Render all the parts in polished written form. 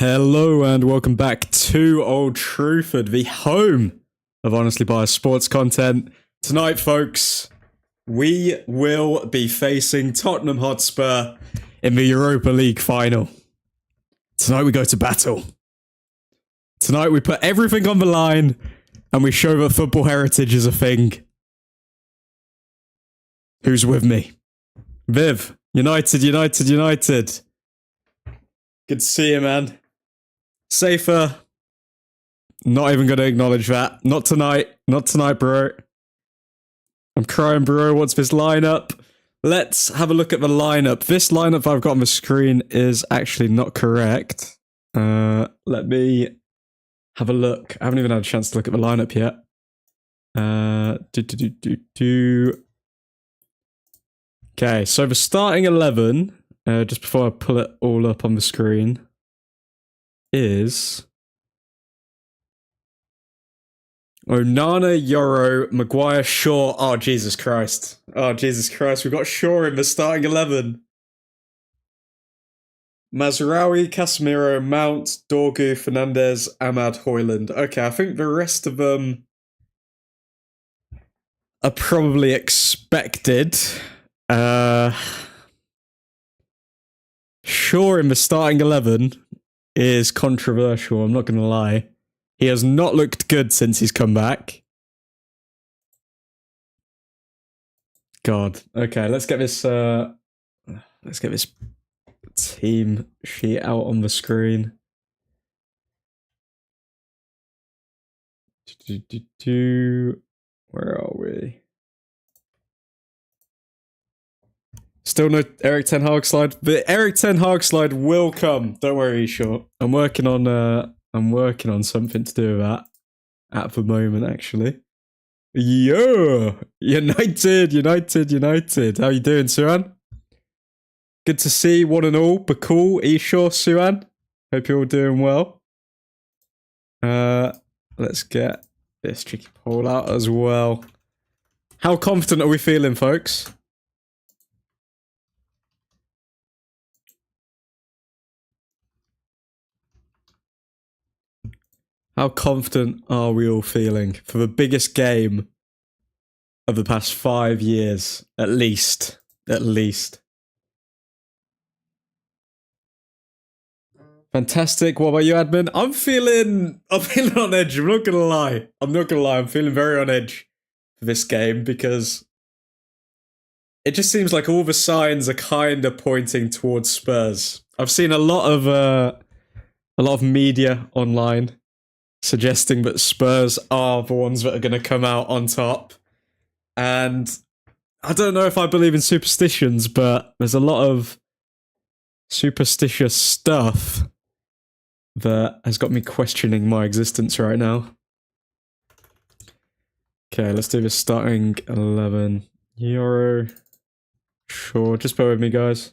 Hello and welcome back to Old Truthford, the home of honestly biased sports content. Tonight, folks, we will be facing Tottenham Hotspur in the Europa League final. Tonight we go to battle. Tonight we put everything on the line and we show that football heritage is a thing. Who's with me? Viv, United. Good to see you, man. Safer. Not even going to acknowledge that. Not tonight, bro. I'm crying, bro. What's this lineup? Let's have a look at the lineup. This lineup I've got on the screen is actually not correct. Let me have a look. I haven't even had a chance to look at the lineup yet. Okay, so the starting 11, just before I pull it all up on the screen, is Onana, Euro, Maguire, Shaw. Oh, Jesus Christ. We've got Shaw in the starting 11. Mazraoui, Casemiro, Mount, Dorgu, Fernandes, Ahmad, Højlund. Okay, I think the rest of them are probably expected. Shaw in the starting 11 is controversial, I'm not going to lie. He has not looked good since he's come back. God. Okay, let's get this team sheet out on the screen. Where are we? Still no Eric Ten Hag slide. The Eric Ten Hag slide will come. Don't worry, Shaw. I'm working on something to do with that at the moment, actually. Yeah, United. How you doing, Suan? Good to see one and all. But cool, Eshaw, Suan. Hope you're all doing well. Let's get this tricky poll out as well. How confident are we feeling, folks? How confident are we all feeling for the biggest game of the past 5 years, at least? Fantastic. What about you, admin? I'm feeling on edge. I'm not gonna lie. I'm feeling very on edge for this game because it just seems like all the signs are kind of pointing towards Spurs. I've seen a lot of media online suggesting that Spurs are the ones that are going to come out on top. And I don't know if I believe in superstitions, but there's a lot of superstitious stuff that has got me questioning my existence right now. Okay, let's do this starting 11. Euro. Sure, just bear with me, guys.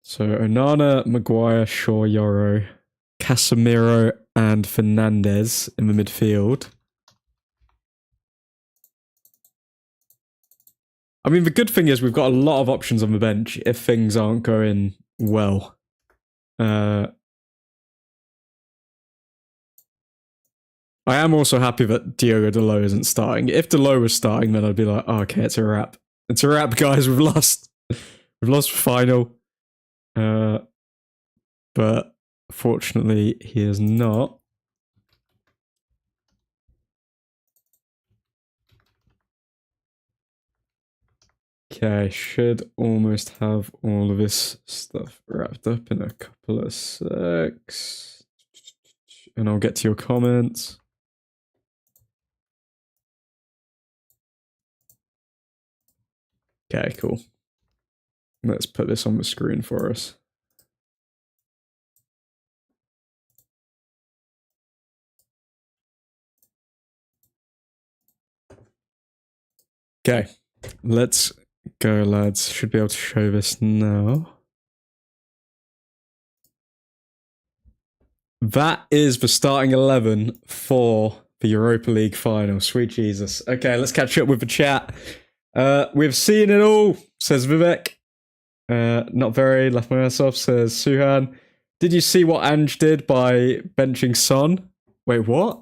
So Onana, Maguire, Shaw, Euro, Casemiro, and Fernandes in the midfield. I mean, the good thing is we've got a lot of options on the bench if things aren't going well. I am also happy that Diogo Dalot isn't starting. If Dalot was starting, then I'd be like, oh, okay, it's a wrap. It's a wrap, guys. We've lost. We've lost the final. But fortunately, he is not. Okay, should almost have all of this stuff wrapped up in a couple of secs. And I'll get to your comments. Okay, cool. Let's put this on the screen for us. Okay, let's go, lads. Should be able to show this now. That is the starting 11 for for Europa League final. Sweet Jesus. Okay, let's catch up with the chat. We've seen it all, says Vivek. Not very, left my ass off, says Suhan. Did you see what Ange did by benching Son? Wait, what?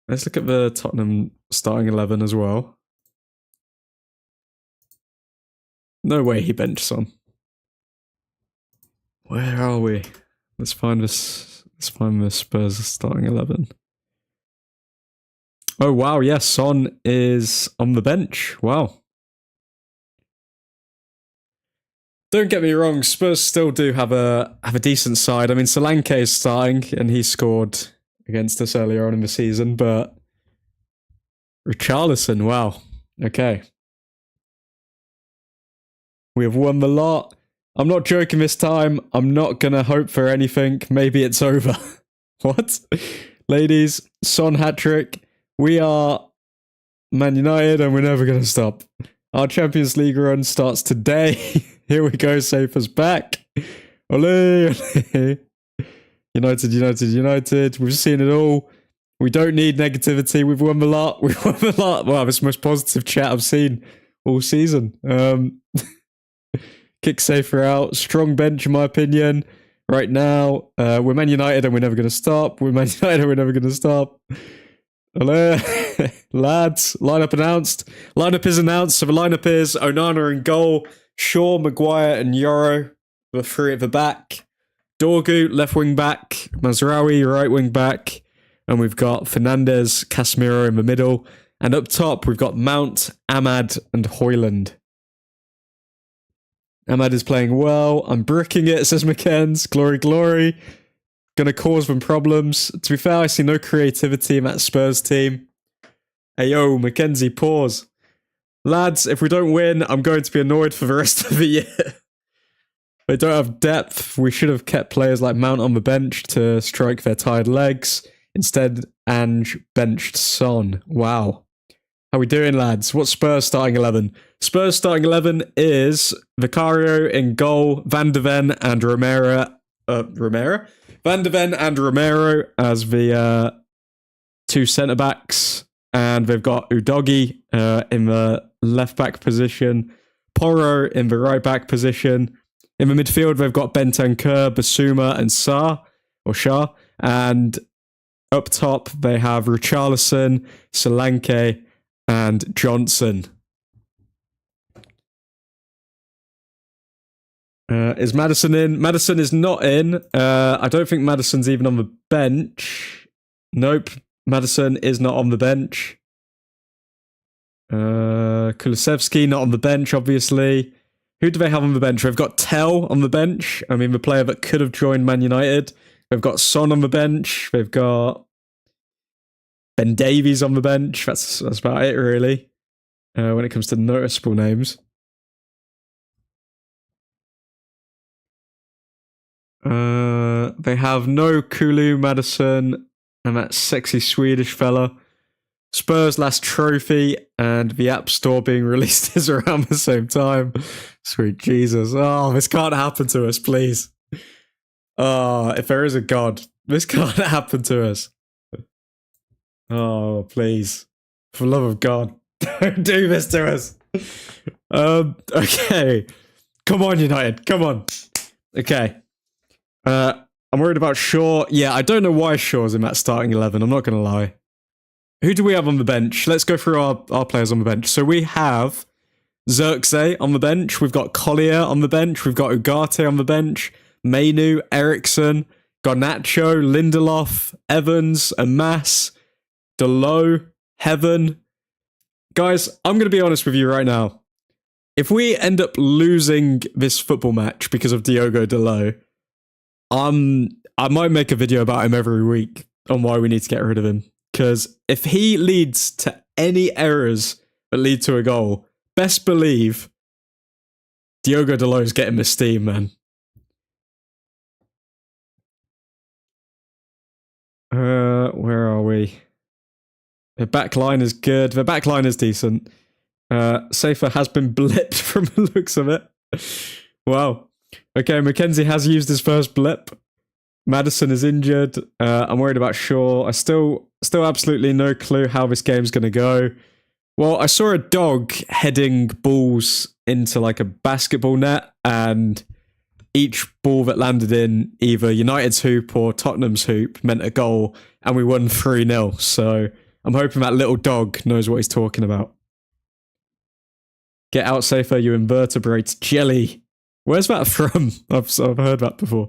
Let's look at the Tottenham starting 11 as well. No way he benched Son. Where are we? Let's find this. Let's find the Spurs starting 11. Oh wow, yes, Son is on the bench. Wow. Don't get me wrong, Spurs still do have a decent side. I mean, Solanke is starting, and he scored against us earlier on in the season, but Richarlison, wow. Okay. We have won the lot. I'm not joking this time. I'm not going to hope for anything. Maybe it's over. What? Ladies, Son hat-trick. We are Man United, and we're never going to stop. Our Champions League run starts today. Here we go, Safer's back. Ole, ole. United, United, United. We've seen it all. We don't need negativity. We've won the lot. We've won the lot. Wow, this is the most positive chat I've seen all season. Kick Safer out. Strong bench, in my opinion. Right now, we're Man United and we're never going to stop. We're Man United and we're never going to stop. Ole. Lads, lineup announced. Lineup is announced. So the lineup is Onana in goal. Shaw, Maguire, and Yoro, the three at the back. Dorgu, left wing back. Mazraoui, right wing back. And we've got Fernandez, Casemiro in the middle. And up top, we've got Mount, Ahmad, and Højlund. Ahmad is playing well. I'm bricking it, says McKenz. Glory, glory. Gonna cause them problems. To be fair, I see no creativity in that Spurs team. Hey, yo, Mackenzie, pause. Lads, if we don't win, I'm going to be annoyed for the rest of the year. They don't have depth. We should have kept players like Mount on the bench to strike their tired legs. Instead, Ange benched Son. Wow. How we doing, lads? What's Spurs starting 11? Spurs starting 11 is Vicario in goal, Van de Ven and Romero. Van de Ven and Romero as the two centre-backs. And they've got Udogi in the left-back position, Porro in the right-back position. In the midfield, they've got Bentancur, Basuma, and Shah. And up top, they have Richarlison, Solanke, and Johnson. Is Maddison in? Maddison is not in. I don't think Maddison's even on the bench. Nope. Maddison is not on the bench. Kulusevski not on the bench, obviously. Who do they have on the bench? They've got Tell on the bench. I mean, the player that could have joined Man United. They've got Son on the bench. They've got Ben Davies on the bench. That's about it, really, when it comes to noticeable names. They have no Kulu, Maddison, and that sexy Swedish fella. Spurs' last trophy and the App Store being released is around the same time. Sweet Jesus. Oh, this can't happen to us, please. Oh, if there is a God, this can't happen to us. Oh, please. For the love of God, don't do this to us. Okay. Come on, United. Come on. Okay. I'm worried about Shaw. Yeah, I don't know why Shaw's in that starting 11. I'm not going to lie. Who do we have on the bench? Let's go through our players on the bench. So we have Zirkzee on the bench. We've got Collier on the bench. We've got Ugarte on the bench. Mainu, Eriksson, Garnacho, Lindelof, Evans, Amas, Dalot, Heaven. Guys, I'm going to be honest with you right now. If we end up losing this football match because of Diogo Dalot, I might make a video about him every week on why we need to get rid of him. Because if he leads to any errors that lead to a goal, best believe Diogo Dalot's getting the steam, man. Where are we? The back line is good. The back line is decent. Safer has been blipped from the looks of it. Wow. Okay, Mackenzie has used his first blip. Madison is injured. I'm worried about Shaw. I still absolutely no clue how this game's going to go. Well, I saw a dog heading balls into like a basketball net, and each ball that landed in either United's hoop or Tottenham's hoop meant a goal, and we won 3-0. So I'm hoping that little dog knows what he's talking about. Get out safer, you invertebrate jelly. Where's that from? I've heard that before.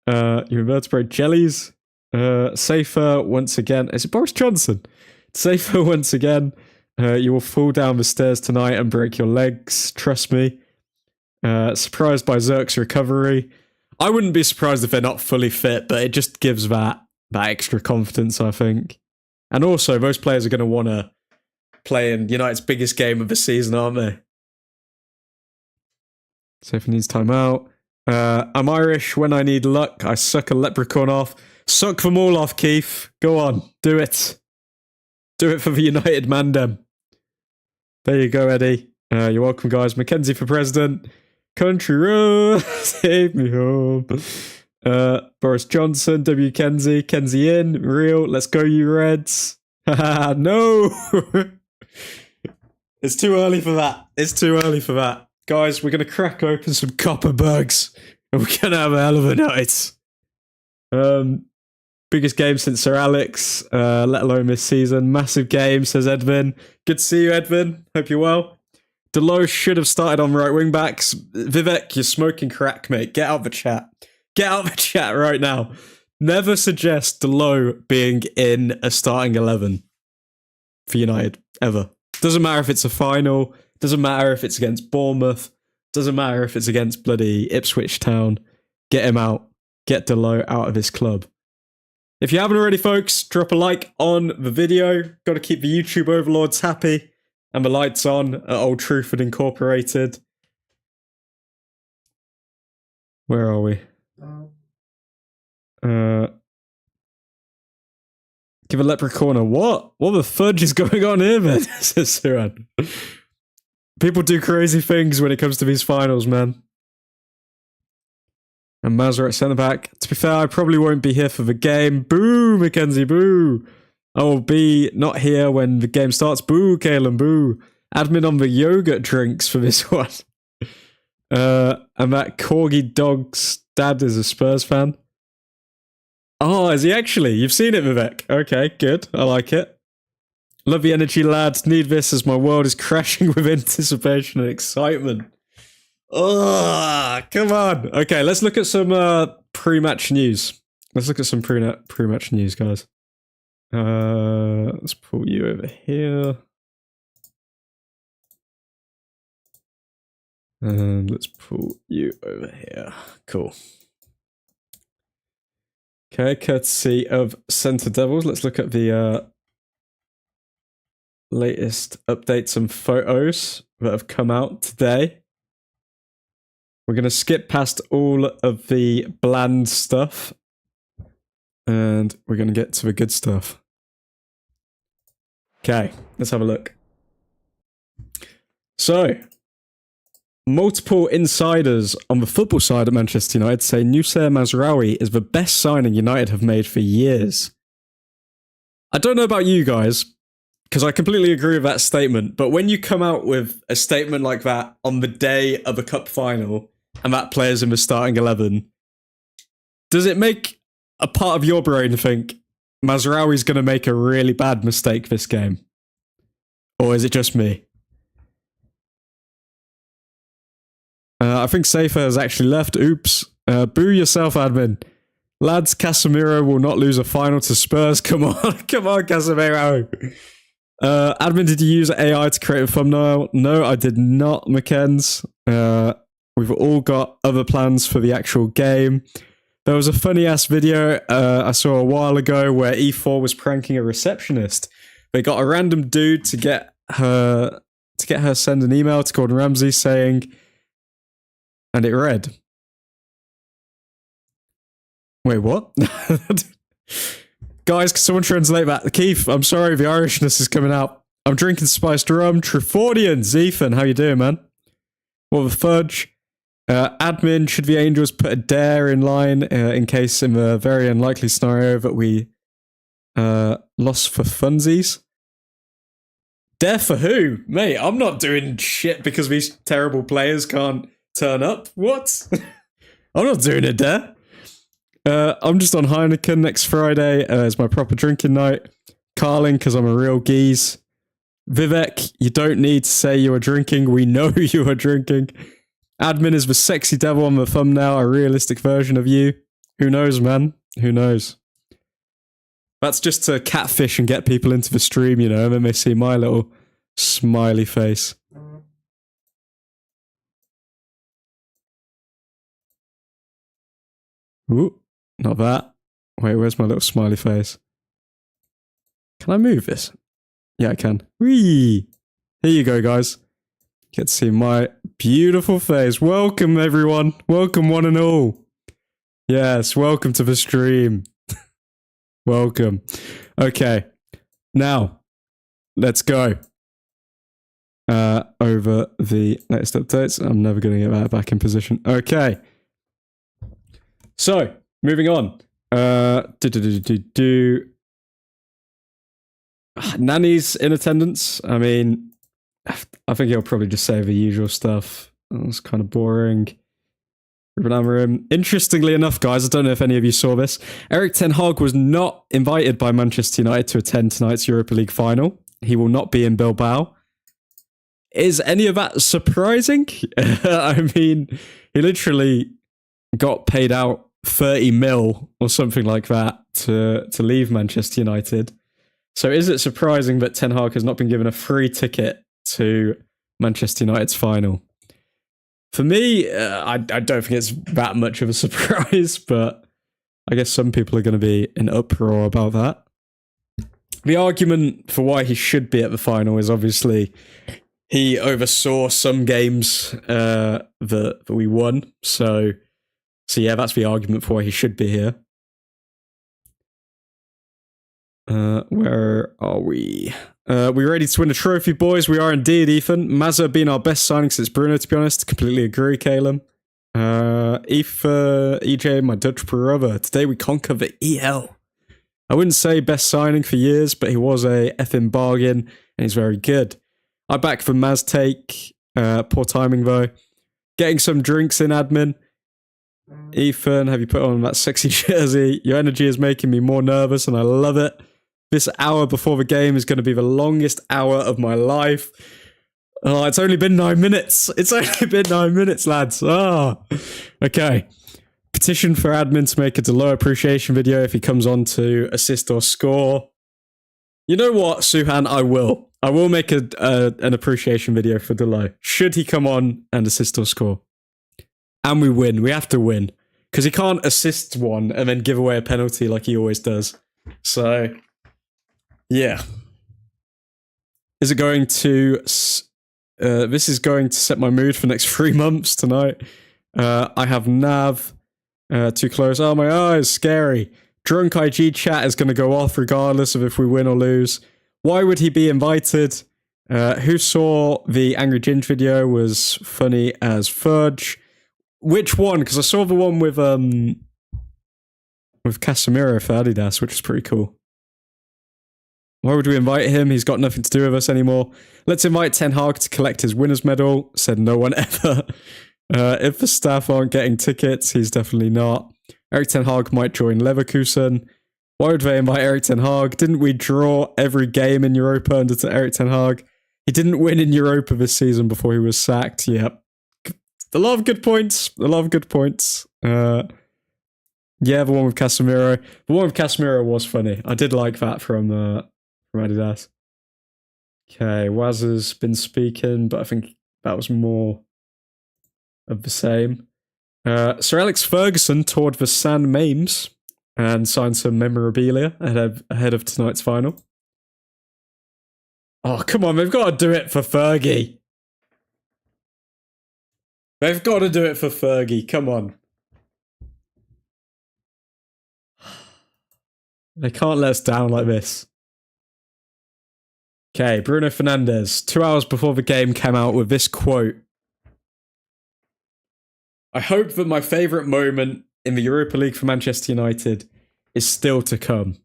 You invertebrate jellies. Safer once again. Is it Boris Johnson? Safer once again. You will fall down the stairs tonight and break your legs. Trust me. Surprised by Zerk's recovery. I wouldn't be surprised if they're not fully fit, but it just gives that extra confidence, I think. And also, most players are going to want to play in United's biggest game of the season, aren't they? Safer needs time out. I'm Irish. When I need luck, I suck a leprechaun off. Suck them all off, Keith. Go on. Do it. Do it for the United Mandem. There you go, Eddie. You're welcome, guys. Mackenzie for president. Country road. Save me home. Boris Johnson. W. Kenzie. Kenzie in. Real. Let's go, you Reds. No. It's too early for that. It's too early for that. Guys, we're going to crack open some Copperbergs, and we're going to have a hell of a night. Biggest game since Sir Alex, let alone this season. Massive game, says Edvin. Good to see you, Edvin. Hope you're well. Delow should have started on right wing backs. Vivek, you're smoking crack, mate. Get out of the chat. Get out of the chat right now. Never suggest Delow being in a starting 11 for United, ever. Doesn't matter if it's a final. Doesn't matter if it's against Bournemouth. Doesn't matter if it's against bloody Ipswich Town. Get him out. Get Delow out of his club. If you haven't already, folks, drop a like on the video. Got to keep the YouTube overlords happy. And the lights on at Old Truthford Incorporated. Where are we? Give a leprechaun a what? What the fudge is going on here, man? Says Suran. People do crazy things when it comes to these finals, man. And Mazur at centre-back. To be fair, I probably won't be here for the game. Boo, Mackenzie, boo. I will be not here when the game starts. Boo, Kalen, boo. Admin on the yogurt drinks for this one. And that corgi dog's dad is a Spurs fan. Oh, is he actually? You've seen it, Vivek. Okay, good. I like it. Love the energy, lads. Need this as my world is crashing with anticipation and excitement. Oh, come on. Okay, let's look at some pre-match news. Let's look at some pre-match news, guys. Let's pull you over here. And let's pull you over here. Cool. Okay, courtesy of Centre Devils. Let's look at the latest updates and photos that have come out today. We're going to skip past all of the bland stuff. And we're going to get to the good stuff. Okay, let's have a look. So, multiple insiders on the football side at Manchester United say Noussair Mazraoui is the best signing United have made for years. I don't know about you guys, because I completely agree with that statement, but when you come out with a statement like that on the day of a cup final, and that player's in the starting 11, does it make a part of your brain think Mazraoui's going to make a really bad mistake this game? Or is it just me? I think Safer has actually left. Oops. Boo yourself, admin. Lads, Casemiro will not lose a final to Spurs. Come on. Come on, Casemiro. Admin, did you use AI to create a thumbnail? No, I did not, McKenz. We've all got other plans for the actual game. There was a funny-ass video I saw a while ago where E4 was pranking a receptionist. They got a random dude to get her send an email to Gordon Ramsay saying, and it read, wait, what? Guys, can someone translate that? Keith, I'm sorry, the Irishness is coming out. I'm drinking spiced rum. Truthfordians, Ethan, how you doing, man? What the fudge? Admin, should the Angels put a dare in line in case in the very unlikely scenario that we lost for funsies? Dare for who? Mate, I'm not doing shit because these terrible players can't turn up. What? I'm not doing a dare. I'm just on Heineken next Friday. It's my proper drinking night. Carling, because I'm a real geese. Vivek, you don't need to say you are drinking. We know you are drinking. Admin is the sexy devil on the thumbnail, a realistic version of you. Who knows, man? Who knows? That's just to catfish and get people into the stream, you know, and then they see my little smiley face. Ooh, not that. Wait, where's my little smiley face? Can I move this? Yeah, I can. Whee! Here you go, guys. Get to see my beautiful face. Welcome, everyone. Welcome, one and all. Yes, welcome to the stream. Welcome. Okay, now let's go over the latest updates. I'm never going to get that back in position. Okay, so moving on. Nanny's in attendance. I mean, I think he'll probably just say the usual stuff. That was kind of boring. Interestingly enough, guys, I don't know if any of you saw this. Erik ten Hag was not invited by Manchester United to attend tonight's Europa League final. He will not be in Bilbao. Is any of that surprising? I mean, he literally got paid out 30 mil or something like that to leave Manchester United. So is it surprising that Ten Hag has not been given a free ticket to Manchester United's final? For me, I don't think it's that much of a surprise, but I guess some people are going to be in uproar about that. The argument for why he should be at the final is obviously he oversaw some games that we won. So yeah, that's the argument for why he should be here. Where are we? We ready to win a trophy, boys? We are indeed, Ethan. Mazza being our best signing since Bruno, to be honest. Completely agree, Caleb. EJ, my Dutch brother. Today we conquer the EL. I wouldn't say best signing for years, but he was a effing bargain, and he's very good. I back for Maz take. Poor timing, though. Getting some drinks in, admin. Ethan, have you put on that sexy jersey? Your energy is making me more nervous, and I love it. This hour before the game is going to be the longest hour of my life. Oh, it's only been 9 minutes. It's only been 9 minutes, lads. Oh, okay. Petition for admin to make a Delo appreciation video if he comes on to assist or score. You know what, Suhan? I will. I will make an appreciation video for Delo. Should he come on and assist or score? And we win. We have to win. Because he can't assist one and then give away a penalty like he always does. So... yeah. Is it going to... this is going to set my mood for the next 3 months tonight. I have Nav too close. Oh, my eyes, scary. Drunk IG chat is going to go off regardless of if we win or lose. Why would he be invited? Who saw the Angry Ginge video was funny as fudge. Which one? Because I saw the one with Casemiro for Adidas, which was pretty cool. Why would we invite him? He's got nothing to do with us anymore. Let's invite Ten Hag to collect his winner's medal. Said no one ever. If the staff aren't getting tickets, he's definitely not. Erik Ten Hag might join Leverkusen. Why would they invite Erik Ten Hag? Didn't we draw every game in Europa under Erik Ten Hag? He didn't win in Europa this season before he was sacked. Yep. A lot of good points. A lot of good points. Yeah, the one with Casemiro. The one with Casemiro was funny. I did like that from Adidas. Okay, Waz has been speaking, but I think that was more of the same. Sir Alex Ferguson toured the San Mames and signed some memorabilia ahead of tonight's final. Oh, come on, they've got to do it for Fergie. They've got to do it for Fergie, come on. They can't let us down like this. Okay, Bruno Fernandes, 2 hours before the game, came out with this quote. I hope that my favourite moment in the Europa League for Manchester United is still to come.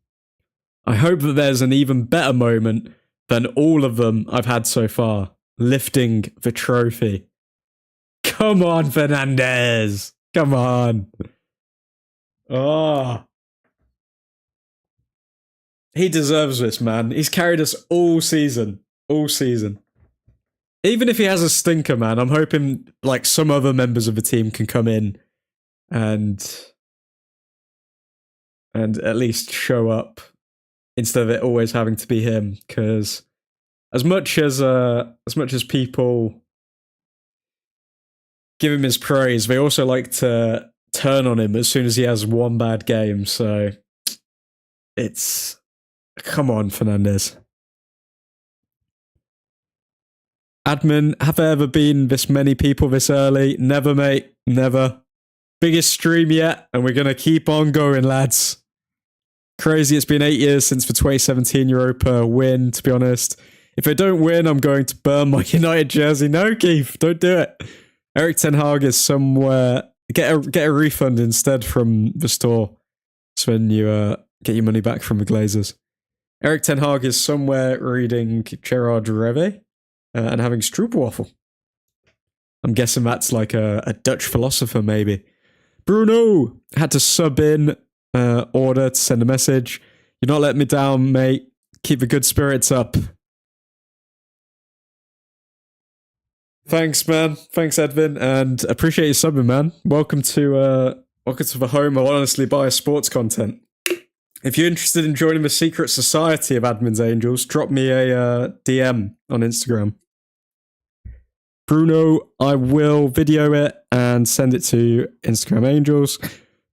I hope that there's an even better moment than all of them I've had so far, lifting the trophy. Come on, Fernandes. Come on. Oh. He deserves this, man. He's carried us all season. All season. Even if he has a stinker, man, I'm hoping like some other members of the team can come in and at least show up instead of it always having to be him. Because as much as people give him his praise, they also like to turn on him as soon as he has one bad game. So it's come on, Fernandes. Admin, have there ever been this many people this early? Never, mate. Never. Biggest stream yet, and we're going to keep on going, lads. Crazy, it's been 8 years since the 2017 Europa win, to be honest. If they don't win, I'm going to burn my United jersey. No, Keith, don't do it. Erik Ten Hag is somewhere... Get a refund instead from the store. So when you get your money back from the Glazers. Erik Ten Hag is somewhere reading Gerard Reve and having stroopwafel. I'm guessing that's like a Dutch philosopher, maybe. Bruno had to sub in order to send a message. You're not letting me down, mate. Keep the good spirits up. Thanks, man. Thanks, Edvin, and appreciate you subbing, man. Welcome to the home of honestly biased sports content. If you're interested in joining the secret society of Admin's Angels, drop me a DM on Instagram. Bruno, I will video it and send it to Instagram Angels.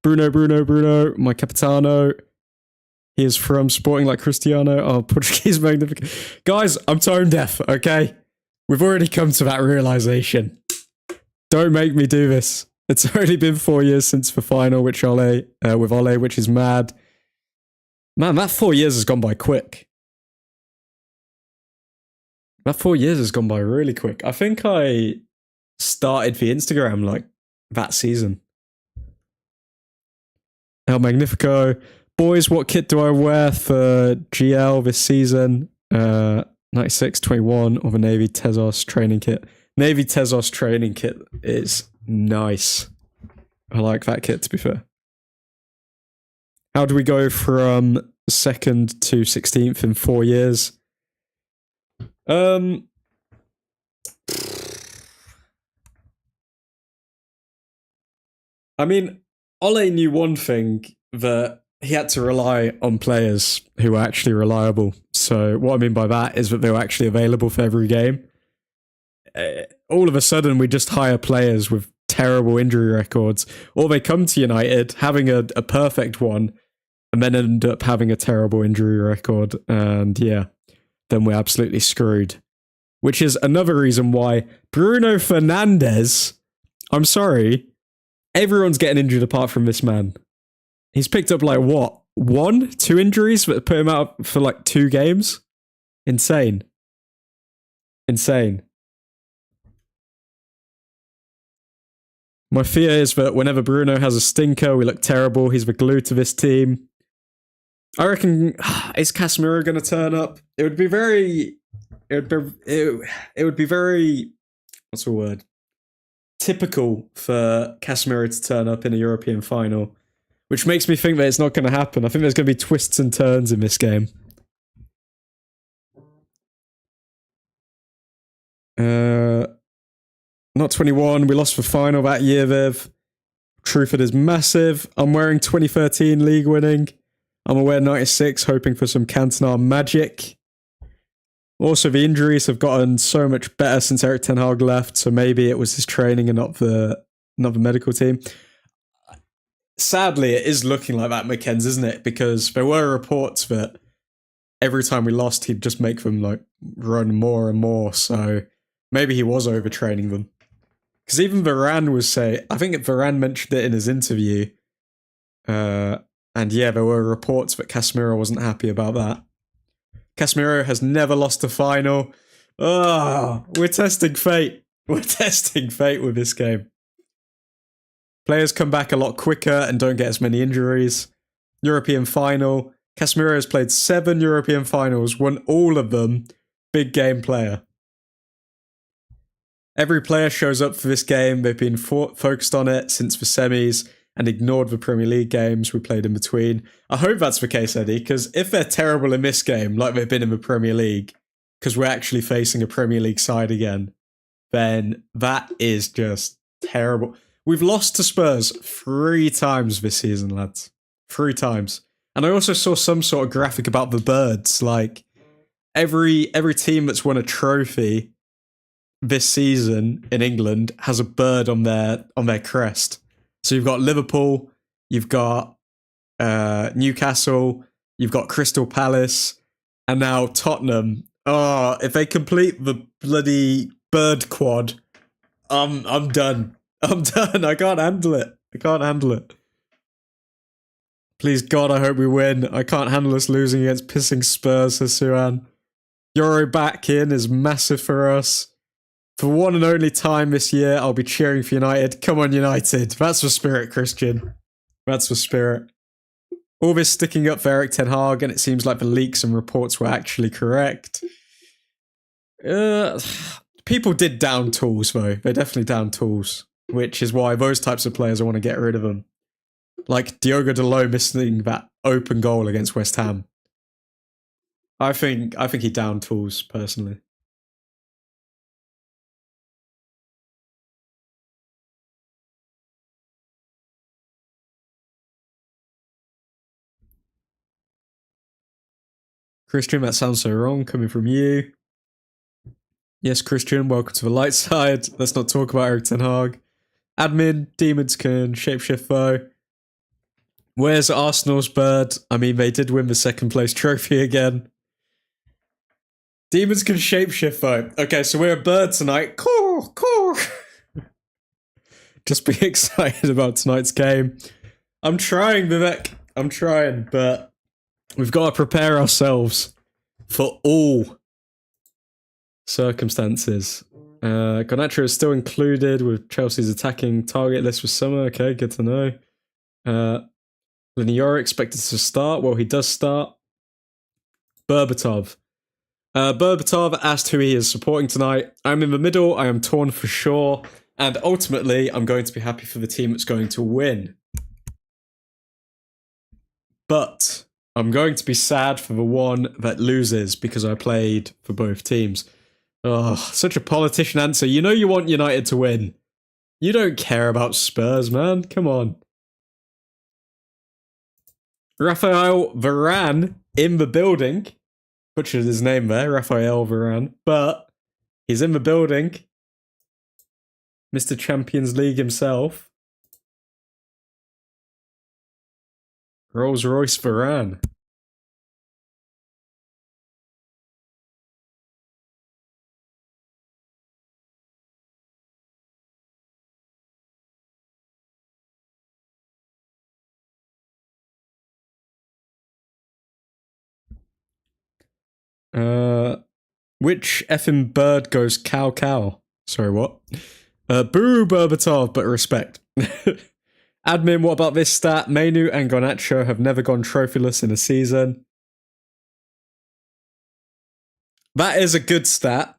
Bruno, my capitano. He is from Sporting Like Cristiano. Oh, Portuguese magnificent. Guys, I'm tone deaf, okay? We've already come to that realization. Don't make me do this. It's only been 4 years since the final, with Ole, which is mad. Man, that 4 years has gone by quick. That 4 years has gone by really quick. I think I started the Instagram like that season. El Magnifico. Boys, what kit do I wear for GL this season? 96-21 or the Navy Tezos training kit. Navy Tezos training kit is nice. I like that kit, to be fair. How do we go from 2nd to 16th in 4 years? I mean, Ole knew one thing, that he had to rely on players who were actually reliable. So what I mean by that is that they were actually available for every game. All of a sudden, we just hire players with terrible injury records, or they come to United having a perfect one, and then end up having a terrible injury record. And yeah, then we're absolutely screwed. Which is another reason why Bruno Fernandes, I'm sorry, everyone's getting injured apart from this man. He's picked up like what? 2 injuries that put him out for like 2 games? Insane. My fear is that whenever Bruno has a stinker, we look terrible. He's the glue to this team. I reckon, is Casemiro going to turn up? It would be very, what's the word? Typical for Casemiro to turn up in a European final, which makes me think that it's not going to happen. I think there's going to be twists and turns in this game. Not 21. We lost the final that year, Viv. Truthford is massive. I'm wearing 2013 league winning. I'm gonna wear 96, hoping for some Cantona magic. Also, the injuries have gotten so much better since Erik Ten Hag left, so maybe it was his training and not the medical team. Sadly, it is looking like that, McKenz, isn't it? Because there were reports that every time we lost, he'd just make them like run more and more. So maybe he was overtraining them. Because even Varane was saying, I think Varane mentioned it in his interview. And yeah, there were reports that Casemiro wasn't happy about that. Casemiro has never lost a final. Oh, we're testing fate. We're testing fate with this game. Players come back a lot quicker and don't get as many injuries. European final. Casemiro has played 7 European finals, won all of them. Big game player. Every player shows up for this game. They've been focused on it since the semis and ignored the Premier League games we played in between. I hope that's the case, Eddie, because if they're terrible in this game, like they've been in the Premier League, because we're actually facing a Premier League side again, then that is just terrible. We've lost to Spurs 3 times this season, lads. 3 times. And I also saw some sort of graphic about the birds. Like, every team that's won a trophy this season in England has a bird on their crest. So you've got Liverpool, you've got Newcastle, you've got Crystal Palace, and now Tottenham. Oh, if they complete the bloody bird quad, I'm done. I'm done. I can't handle it. I can't handle it. Please God, I hope we win. I can't handle us losing against pissing Spurs, says Suan. Euro back in is massive for us. For one and only time this year, I'll be cheering for United. Come on, United. That's the spirit, Christian. That's the spirit. All this sticking up for Erik Ten Hag, and it seems like the leaks and reports were actually correct. People did down tools, though. They definitely down tools, which is why those types of players, I want to get rid of them. Like Diogo Dalot missing that open goal against West Ham. I think he down tools, personally. Christian, that sounds so wrong coming from you. Yes, Christian, welcome to the light side. Let's not talk about Erik Ten Hag. Admin, demons can shapeshift though. Where's Arsenal's bird? I mean, they did win the 2nd place trophy again. Demons can shapeshift though. Okay, so we're a bird tonight. Caw, caw. Just be excited about tonight's game. I'm trying, Vivek. I'm trying, but we've got to prepare ourselves for all circumstances. Garnacho is still included with Chelsea's attacking target list for summer. Okay, good to know. Liniora expected to start. Well, he does start. Berbatov. Berbatov asked who he is supporting tonight. I'm in the middle. I am torn for sure. And ultimately, I'm going to be happy for the team that's going to win. But I'm going to be sad for the one that loses because I played for both teams. Oh, such a politician answer. You know you want United to win. You don't care about Spurs, man. Come on. Raphael Varane in the building. Butchered his name there, Raphael Varane. But he's in the building. Mr. Champions League himself. Rolls Royce Varane. Which effing bird goes cow cow? Sorry, what? Boo Berbatov, but respect. Admin, what about this stat? Mainu and Garnacho have never gone trophyless in a season. That is a good stat,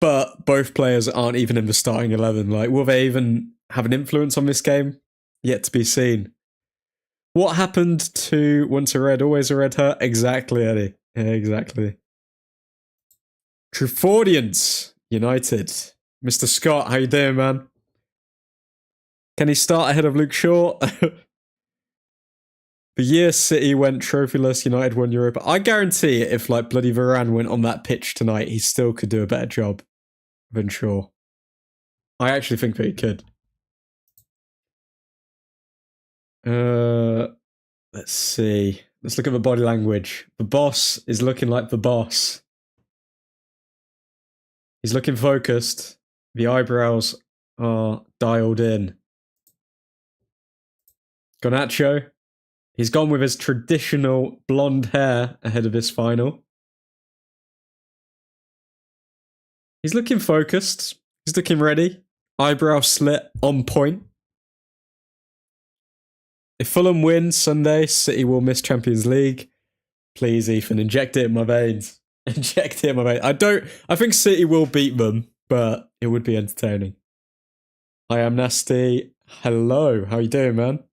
but both players aren't even in the starting 11. Like, will they even have an influence on this game? Yet to be seen. What happened to once a red, always a red hurt? Exactly, Eddie. Yeah, exactly. Truthfordians United. Mr. Scott, how you doing, man? Can he start ahead of Luke Shaw? The year City went trophyless, United won Europa. I guarantee if like bloody Varane went on that pitch tonight, he still could do a better job than Shaw. I actually think that he could. Let's see. Let's look at the body language. The boss is looking like the boss. He's looking focused. The eyebrows are dialed in. Garnacho. He's gone with his traditional blonde hair ahead of this final. He's looking focused. He's looking ready. Eyebrow slit on point. If Fulham win Sunday, City will miss Champions League. Please, Ethan, inject it in my veins. Inject it in my veins. I think City will beat them, but it would be entertaining. I am Nasty. Hello, how you doing, man?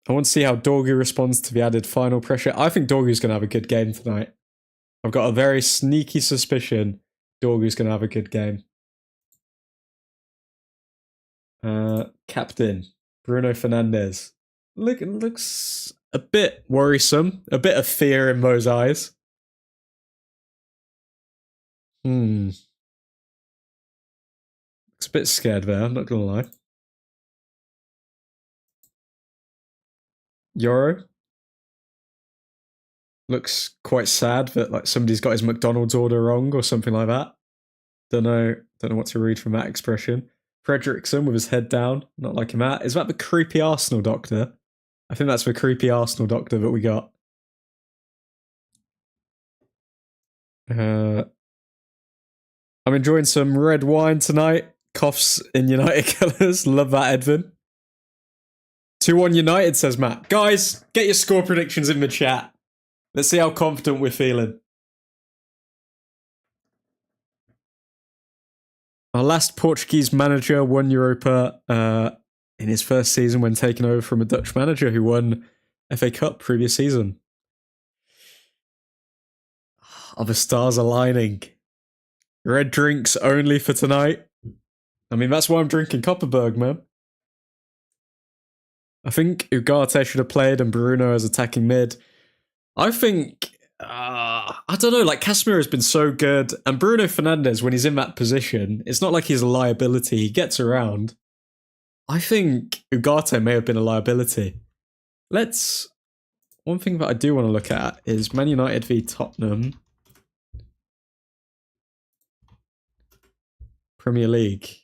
I want to see how Dorgu responds to the added final pressure. I think Dorgu's going to have a good game tonight. I've got a very sneaky suspicion Dorgu's going to have a good game. Captain Bruno Fernandes. Looks a bit worrisome. A bit of fear in Mo's eyes. Looks a bit scared there, I'm not going to lie. Euro. Looks quite sad that like somebody's got his McDonald's order wrong or something like that. Don't know what to read from that expression. Fredrickson with his head down, not like him at. Is that the creepy Arsenal doctor? I think that's the creepy Arsenal doctor that we got. I'm enjoying some red wine tonight. Coughs in United colours. Love that, Edvin. 2-1 United, says Matt. Guys, get your score predictions in the chat. Let's see how confident we're feeling. Our last Portuguese manager won Europa in his first season when taking over from a Dutch manager who won FA Cup previous season. Are the stars aligning? Red drinks only for tonight. I mean, that's why I'm drinking Copperberg, man. I think Ugarte should have played and Bruno as attacking mid. I think... I don't know, like Casemiro has been so good, and Bruno Fernandes, when he's in that position, it's not like he's a liability, he gets around. I think Ugarte may have been a liability. One thing that I do want to look at is Man United v Tottenham. Premier League.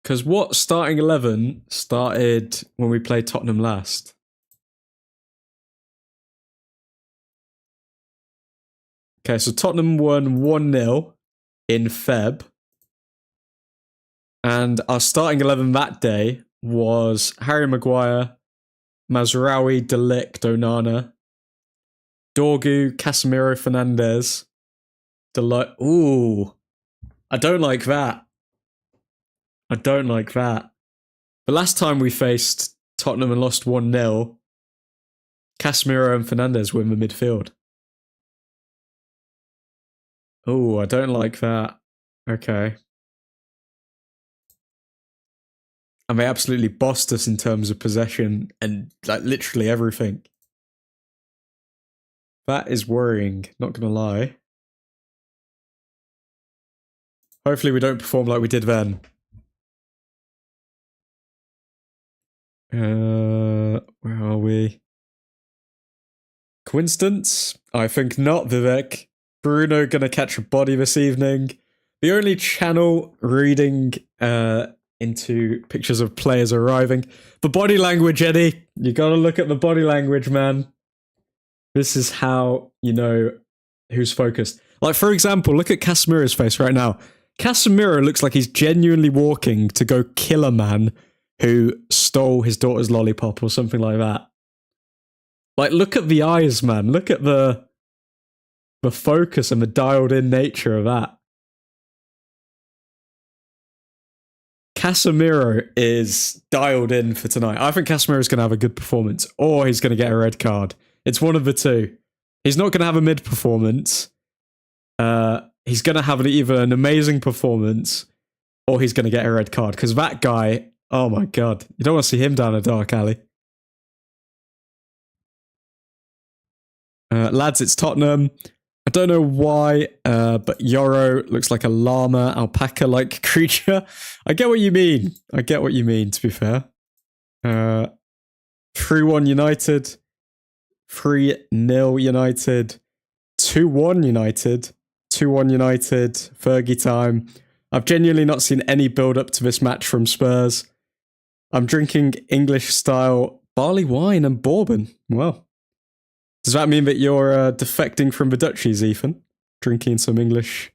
Because what starting 11 started when we played Tottenham last? Okay, so Tottenham won 1-0 in Feb. And our starting 11 that day was Harry Maguire, Mazraoui, De Ligt, Onana, Dorgu, Casemiro, Fernandes, Ooh, I don't like that. I don't like that. The last time we faced Tottenham and lost 1-0, Casemiro and Fernandes were in the midfield. Oh, I don't like that. Okay. And they absolutely bossed us in terms of possession and like literally everything. That is worrying, not gonna lie. Hopefully we don't perform like we did then. Where are we? Coincidence? I think not, Vivek. Bruno gonna catch a body this evening. The only channel reading into pictures of players arriving. The body language, Eddie. You gotta look at the body language, man. This is how you know who's focused. Like, for example, look at Casemiro's face right now. Casemiro looks like he's genuinely walking to go kill a man who stole his daughter's lollipop or something like that. Like, look at the eyes, man. Look at the focus and the dialed-in nature of that. Casemiro is dialed in for tonight. I think Casemiro's going to have a good performance, or he's going to get a red card. It's one of the two. He's not going to have a mid performance. He's going to have either an amazing performance, or he's going to get a red card. Because that guy, oh my god, you don't want to see him down a dark alley. Lads, it's Tottenham. I don't know why, but Yoro looks like a llama, alpaca-like creature. I get what you mean. I get what you mean, to be fair. 3-1 United. 3-0 United. 2-1 United. 2-1 United. Fergie time. I've genuinely not seen any build-up to this match from Spurs. I'm drinking English-style barley wine and bourbon. Well. Does that mean that you're defecting from the Dutchies, Ethan? Drinking some English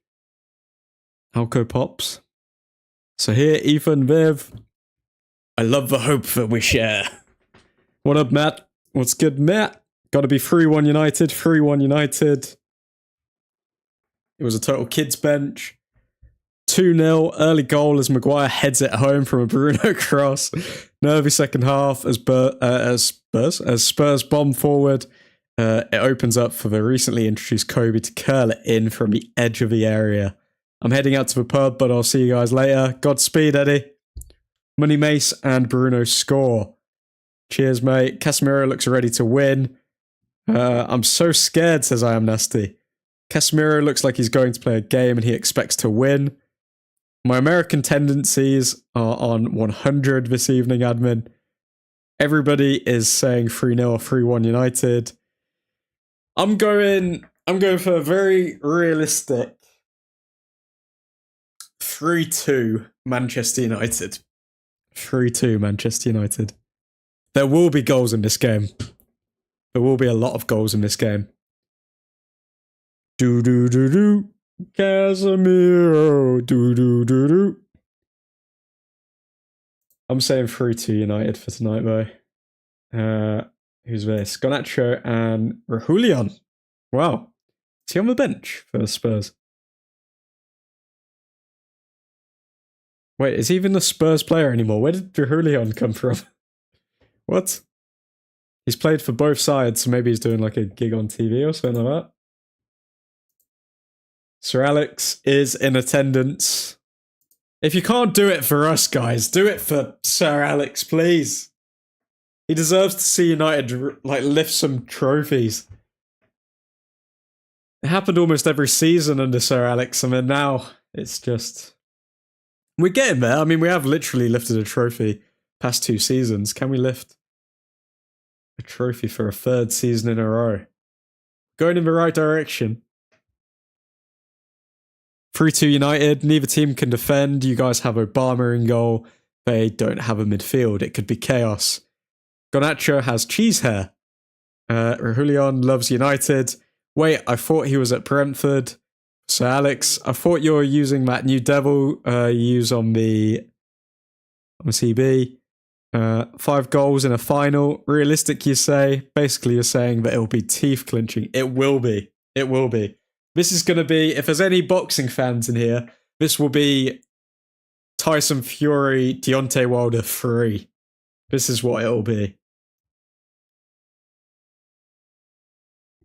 Alco Pops? So here, Ethan, Viv, I love the hope that we share. What up, Matt? What's good, Matt? Gotta be 3-1 United, 3-1 United. It was a total kids bench. 2-0, early goal as Maguire heads it home from a Bruno cross. Nervy second half as Spurs bomb forward. It opens up for the recently introduced Kobe to curl it in from the edge of the area. I'm heading out to the pub, but I'll see you guys later. Godspeed, Eddie. Money Mace and Bruno score. Cheers, mate. Casemiro looks ready to win. I'm so scared, says I am nasty. Casemiro looks like he's going to play a game and he expects to win. My American tendencies are on 100 this evening, admin. Everybody is saying 3-0 or 3-1 United. I'm going for a very realistic 3-2 Manchester United. 3-2 Manchester United. There will be goals in this game. There will be a lot of goals in this game. Do-do-do-do. Casemiro. Do-do-do-do. I'm saying 3-2 United for tonight, though. Who's this? Garnacho and Rahulian. Wow. Is he on the bench for the Spurs? Wait, is he even the Spurs player anymore? Where did Rahulian come from? What? He's played for both sides, so maybe he's doing like a gig on TV or something like that. Sir Alex is in attendance. If you can't do it for us, guys, do it for Sir Alex, please. He deserves to see United like lift some trophies. It happened almost every season under Sir Alex, and then now it's just... We're getting there. I mean, we have literally lifted a trophy past 2 seasons. Can we lift a trophy for a 3rd season in a row? Going in the right direction. 3-2 United. Neither team can defend. You guys have Obama in goal. They don't have a midfield. It could be chaos. Garnacho has cheese hair. Rahulian loves United. Wait, I thought he was at Brentford. So Alex, I thought you were using that new devil you use on the CB. 5 goals in a final. Realistic, you say. Basically, you're saying that it'll be teeth clenching. It will be. It will be. This is going to be, if there's any boxing fans in here, this will be Tyson Fury, Deontay Wilder 3. This is what it'll be.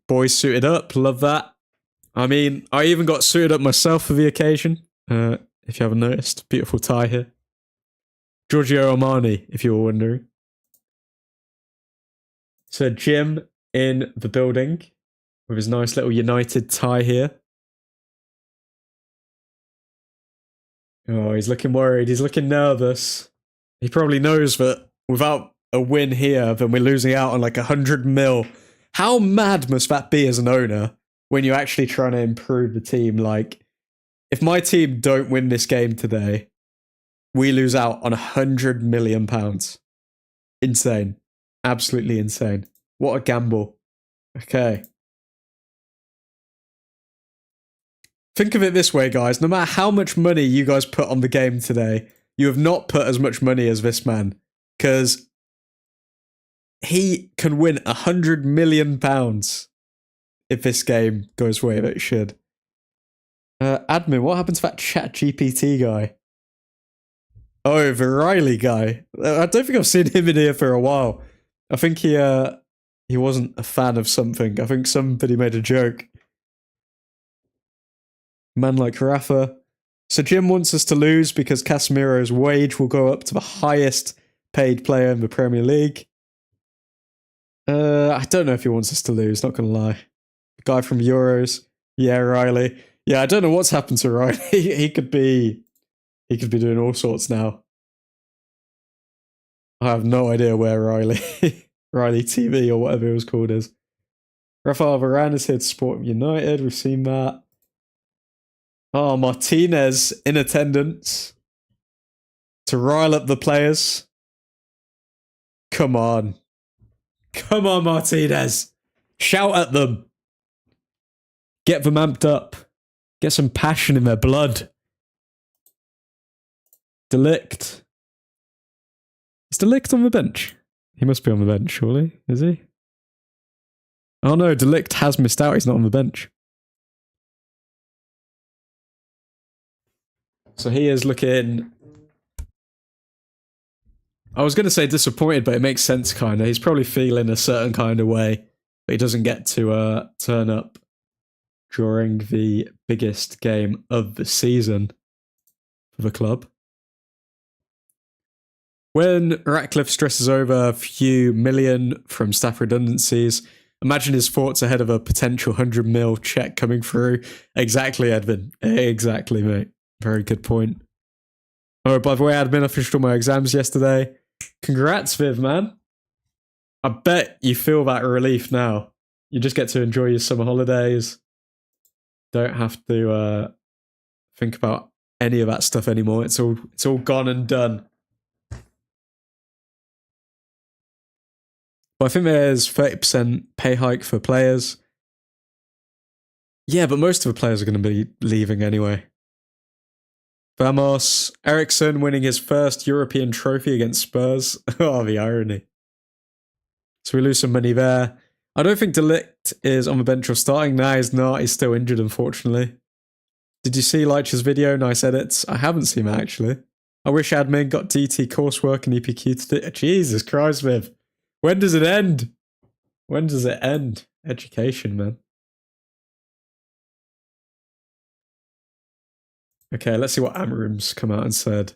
Boys suited up, love that. I mean, I even got suited up myself for the occasion. If you haven't noticed, beautiful tie here. Giorgio Armani, if you were wondering. So Jim in the building with his nice little United tie here. Oh, he's looking worried. He's looking nervous. He probably knows that without a win here, then we're losing out on like 100 mil. How mad must that be as an owner when you're actually trying to improve the team? Like, if my team don't win this game today, we lose out on £100 million. Insane. Absolutely insane. What a gamble. Okay. Think of it this way, guys. No matter how much money you guys put on the game today, you have not put as much money as this man. Because he can win £100 million if this game goes the way that it should. Admin, what happened to that Chat GPT guy? Oh, the Riley guy. I don't think I've seen him in here for a while. I think he wasn't a fan of something. I think somebody made a joke. Man like Rafa. So Jim wants us to lose because Casemiro's wage will go up to the highest paid player in the Premier League. I don't know if he wants us to lose, not gonna lie. The guy from Euros. Yeah, Riley. Yeah, I don't know what's happened to Riley. He could be doing all sorts now. I have no idea where Riley Riley TV or whatever it was called is. Rafael Varane is here to support United. We've seen that. Oh, Martinez in attendance to rile up the players. Come on. Come on, Martinez. Shout at them. Get them amped up. Get some passion in their blood. Delict. Is De Ligt on the bench? He must be on the bench, surely. Is he? Oh no, De Ligt has missed out. He's not on the bench. So he is looking... I was going to say disappointed, but it makes sense, kind of. He's probably feeling a certain kind of way, but he doesn't get to turn up during the biggest game of the season for the club. When Ratcliffe stresses over a few million from staff redundancies, imagine his thoughts ahead of a potential 100 mil check coming through. Exactly, Edvin. Exactly, mate. Very good point. Oh, by the way, Admin, I finished all my exams yesterday. Congrats, Viv, man. I bet you feel that relief now. You just get to enjoy your summer holidays. Don't have to think about any of that stuff anymore. It's all gone and done. But I think there's 30% pay hike for players. Yeah, but most of the players are going to be leaving anyway. Vamos, Eriksson winning his first European trophy against Spurs. Oh, the irony. So we lose some money there. I don't think De Ligt is on the bench or starting. No, he's not. He's still injured, unfortunately. Did you see Leich's video? Nice edits. I haven't seen that, actually. I wish admin got DT coursework and EPQ to do. Jesus Christ, Viv. When does it end? When does it end? Education, man. Okay, let's see what Amarim's come out and said.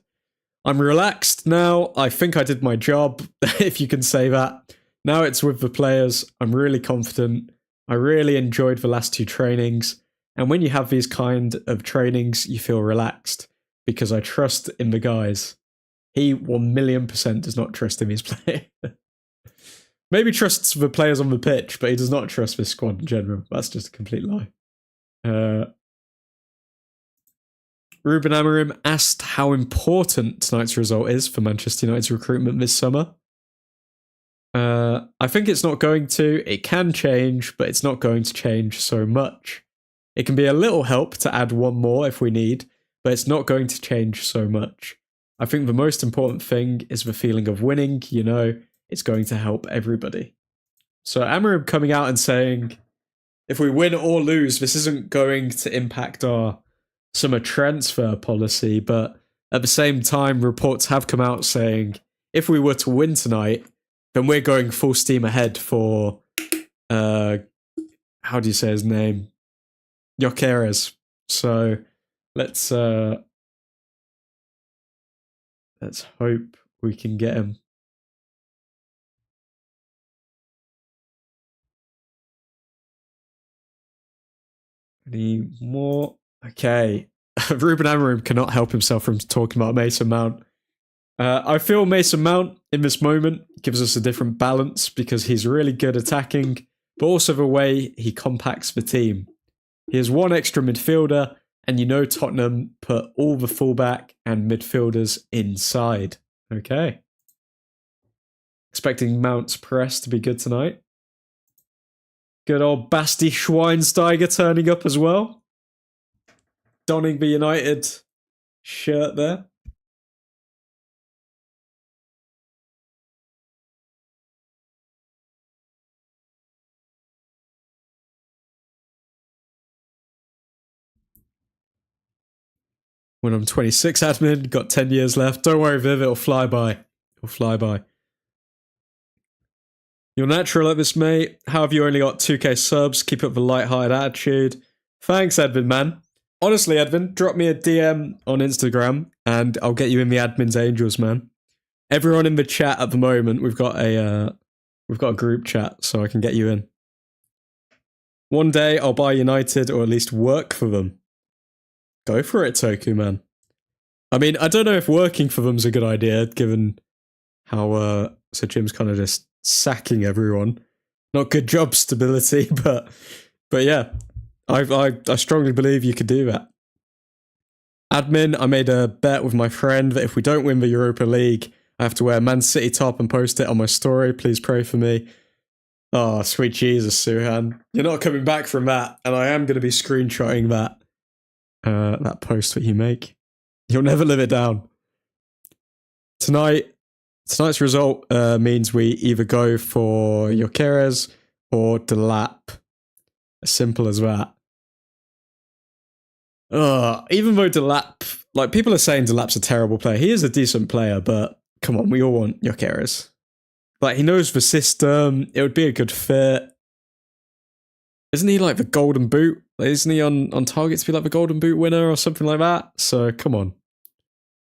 I'm relaxed now. I think I did my job, if you can say that. Now it's with the players. I'm really confident. I really enjoyed the last 2 trainings. And when you have these kind of trainings, you feel relaxed because I trust in the guys. He 1,000,000% does not trust in his play. Maybe trusts the players on the pitch, but he does not trust the squad in general. That's just a complete lie. Ruben Amorim asked how important tonight's result is for Manchester United's recruitment this summer. I think it's not going to. It can change, but it's not going to change so much. It can be a little help to add one more if we need, but it's not going to change so much. I think the most important thing is the feeling of winning. You know, it's going to help everybody. So Amorim coming out and saying, if we win or lose, this isn't going to impact our summer transfer policy, but at the same time, reports have come out saying if we were to win tonight, then we're going full steam ahead for, how do you say his name? Jokeres. So let's hope we can get him. Any more? Okay. Ruben Amorim cannot help himself from talking about Mason Mount. I feel Mason Mount in this moment gives us a different balance because he's really good attacking, but also the way he compacts the team. He has one extra midfielder, and you know Tottenham put all the fullback and midfielders inside. Okay. Expecting Mount's press to be good tonight. Good old Basti Schweinsteiger turning up as well. Donning the United shirt there. When I'm 26, admin, got 10 years left. Don't worry, Viv, it'll fly by. It'll fly by. You're natural at this, mate. How have you only got 2k subs? Keep up the light-hearted attitude. Thanks, Edvin, man. Honestly, Edvin, drop me a DM on Instagram and I'll get you in the admin's angels, man. Everyone in the chat at the moment, we've got a group chat, so I can get you in. One day I'll buy United or at least work for them. Go for it, Toku, man. I mean, I don't know if working for them's a good idea, given how Sir Jim's kind of just sacking everyone. Not good job stability, but yeah, I strongly believe you could do that. Admin, I made a bet with my friend that if we don't win the Europa League, I have to wear Man City top and post it on my story. Please pray for me. Oh, sweet Jesus, Suhan. You're not coming back from that, and I am going to be screenshotting that post that you make. You'll never live it down. Tonight, Tonight's result means we either go for Gyökeres or Delap. As simple as that. Even though Delap, like people are saying Delap's a terrible player, he is a decent player, but come on, we all want Gyökeres. Like, he knows the system, it would be a good fit. Isn't he like the golden boot? Isn't he on target to be like the golden boot winner or something like that? So come on.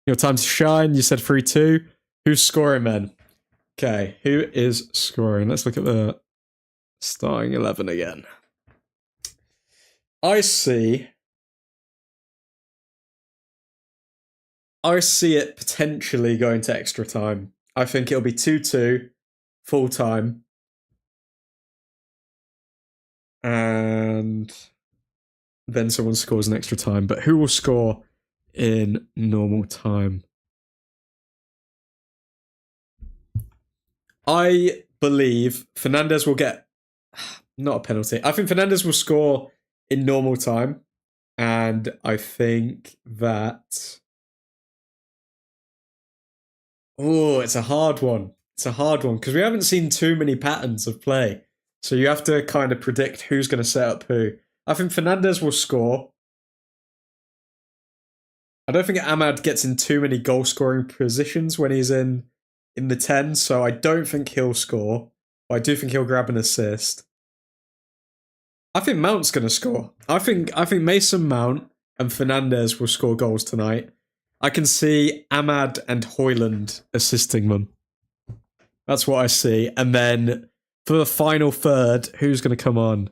Your time to shine, you said 3-2. Who's scoring then? Okay, who is scoring? Let's look at the starting 11 again. I see it potentially going to extra time. I think it'll be 2-2, full time. And then someone scores in extra time. But who will score in normal time? I believe Fernandes will get... Not a penalty. I think Fernandes will score in normal time. And I think that... Oh, it's a hard one. It's a hard one because we haven't seen too many patterns of play. So you have to kind of predict who's going to set up who. I think Fernandes will score. I don't think Ahmad gets in too many goal-scoring positions when he's in the 10, so I don't think he'll score. But I do think he'll grab an assist. I think Mount's going to score. I think Mason Mount and Fernandes will score goals tonight. I can see Ahmad and Højlund assisting them. That's what I see. And then for the final third, who's going to come on?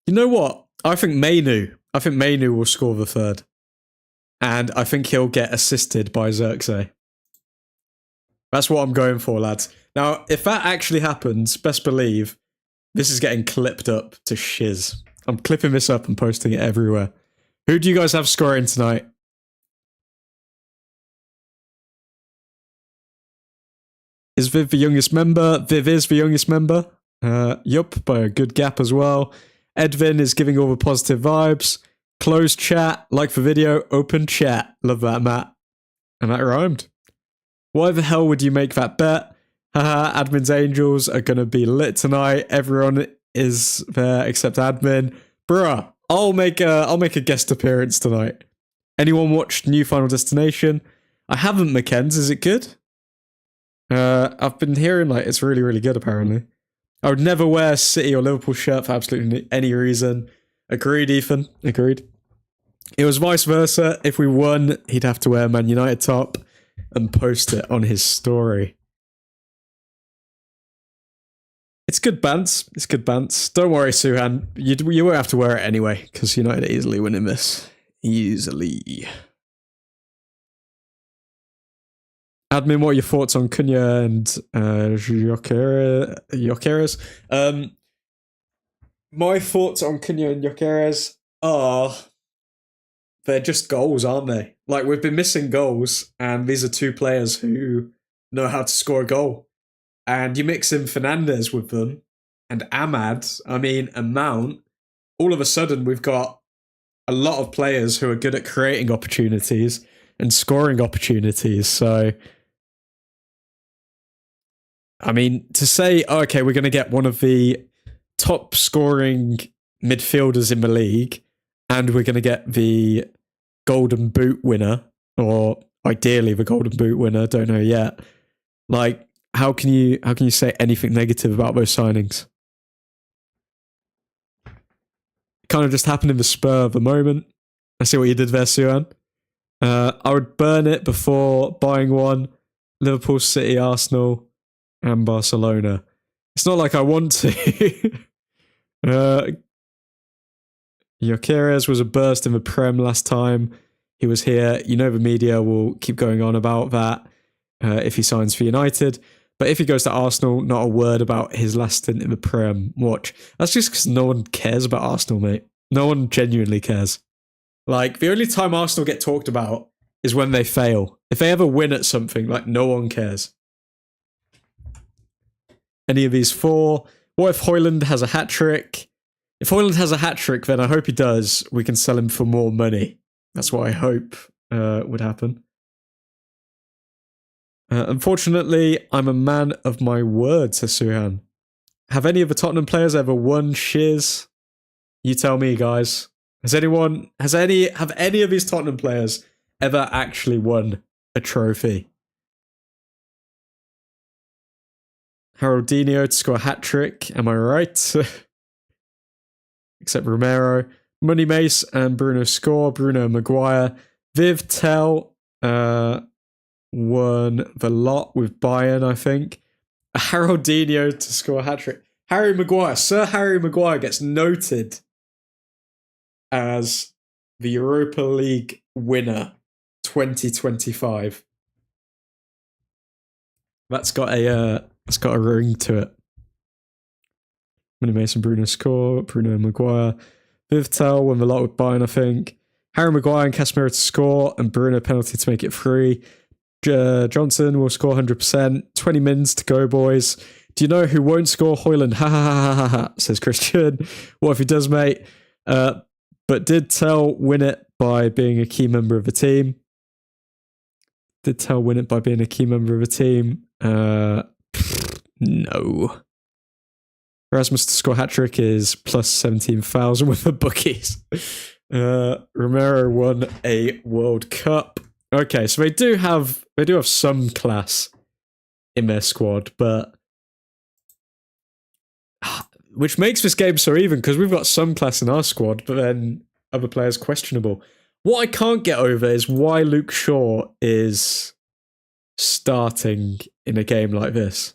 You know what? I think Mainu will score the third. And I think he'll get assisted by Xerxes. That's what I'm going for, lads. Now, if that actually happens, best believe this is getting clipped up to shiz. I'm clipping this up and posting it everywhere. Who do you guys have scoring tonight? Is Viv the youngest member? Viv is the youngest member. Yup, by a good gap as well. Edvin is giving all the positive vibes. Closed chat, like the video, open chat. Love that, Matt. And that rhymed. Why the hell would you make that bet? Haha, Admin's Angels are going to be lit tonight. Everyone is there except Admin. Bruh, I'll make a guest appearance tonight. Anyone watched New Final Destination? I haven't, McKenz. Is it good? I've been hearing like it's really, really good apparently. I would never wear a City or Liverpool shirt for absolutely any reason. Agreed, Ethan. Agreed. It was vice versa. If we won, he'd have to wear a Man United top and post it on his story. It's good bants. It's good bants. Don't worry, Suhan. You won't have to wear it anyway, because United are easily winning this. Easily. Admin, what are your thoughts on Cunha and Gyökeres? My thoughts on Cunha and Gyökeres are they're just goals, aren't they? Like, we've been missing goals, and these are two players who know how to score a goal. And you mix in Fernandes with them, and Ahmad, and Mount, all of a sudden we've got a lot of players who are good at creating opportunities and scoring opportunities. So, to say, okay, we're going to get one of the top scoring midfielders in the league, and we're going to get the Golden Boot winner, or ideally the Golden Boot winner, don't know yet. Like, how can you say anything negative about those signings? It kind of just happened in the spur of the moment. I see what you did there, Suan. I would burn it before buying one. Liverpool, City, Arsenal, and Barcelona. It's not like I want to. Gyökeres was a burst in the Prem last time he was here. You know the media will keep going on about that if he signs for United. But if he goes to Arsenal, not a word about his last stint in the Prem. Watch. That's just because no one cares about Arsenal, mate. No one genuinely cares. Like, the only time Arsenal get talked about is when they fail. If they ever win at something, like, no one cares. Any of these four. What if Højlund has a hat-trick? If Højlund has a hat-trick, then I hope he does. We can sell him for more money. That's what I hope. would happen. Unfortunately, I'm a man of my word, says Suhan. Have any of the Tottenham players ever won Shiz? You tell me, guys. Have any of these Tottenham players ever actually won a trophy? Haroldinho to score a hat-trick, am I right? Except Romero. Money Mace and Bruno score. Bruno Maguire. Viv Tell won the lot with Bayern, I think. Haroldinho to score a hat-trick. Harry Maguire. Sir Harry Maguire gets noted as the Europa League winner 2025. That's got a ring to it. Money Mason, Bruno score. Bruno Maguire. Vivtel won the lot with Bayern, I think. Harry Maguire and Casemiro to score, and Bruno penalty to make it 3. Johnson will score 100%. 20 mins to go, boys. Do you know who won't score? Hoyland. Ha ha ha ha ha, says Christian. What if he does, mate? But did Tell win it by being a key member of the team? Did Tell win it by being a key member of the team? No. Erasmus to score hat-trick is plus 17,000 with the bookies. Romero won a World Cup. Okay, so they do have some class in their squad, but which makes this game so even because we've got some class in our squad, but then other players questionable. What I can't get over is why Luke Shaw is starting in a game like this.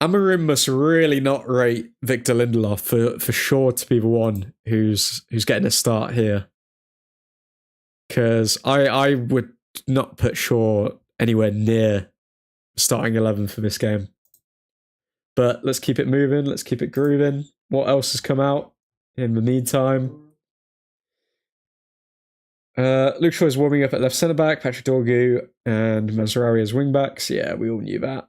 Amorim must really not rate Victor Lindelof for Shaw to be the one who's getting a start here. Because I would not put Shaw anywhere near starting 11 for this game. But let's keep it moving. Let's keep it grooving. What else has come out in the meantime? Luke Shaw is warming up at left centre-back. Patrick Dorgu and Mazraoui as wing-backs. Yeah, we all knew that.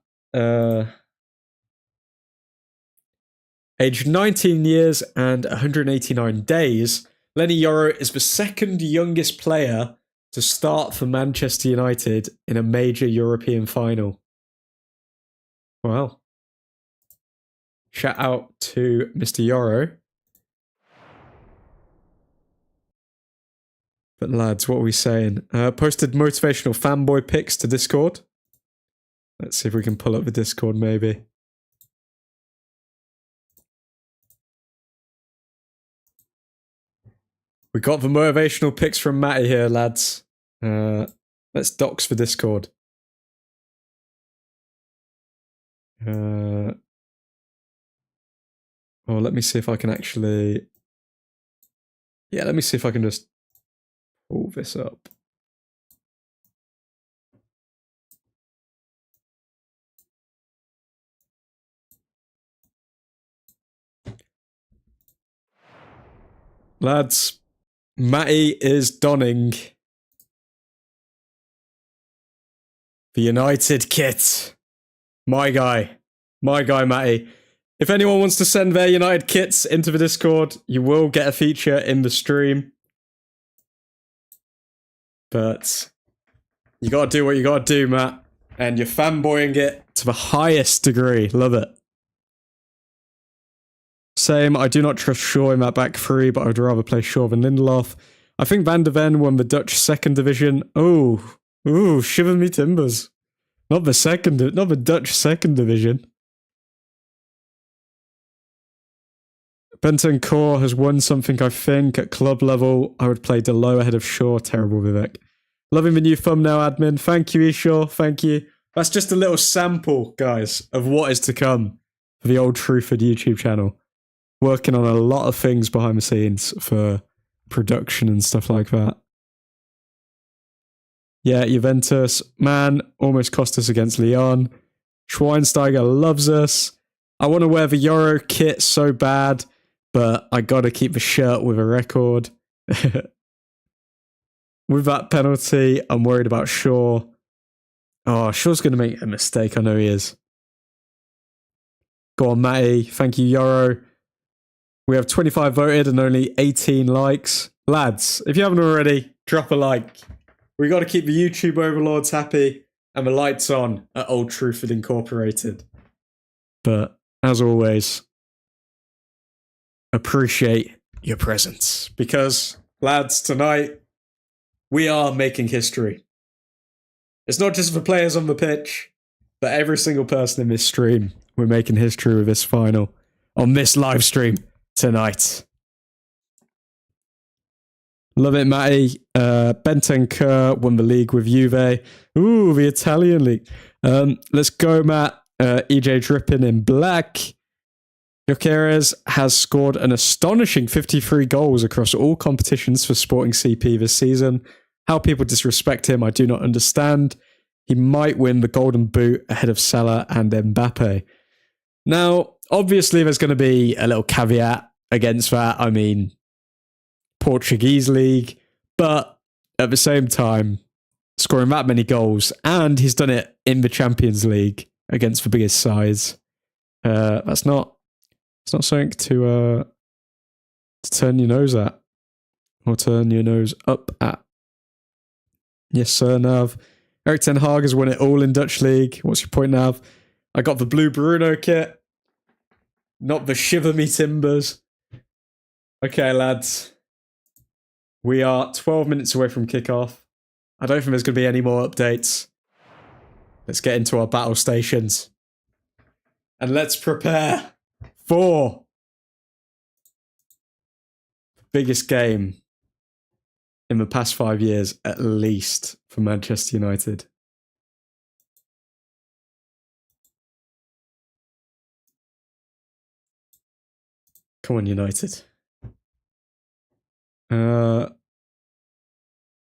Aged 19 years and 189 days, Lenny Yoro is the second youngest player to start for Manchester United in a major European final. Wow. Shout out to Mr. Yoro. But lads, what are we saying? Posted motivational fanboy pics to Discord. Let's see if we can pull up the Discord maybe. We got the motivational pics from Matty here, lads. Let's dox the Discord. Well, let me see if I can actually... Yeah, let me see if I can just pull this up. Lads, Matty is donning the United kit. My guy, Matty. If anyone wants to send their United kits into the Discord, you will get a feature in the stream. But you gotta do what you gotta do, Matt. And you're fanboying it to the highest degree. Love it. Same, I do not trust Shaw in that back three, but I would rather play Shaw than Lindelof. I think Van de Ven won the Dutch second division. Ooh, shiver me timbers. Not the Dutch second division. Bentancur has won something, I think, at club level. I would play Delo ahead of Shaw. Terrible, Vivek. Loving the new thumbnail, admin. Thank you, Eshaw. Thank you. That's just a little sample, guys, of what is to come for the Old Truthford YouTube channel. Working on a lot of things behind the scenes for production and stuff like that. Yeah, Juventus, man, almost cost us against Lyon. Schweinsteiger loves us. I want to wear the Euro kit so bad, but I got to keep the shirt with a record. With that penalty, I'm worried about Shaw. Oh, Shaw's going to make a mistake. I know he is. Go on, Matty. Thank you, Yoro. We have 25 voted and only 18 likes. Lads, if you haven't already, drop a like. We got to keep the YouTube overlords happy and the lights on at Old Truthford Incorporated. But as always, appreciate your presence because, lads, tonight we are making history. It's not just for players on the pitch, but every single person in this stream. We're making history with this final on this live stream tonight. Love it, Matty. Bentancur won the league with Juve. Ooh, the Italian league. Let's go, Matt. EJ Drippin in black. Jokeres has scored an astonishing 53 goals across all competitions for Sporting CP this season. How people disrespect him, I do not understand. He might win the Golden Boot ahead of Salah and Mbappe. Now, obviously, there's going to be a little caveat against that. I mean, Portuguese league, but at the same time, scoring that many goals, and he's done it in the Champions League against the biggest sides. It's not something to turn your nose at or turn your nose up at. Yes, sir, Nav. Erik Ten Hag has won it all in Dutch league. What's your point, Nav? I got the blue Bruno kit, not the Shiver Me Timbers. Okay, lads. We are 12 minutes away from kickoff. I don't think there's going to be any more updates. Let's get into our battle stations. And let's prepare for the biggest game in the past 5 years, at least, for Manchester United. Come on, United.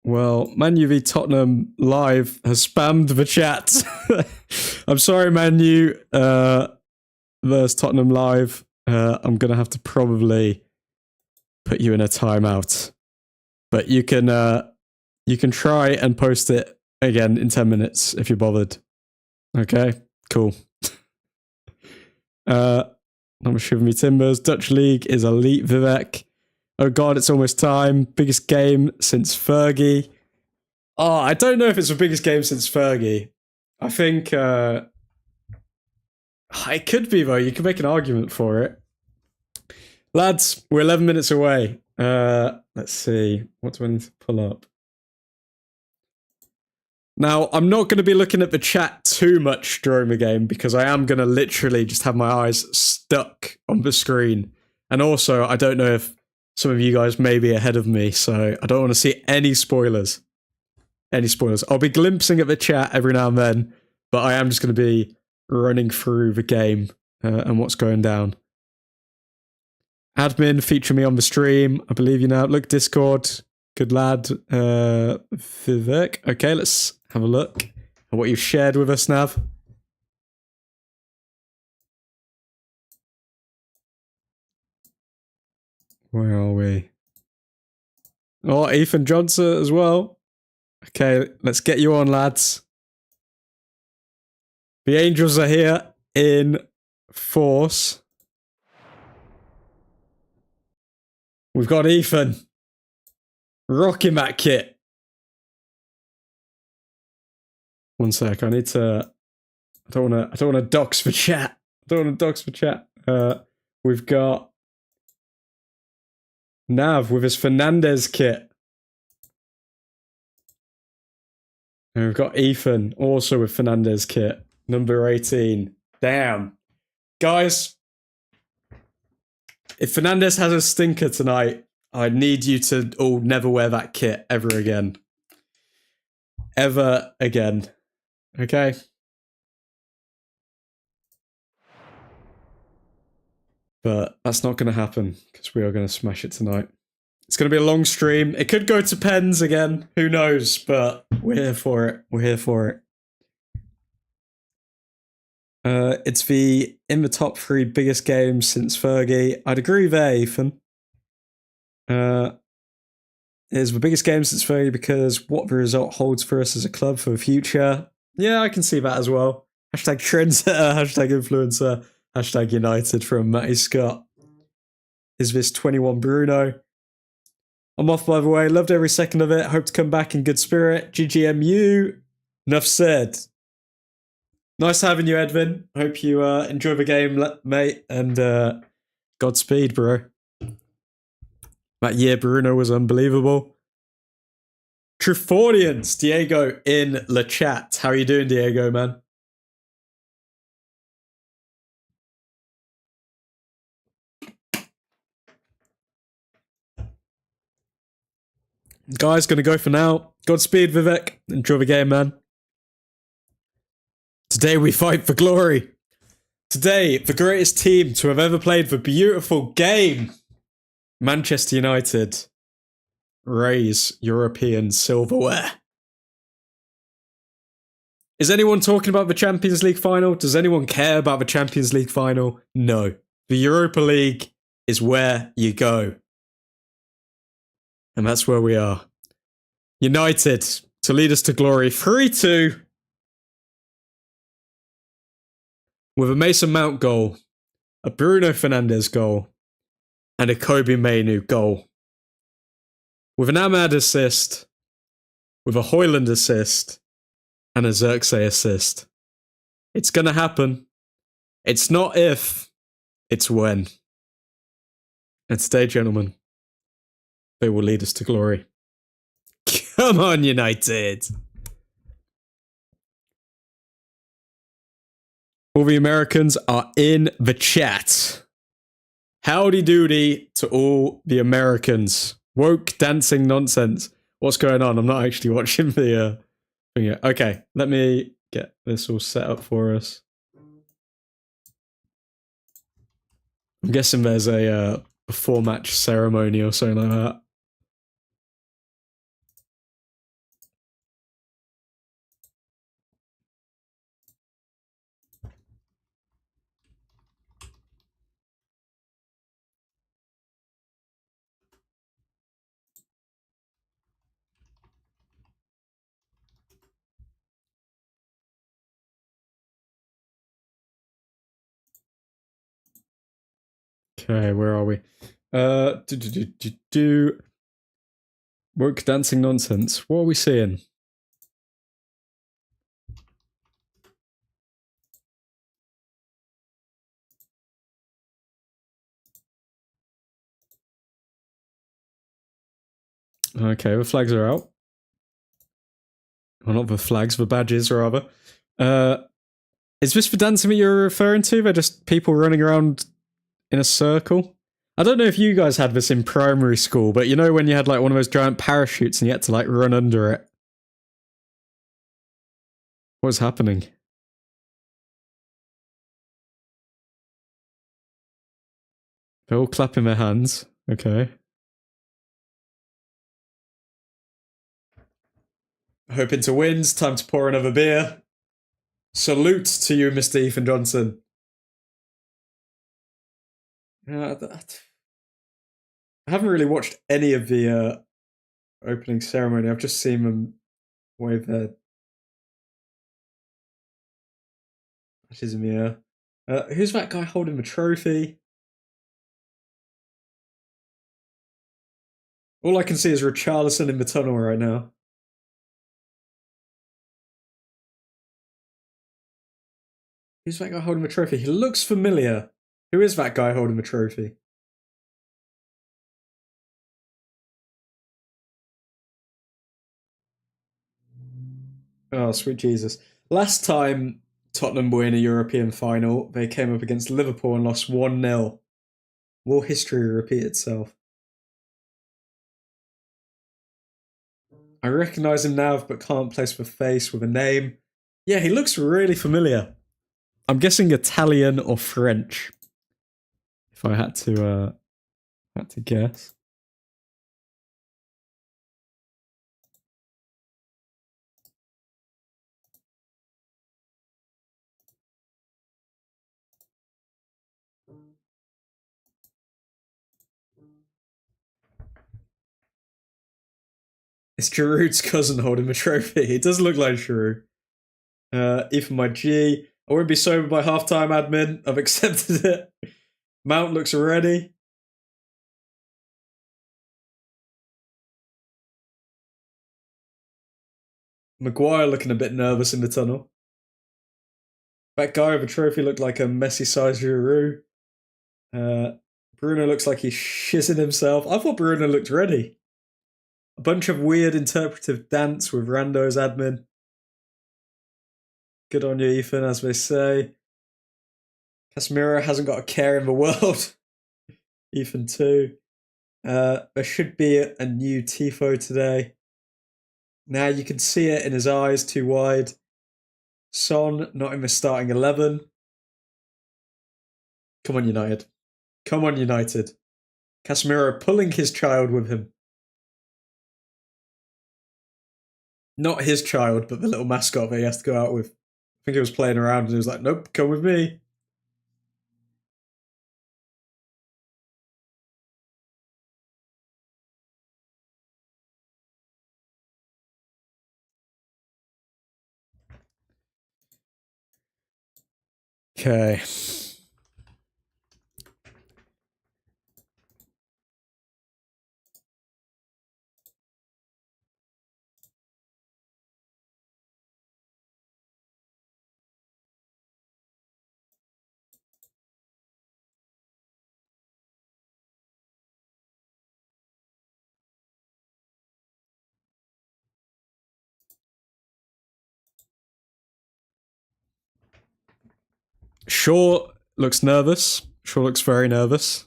Well, Man U v Tottenham live has spammed the chat. I'm sorry, Man U versus Tottenham live. I'm going to have to probably put you in a timeout. But you can try and post it again in 10 minutes if you're bothered. Okay, cool. Not Shiver Me Timbers. Dutch League is elite, Vivek. Oh God, it's almost time. Biggest game since Fergie. Oh, I don't know if it's the biggest game since Fergie. I think it could be, though. You could make an argument for it. Lads, we're 11 minutes away. Let's see. What do I need to pull up? Now, I'm not going to be looking at the chat too much during the game because I am going to literally just have my eyes stuck on the screen. And also, I don't know if some of you guys may be ahead of me, so I don't want to see any spoilers. I'll be glimpsing at the chat every now and then, but I am just going to be running through the game and what's going down. Admin, feature me on the stream. I believe you now. Look, Discord. Good lad. Vivek. Okay, let's have a look at what you've shared with us, Nav. Where are we? Oh, Ethan Johnson as well. Okay, let's get you on, lads. The Angels are here in force. We've got Ethan rocking that kit. One sec, I don't want to dox for chat. We've got Nav with his Fernandez kit. And we've got Ethan also with Fernandez kit. Number 18. Damn. Guys, if Fernandez has a stinker tonight, I need you to all never wear that kit ever again. Ever again. Okay? But that's not going to happen because we are going to smash it tonight. It's going to be a long stream. It could go to pens again. Who knows? But we're here for it. It's in the top 3 biggest games since Fergie. I'd agree there, Ethan. It's the biggest game since Fergie because what the result holds for us as a club for the future. Yeah, I can see that as well. Hashtag trendsetter, hashtag influencer, hashtag United from Matty Scott. is this 21 Bruno. I'm off, by the way. Loved every second of it. Hope to come back in good spirit. GGMU. Enough said. Nice having you, Edwin. Hope you enjoy the game, mate. And Godspeed, bro. That year, Bruno was unbelievable. Truthfordians, Diego in the chat. How are you doing, Diego, man? Guys, gonna go for now. Godspeed, Vivek. Enjoy the game, man. Today we fight for glory. Today, the greatest team to have ever played the beautiful game. Manchester United raise European silverware. Is anyone talking about the Champions League final? Does anyone care about the Champions League final? No. The Europa League is where you go. And that's where we are. United to lead us to glory. 3-2. With a Mason Mount goal, a Bruno Fernandes goal, and a Kobe Mainoo goal. With an Ahmad assist, with a Højlund assist, and a Xerxes assist. It's gonna happen. It's not if, it's when. And today, gentlemen, they will lead us to glory. Come on, United! All the Americans are in the chat. Howdy doody to all the Americans. Woke dancing nonsense. What's going on? I'm not actually watching the thing yet. Okay, let me get this all set up for us. I'm guessing there's a before match ceremony or something like that. Okay, where are we? Woke dancing nonsense. What are we seeing? Okay, the flags are out. Well, not the flags, the badges, rather. Is this the dancing that you're referring to? They're just people running around in a circle? I don't know if you guys had this in primary school, but you know when you had like one of those giant parachutes and you had to like run under it? What's happening? They're all clapping their hands. Okay. Hoping to win. It's time to pour another beer. Salute to you, Mr. Ethan Johnson. I haven't really watched any of the opening ceremony. I've just seen them wave their badges in the air. Who's that guy holding the trophy? All I can see is Richarlison in the tunnel right now. Who's that guy holding the trophy? He looks familiar. Who is that guy holding the trophy? Oh, sweet Jesus. Last time Tottenham were in a European final, they came up against Liverpool and lost 1-0. Will history repeat itself? I recognise him now, but can't place the face with a name. Yeah, he looks really familiar. I'm guessing Italian or French. If I had to guess. It's Giroud's cousin holding the trophy. It does look like Giroud. Even my G. I won't be sober by halftime, admin. I've accepted it. Mount looks ready. Maguire looking a bit nervous in the tunnel. That guy with a trophy looked like a Messi-sized Giroud. Bruno looks like he's shizzing himself. I thought Bruno looked ready. A bunch of weird interpretive dance with Rando's admin. Good on you, Ethan, as they say. Casemiro hasn't got a care in the world. Ethan too. There should be a new Tifo today. Now you can see it in his eyes, too wide. Son not in the starting 11. Come on, United. Come on, United. Casemiro pulling his child with him. Not his child, but the little mascot that he has to go out with. I think he was playing around and he was like, nope, come with me. Okay. Shaw looks nervous. Shaw looks very nervous.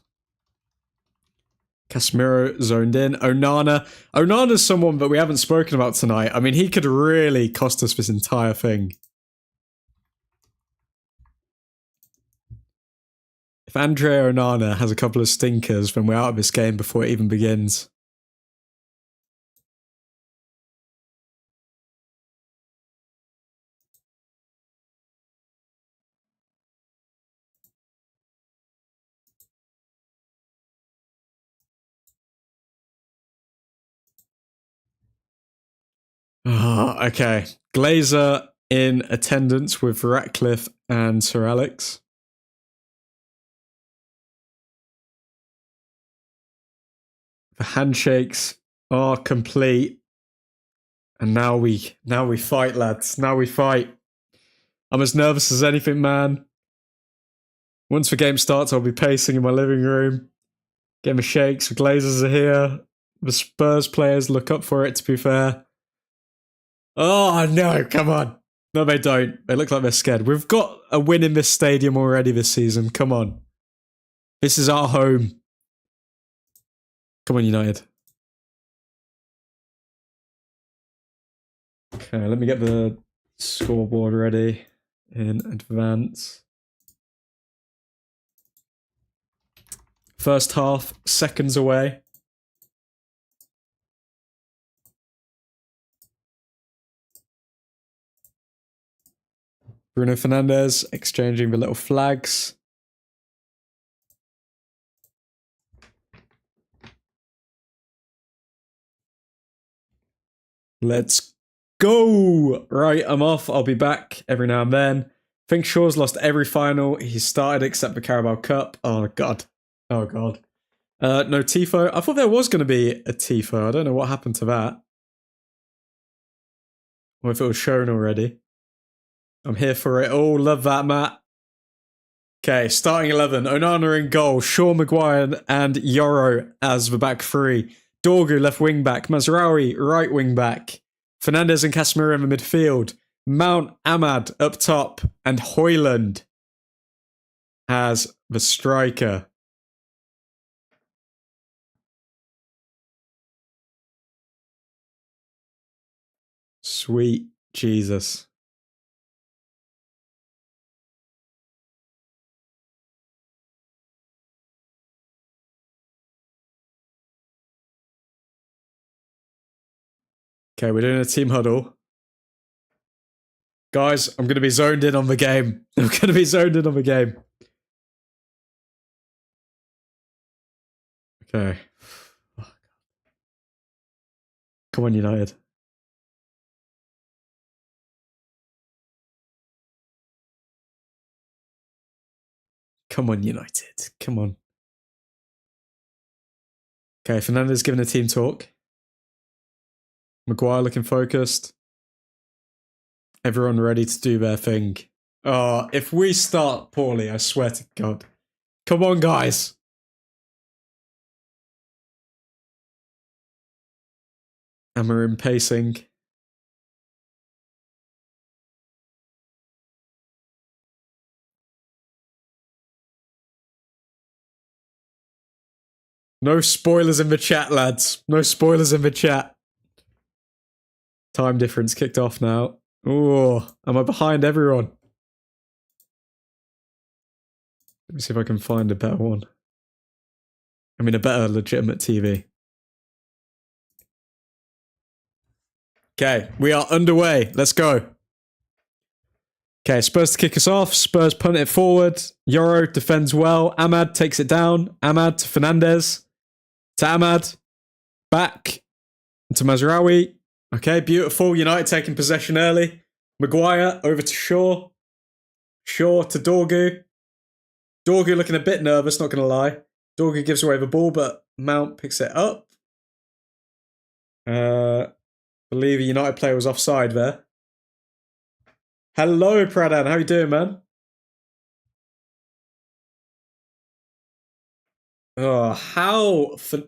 Casemiro zoned in. Onana. Onana's someone that we haven't spoken about tonight. I mean, he could really cost us this entire thing. If Andre Onana has a couple of stinkers, then we're out of this game before it even begins. Oh, okay. Glazer in attendance with Ratcliffe and Sir Alex. The handshakes are complete. And now we fight, lads. Now we fight. I'm as nervous as anything, man. Once the game starts, I'll be pacing in my living room. Getting the shakes. The Glazers are here. The Spurs players look up for it, to be fair. Oh, no, come on. No, they don't. They look like they're scared. We've got a win in this stadium already this season. Come on. This is our home. Come on, United. Okay, let me get the scoreboard ready in advance. First half, seconds away. Bruno Fernandes exchanging the little flags. Let's go! Right, I'm off. I'll be back every now and then. I think Shaw's lost every final he's started except the Carabao Cup. Oh, God. Oh, God. No Tifo. I thought there was going to be a Tifo. I don't know what happened to that. Or if it was shown already. I'm here for it. Oh, love that, Matt. Okay, starting 11. Onana in goal. Shaw, Maguire, and Yoro as the back three. Dorgu, left wing back. Mazraoui, right wing back. Fernandes and Casemiro in the midfield. Mount Ahmad up top. And Højlund as the striker. Sweet Jesus. Okay, we're doing a team huddle. Guys, I'm going to be zoned in on the game. I'm going to be zoned in on the game. Okay. Come on, United. Come on, United. Come on. Okay, Fernandes giving a team talk. Maguire looking focused. Everyone ready to do their thing. Oh, if we start poorly, I swear to God. Come on, guys. Amarim pacing. No spoilers in the chat, lads. No spoilers in the chat. Time difference kicked off now. Oh, am I behind everyone? Let me see if I can find a better one. I mean, a better legitimate TV. Okay, we are underway. Let's go. Okay, Spurs to kick us off. Spurs punt it forward. Euro defends well. Ahmad takes it down. Ahmad to Fernandez. To Ahmad. Back to Mazraoui. Okay, beautiful. United taking possession early. Maguire over to Shaw. Shaw to Dorgu. Dorgu looking a bit nervous, not going to lie. Dorgu gives away the ball, but Mount picks it up. Believe a United player was offside there. Hello, Pradhan. How you doing, man? Oh, how for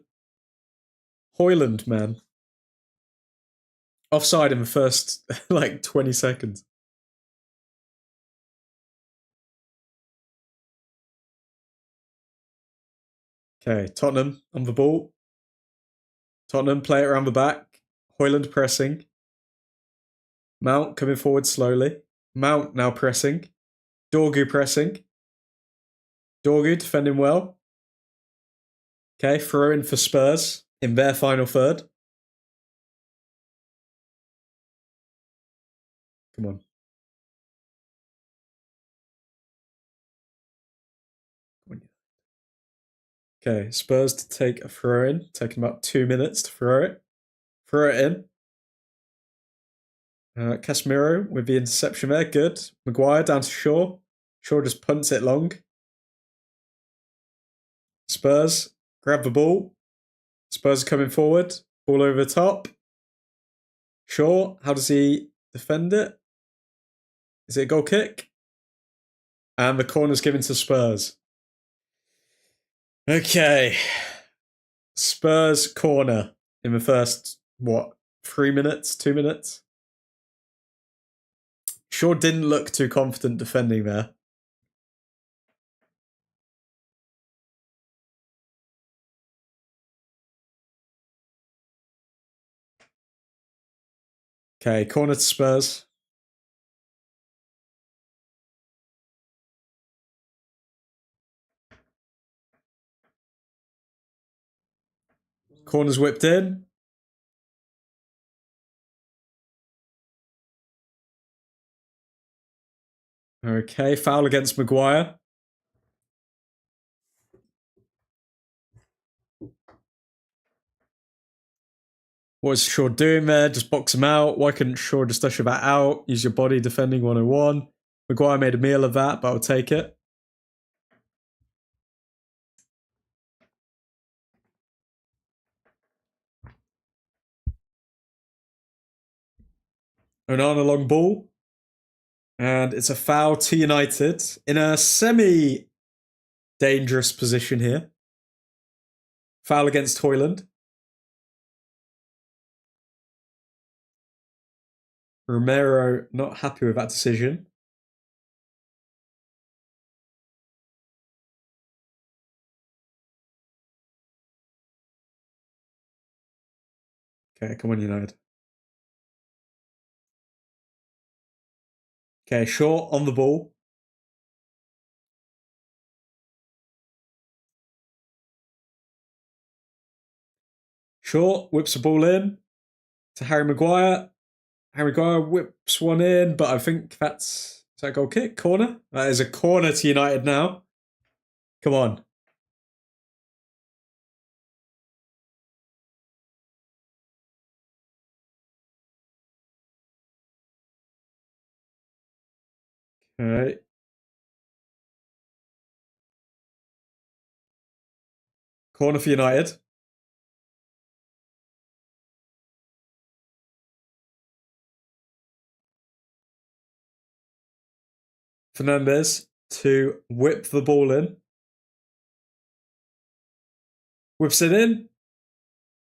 Hoyland, man. Offside in the first, like, 20 seconds. Okay, Tottenham on the ball. Tottenham play it around the back. Hoyland pressing. Mount coming forward slowly. Mount now pressing. Dorgu pressing. Dorgu defending well. Okay, throw in for Spurs in their final third. Come on. Okay, Spurs to take a throw in. Taking about 2 minutes to throw it. Throw it in. Casemiro with the interception there. Good. Maguire down to Shaw. Shaw just punts it long. Spurs grab the ball. Spurs are coming forward. Ball over the top. Shaw, how does he defend it? Is it a goal kick? And the corner's given to Spurs. Okay. Spurs corner in the first, 3 minutes? 2 minutes? Shaw didn't look too confident defending there. Okay, corner to Spurs. Corner's whipped in. Okay, foul against Maguire. What is Shaw doing there? Just box him out. Why couldn't Shaw just usher that out? Use your body defending 101. Maguire made a meal of that, but I'll take it. Onana long ball. And it's a foul to United in a semi-dangerous position here. Foul against Hoyland. Romero not happy with that decision. Okay, come on, United. Okay, Shaw on the ball. Shaw whips the ball in to Harry Maguire. Harry Maguire whips one in, but I think is that a goal kick? Corner? That is a corner to United now. Come on. All right. Corner for United. Fernandez to whip the ball in. Whips it in.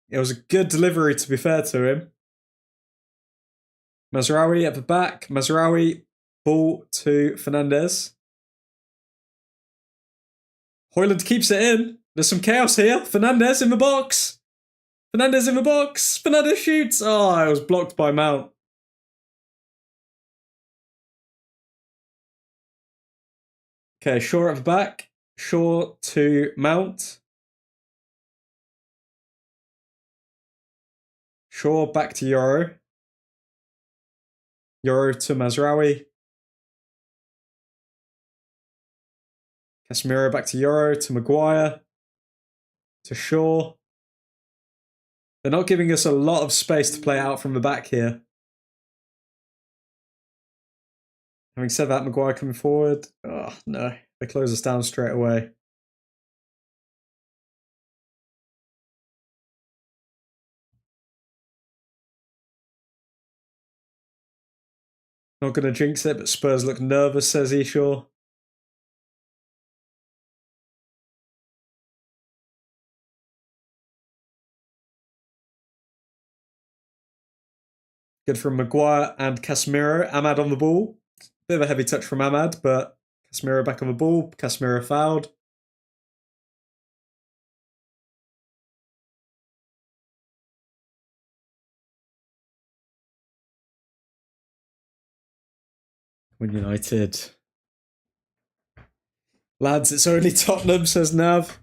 It was a good delivery, to be fair to him. Mazraoui at the back. Mazraoui, ball to Fernandez. Højlund keeps it in. There's some chaos here. Fernandez in the box. Fernandez in the box. Fernandez shoots. Oh, it was blocked by Mount. Okay, Shaw at the back. Shaw to Mount. Shaw back to Euro. Euro to Mazraoui. Casemiro back to Euro, to Maguire, to Shaw. They're not giving us a lot of space to play out from the back here. Having said that, Maguire coming forward. Oh, no. They close us down straight away. Not going to jinx it, but Spurs look nervous, says Eshaw. Good from Maguire and Casemiro. Ahmad on the ball. Bit of a heavy touch from Ahmad, but Casemiro back on the ball. Casemiro fouled. When United. Lads, it's only Tottenham, says Nav.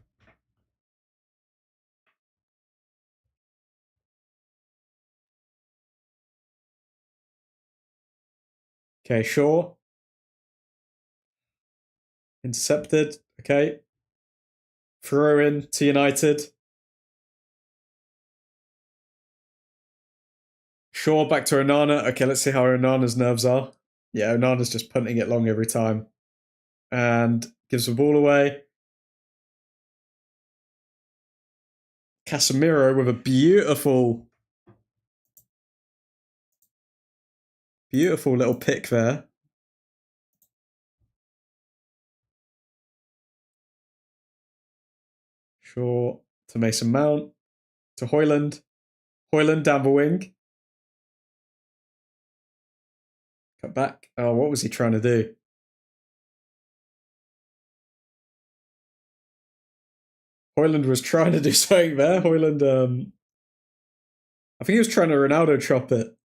Okay, Shaw. Intercepted. Okay. Throw in to United. Shaw back to Onana. Okay, let's see how Onana's nerves are. Yeah, Onana's just punting it long every time. And gives the ball away. Casemiro with a beautiful little pick there. Shaw to Mason Mount. To Højlund. Højlund down the wing. Cut back. Oh, what was he trying to do? Højlund was trying to do something there. Højlund, I think he was trying to Ronaldo chop it.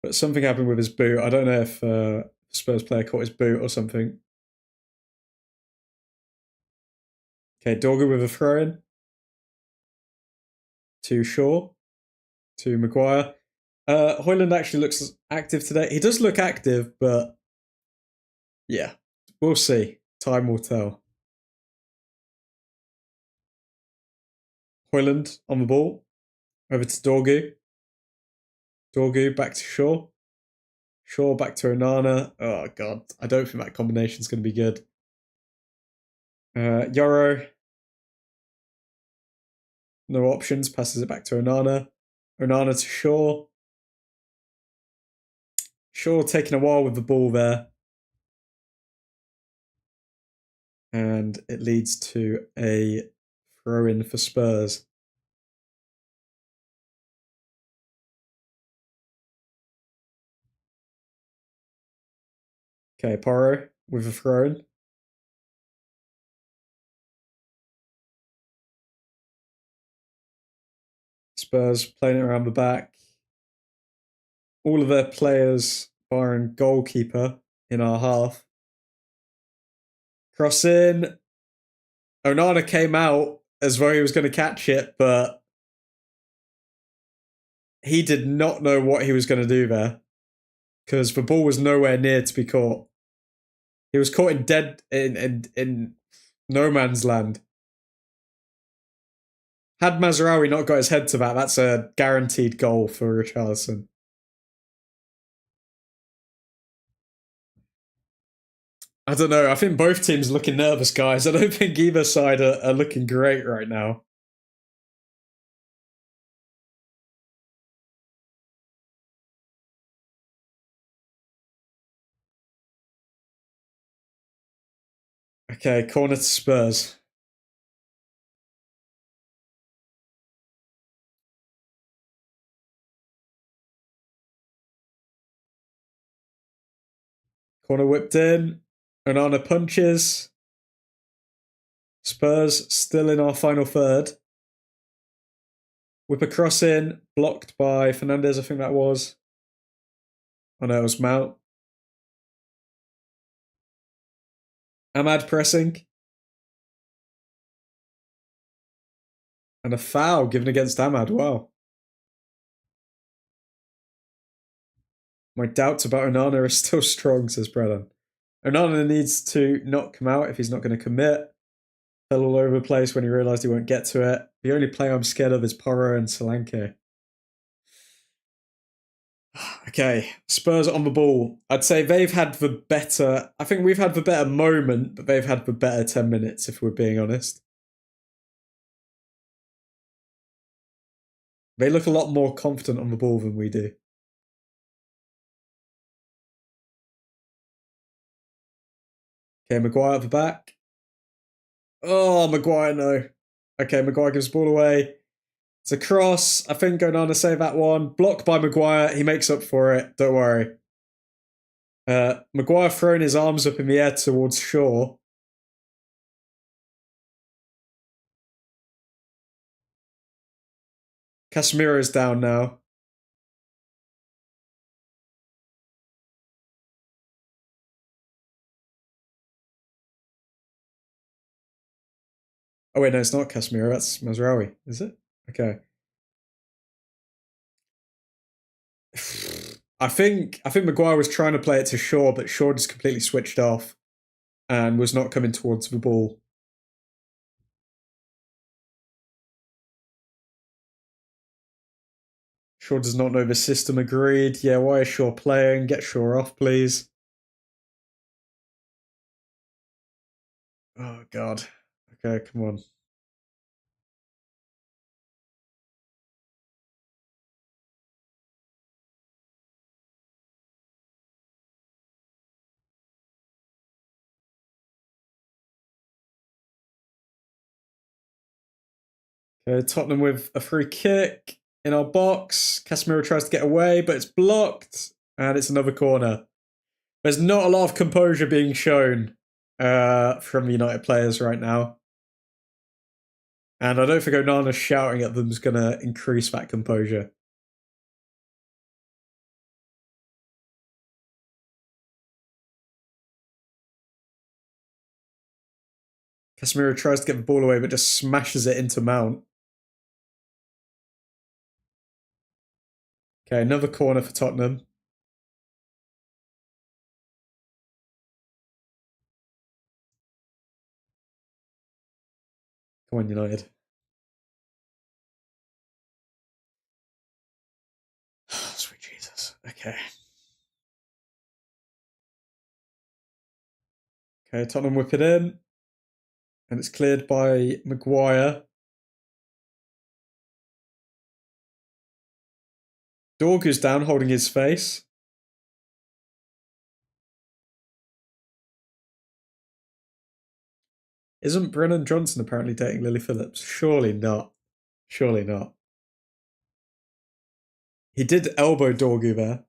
But something happened with his boot. I don't know if Spurs player caught his boot or something. Okay, Dorgu with a throw-in. To Shaw. To Maguire. Højlund actually looks active today. He does look active, but yeah, we'll see. Time will tell. Højlund on the ball. Over to Dorgu. Dorgu back to Shaw. Shaw back to Onana. Oh, God. I don't think that combination is going to be good. Yoro. No options. Passes it back to Onana. Onana to Shaw. Shaw taking a while with the ball there. And it leads to a throw-in for Spurs. Okay, Porro with a throw-in. Spurs playing it around the back. All of their players, barring goalkeeper, in our half. Cross in. Onana came out as though he was going to catch it, but he did not know what he was going to do there because the ball was nowhere near to be caught. He was caught in no man's land. Had Mazraoui not got his head to that, that's a guaranteed goal for Richarlison. I don't know. I think both teams are looking nervous, guys. I don't think either side are looking great right now. Okay, corner to Spurs. Corner whipped in. Onana punches. Spurs still in our final third. Whip a cross in, blocked by Fernandez, I think that was. Oh no, it was Mount. Ahmad pressing. And a foul given against Ahmad. Wow. My doubts about Onana are still strong, says Brennan. Onana needs to not come out if he's not going to commit. Fell all over the place when he realised he won't get to it. The only player I'm scared of is Porro and Solanke. Okay, Spurs on the ball. I'd say they've had the better... I think we've had the better moment, but they've had the better 10 minutes, if we're being honest. They look a lot more confident on the ball than we do. Okay, Maguire at the back. Oh, Maguire, no. Okay, Maguire gives the ball away. It's a cross. I think Onana saved that one. Blocked by Maguire. He makes up for it. Don't worry. Maguire throwing his arms up in the air towards Shaw. Casemiro's down now. Oh wait, no, it's not Casemiro. That's Mazraoui, is it? Okay. I think Maguire was trying to play it to Shaw, but Shaw just completely switched off and was not coming towards the ball. Shaw does not know the system. Agreed. Yeah, why is Shaw playing? Get Shaw off, please. Oh God. Okay, come on. Okay, Tottenham with a free kick in our box. Casemiro tries to get away, but it's blocked, and it's another corner. There's not a lot of composure being shown from United players right now. And I don't think Onana shouting at them is going to increase that composure. Casemiro tries to get the ball away, but just smashes it into Mount. Okay, another corner for Tottenham. Come on, United. Sweet Jesus. Okay. Okay, Tottenham whip it in. And it's cleared by Maguire. Dorgu's down, holding his face. Isn't Brennan Johnson apparently dating Lily Phillips? Surely not. Surely not. He did elbow Dorgu there.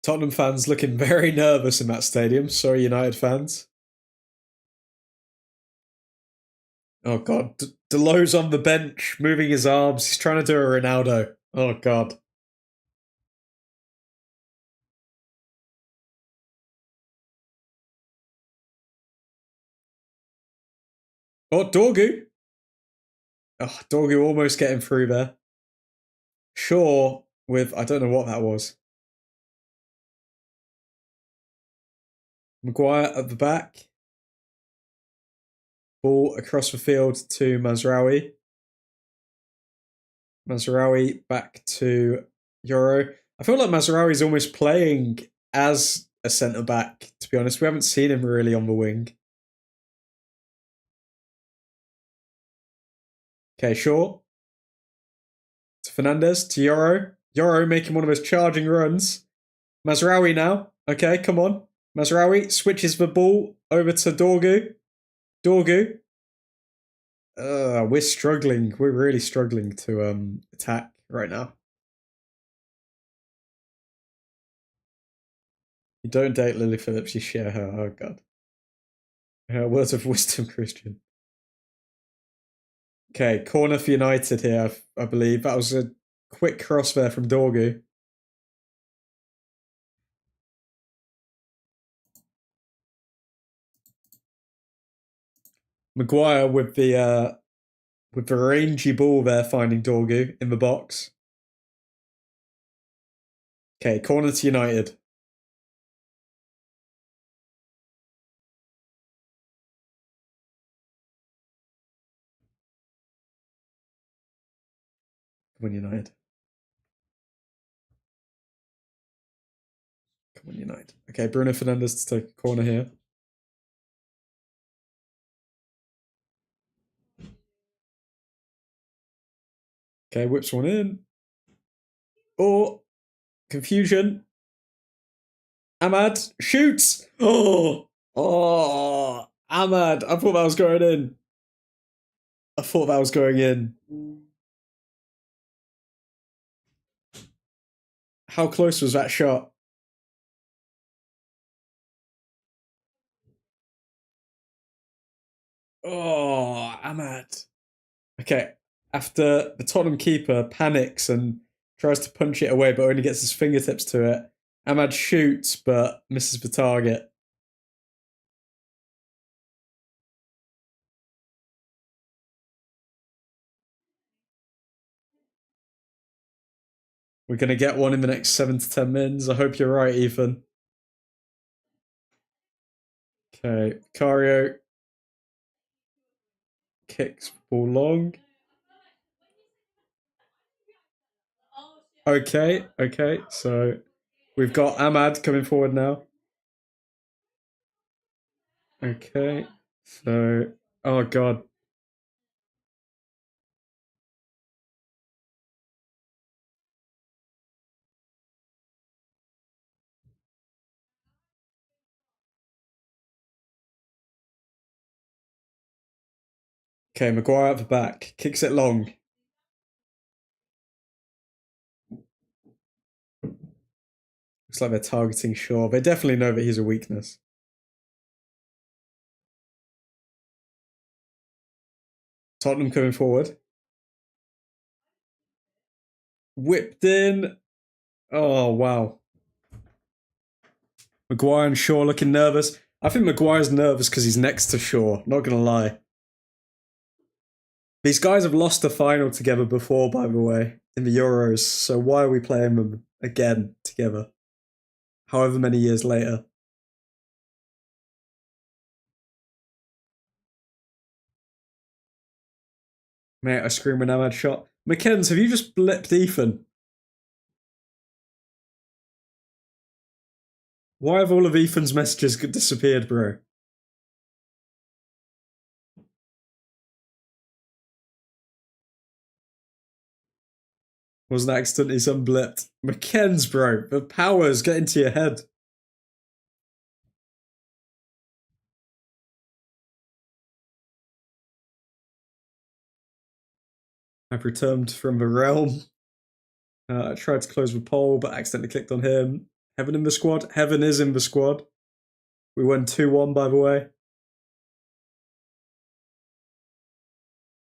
Tottenham fans looking very nervous in that stadium. Sorry, United fans. Oh God, Delo's on the bench, moving his arms. He's trying to do a Ronaldo. Oh God. Oh, Dorgu. Oh, Dorgu almost getting through there. Shaw with, I don't know what that was. Maguire at the back. Ball across the field to Mazraoui. Mazraoui back to Euro. I feel like Mazraoui's almost playing as a centre back, to be honest. We haven't seen him really on the wing. Okay, Shaw. To Fernandez. To Yoro. Yoro making one of his charging runs. Mazraoui now. Okay, come on. Mazraoui switches the ball over to Dorgu. Dorgu. We're struggling. We're really struggling to attack right now. You don't date Lily Phillips, you share her. Oh, God. Words of wisdom, Christian. Okay, corner for United here, I believe. That was a quick cross there from Dorgu. Maguire with the rangy ball there, finding Dorgu in the box. Okay, corner to United. Come on, United. Come on, United. Okay, Bruno Fernandes to take a corner here. Okay, whips one in. Oh, confusion. Ahmad shoots. Ahmad. I thought that was going in. I thought that was going in. How close was that shot? Oh, Ahmad. Okay, after the Tottenham keeper panics and tries to punch it away, but only gets his fingertips to it, Ahmad shoots but misses the target. We're going to get one in the next 7 to 10 minutes. I hope you're right, Ethan. Okay, Cario kicks ball long. Okay, so we've got Ahmad coming forward now. Okay, so, oh God. Okay, Maguire at the back, kicks it long. Looks like they're targeting Shaw. They definitely know that he's a weakness. Tottenham coming forward. Whipped in. Oh, wow. Maguire and Shaw looking nervous. I think Maguire's nervous because he's next to Shaw, not going to lie. These guys have lost a final together before, by the way, in the Euros, so why are we playing them again together? However many years later. Mate, I scream when I'm had shot. McKenz, have you just blipped Ethan? Why have all of Ethan's messages disappeared, bro? Was an accident, he's unblipped. McKenz, bro, the powers get into your head. I've returned from the realm. I tried to close the poll, but accidentally clicked on him. Heaven in the squad? Heaven is in the squad. We won 2-1, by the way.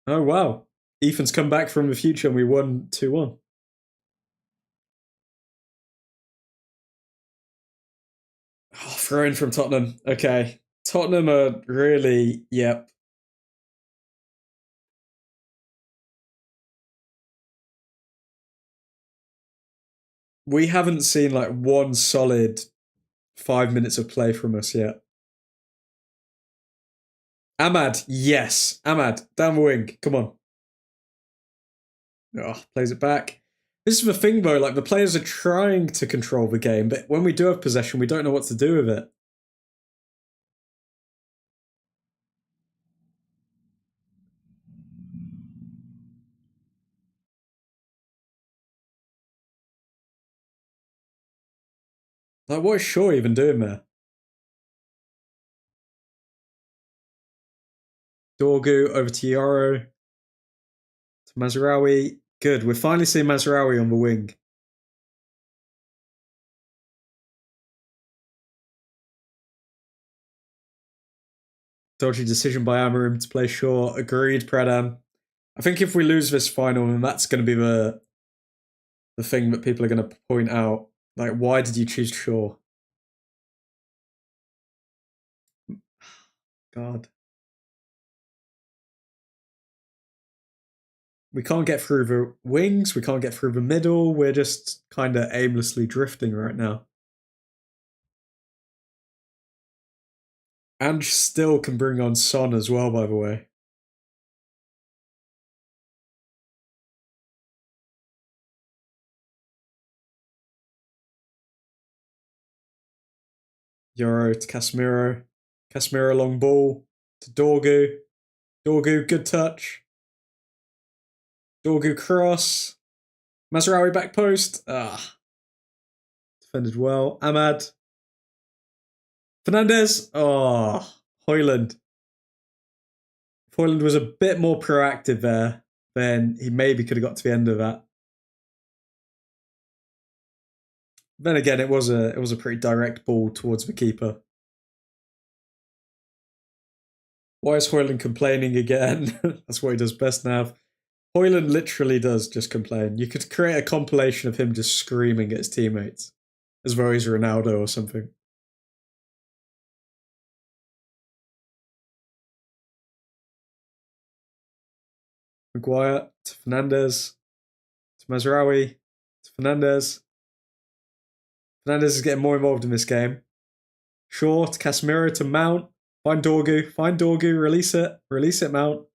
Oh, wow. Ethan's come back from the future and we won 2-1. Oh, throw in from Tottenham. Okay. Tottenham are really, yep. We haven't seen like one solid 5 minutes of play from us yet. Ahmad, yes. Ahmad, down the wing. Come on. Oh, plays it back. This is the thing though, like the players are trying to control the game, but when we do have possession, we don't know what to do with it. Like, what is Shaw even doing there? Dorgu over to Yoro. To Mazraoui. Good. We're finally seeing Mazraoui on the wing. Dodgy decision by Amarim to play Shaw. Agreed, Pradhan. I think if we lose this final, then that's going to be the thing that people are going to point out. Like, why did you choose Shaw? God. We can't get through the wings. We can't get through the middle. We're just kind of aimlessly drifting right now. And still can bring on Son as well, by the way. Euro to Casemiro. Casemiro long ball to Dorgu. Dorgu, good touch. Dorgu cross. Mazraoui back post. Defended well. Ahmad. Fernandez. Højlund. If Højlund was a bit more proactive there, then he maybe could have got to the end of that. Then again, it was a pretty direct ball towards the keeper. Why is Højlund complaining again? That's what he does best now. Højlund literally does just complain. You could create a compilation of him just screaming at his teammates, as though he's Ronaldo or something. Maguire to Fernandez to Mazraoui to Fernandez. Fernandez is getting more involved in this game. Shaw to Casemiro to Mount. Find Dorgu, release it, Mount.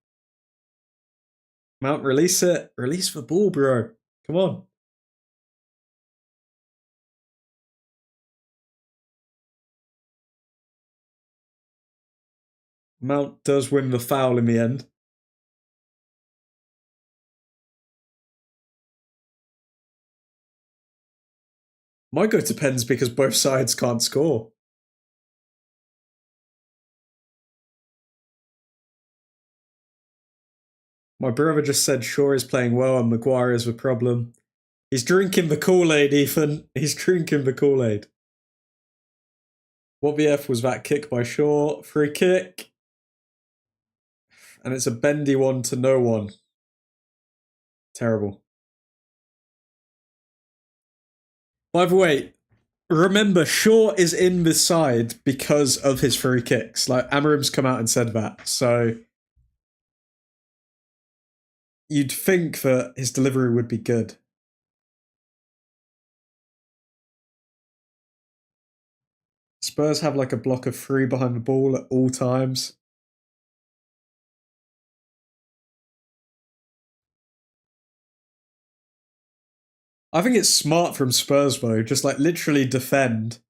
Mount, release it. Release the ball, bro. Come on. Mount does win the foul in the end. My go depends because both sides can't score. My brother just said Shaw is playing well and Maguire is the problem. He's drinking the Kool-Aid, Ethan. He's drinking the Kool-Aid. What the F was that kick by Shaw? Free kick. And it's a bendy one to no one. Terrible. By the way, remember, Shaw is in this side because of his free kicks. Like, Amarim's come out and said that. So you'd think that his delivery would be good. Spurs have like a block of 3 behind the ball at all times. I think it's smart from Spurs, though. Just like literally defend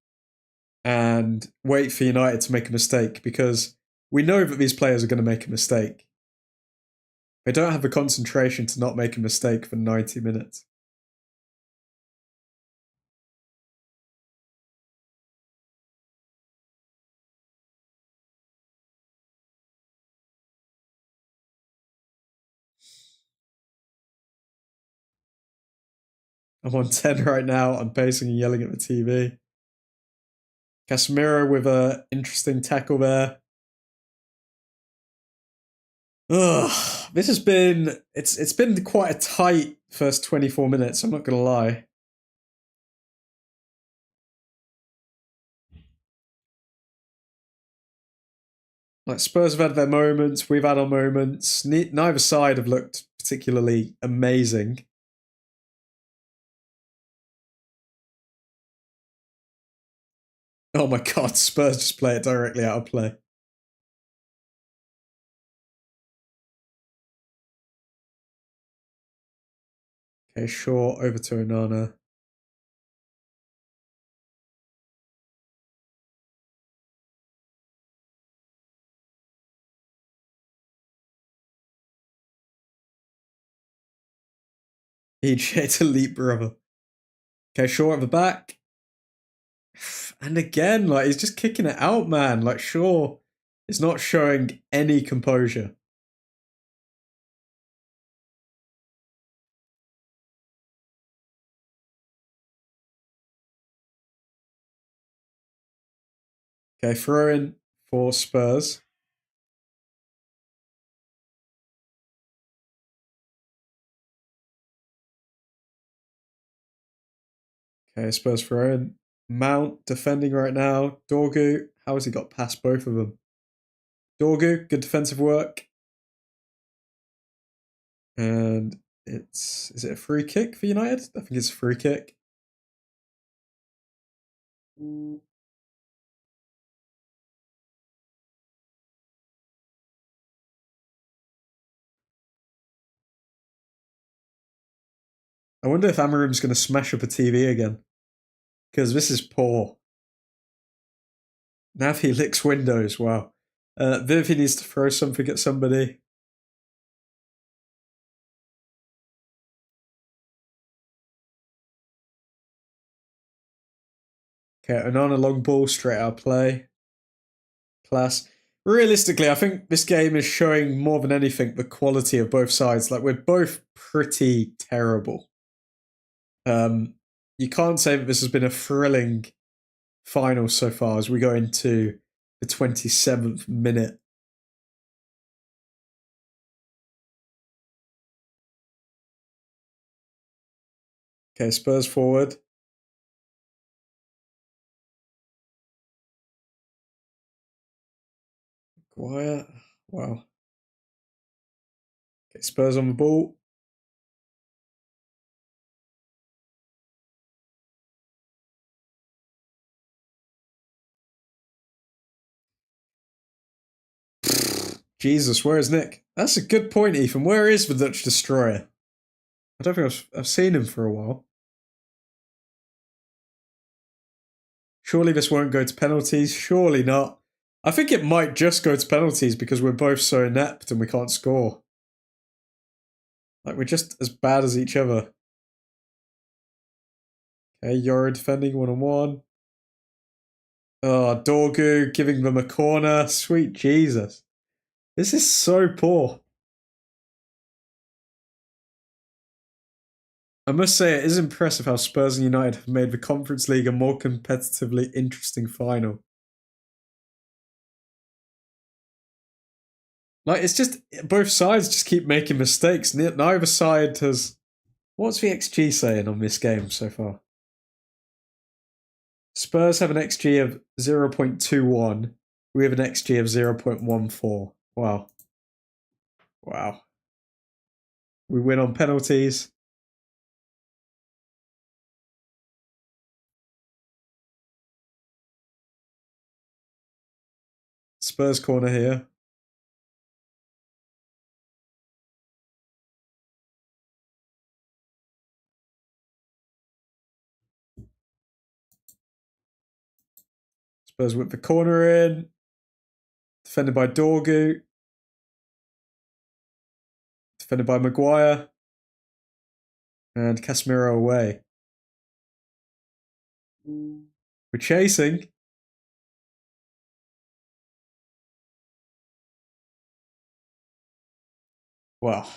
and wait for United to make a mistake because we know that these players are going to make a mistake. They don't have the concentration to not make a mistake for 90 minutes. I'm on 10 right now. I'm pacing and yelling at the TV. Casemiro with an interesting tackle there. Ugh, this has been it's been quite a tight first 24 minutes, I'm not gonna lie. Like Spurs have had their moments, we've had our moments. Neither side have looked particularly amazing. Oh my god, Spurs just play it directly out of play. Okay, Shaw over to Onana. EJ to leap brother. Okay, Shaw at the back. And again, like he's just kicking it out, man. Like Shaw is not showing any composure. Okay, throw in for Spurs. Okay, Spurs throw in. Mount defending right now. Dorgu, how has he got past both of them? Dorgu, good defensive work. And is it a free kick for United? I think it's a free kick. I wonder if Amarim's going to smash up a TV again. Because this is poor. Navi licks windows, wow. Vivi needs to throw something at somebody. Okay, Onana long ball, straight out play. Class. Realistically, I think this game is showing more than anything the quality of both sides. Like, we're both pretty terrible. You can't say that this has been a thrilling final so far as we go into the 27th minute. Okay, Spurs forward. Quiet. Wow. Okay, Spurs on the ball. Jesus, where is Nick? That's a good point, Ethan. Where is the Dutch Destroyer? I don't think I've seen him for a while. Surely this won't go to penalties. Surely not. I think it might just go to penalties because we're both so inept and we can't score. Like, we're just as bad as each other. Okay, Yoro defending one-on-one. Oh, Dorgu giving them a corner. Sweet Jesus. This is so poor. I must say, it is impressive how Spurs and United have made the Conference League a more competitively interesting final. Like, it's just, both sides just keep making mistakes. Neither side has... What's the XG saying on this game so far? Spurs have an XG of 0.21. We have an XG of 0.14. Wow. Wow. We win on penalties. Spurs corner here. Spurs whip the corner in. Defended by Dorgu. Defended by Maguire. And Casemiro away. We're chasing. Wow.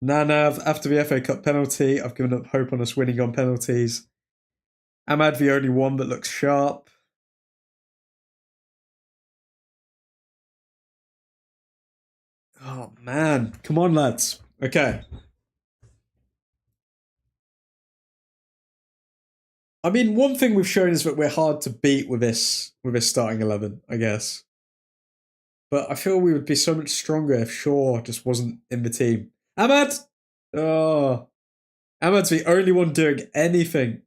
Now, after the FA Cup penalty, I've given up hope on us winning on penalties. Ahmad, the only one that looks sharp. Oh, man. Come on, lads. Okay. I mean, one thing we've shown is that we're hard to beat with this starting 11, I guess. But I feel we would be so much stronger if Shaw just wasn't in the team. Ahmad! Oh. Ahmad's the only one doing anything.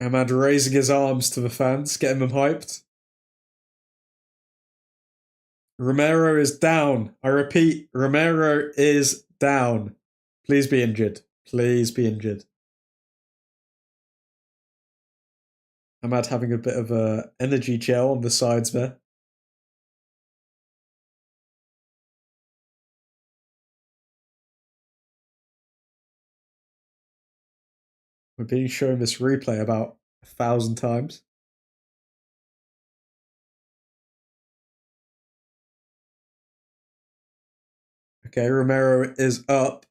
Ahmad raising his arms to the fans, getting them hyped. Romero is down. I repeat, Romero is down. Please be injured. Please be injured. Ahmad having a bit of a energy gel on the sides there. We're being shown this replay about 1,000 times. Okay, Romero is up.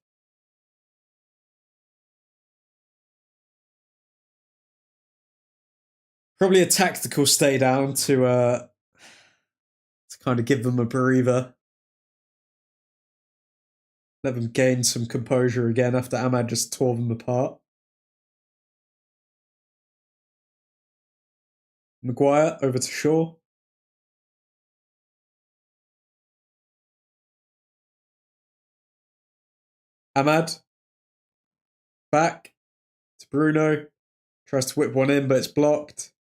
Probably a tactical stay down to kind of give them a breather. Let them gain some composure again after Ahmad just tore them apart. Maguire over to Shaw. Ahmad back to Bruno. Tries to whip one in, but it's blocked.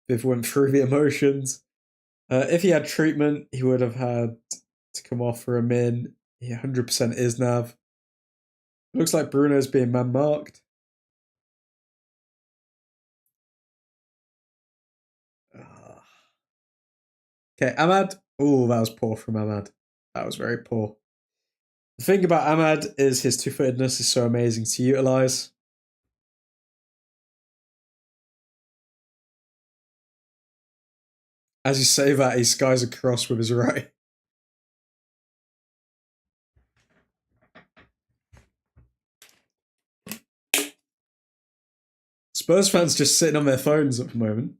Viv went through the emotions. If he had treatment, he would have had to come off for a min. He 100% is Nav. Looks like Bruno's being man marked. Okay, Ahmad. Oh, that was poor from Ahmad. That was very poor. The thing about Ahmad is his two-footedness is so amazing to utilise. As you say that, he skies across with his right. Spurs fans just sitting on their phones at the moment.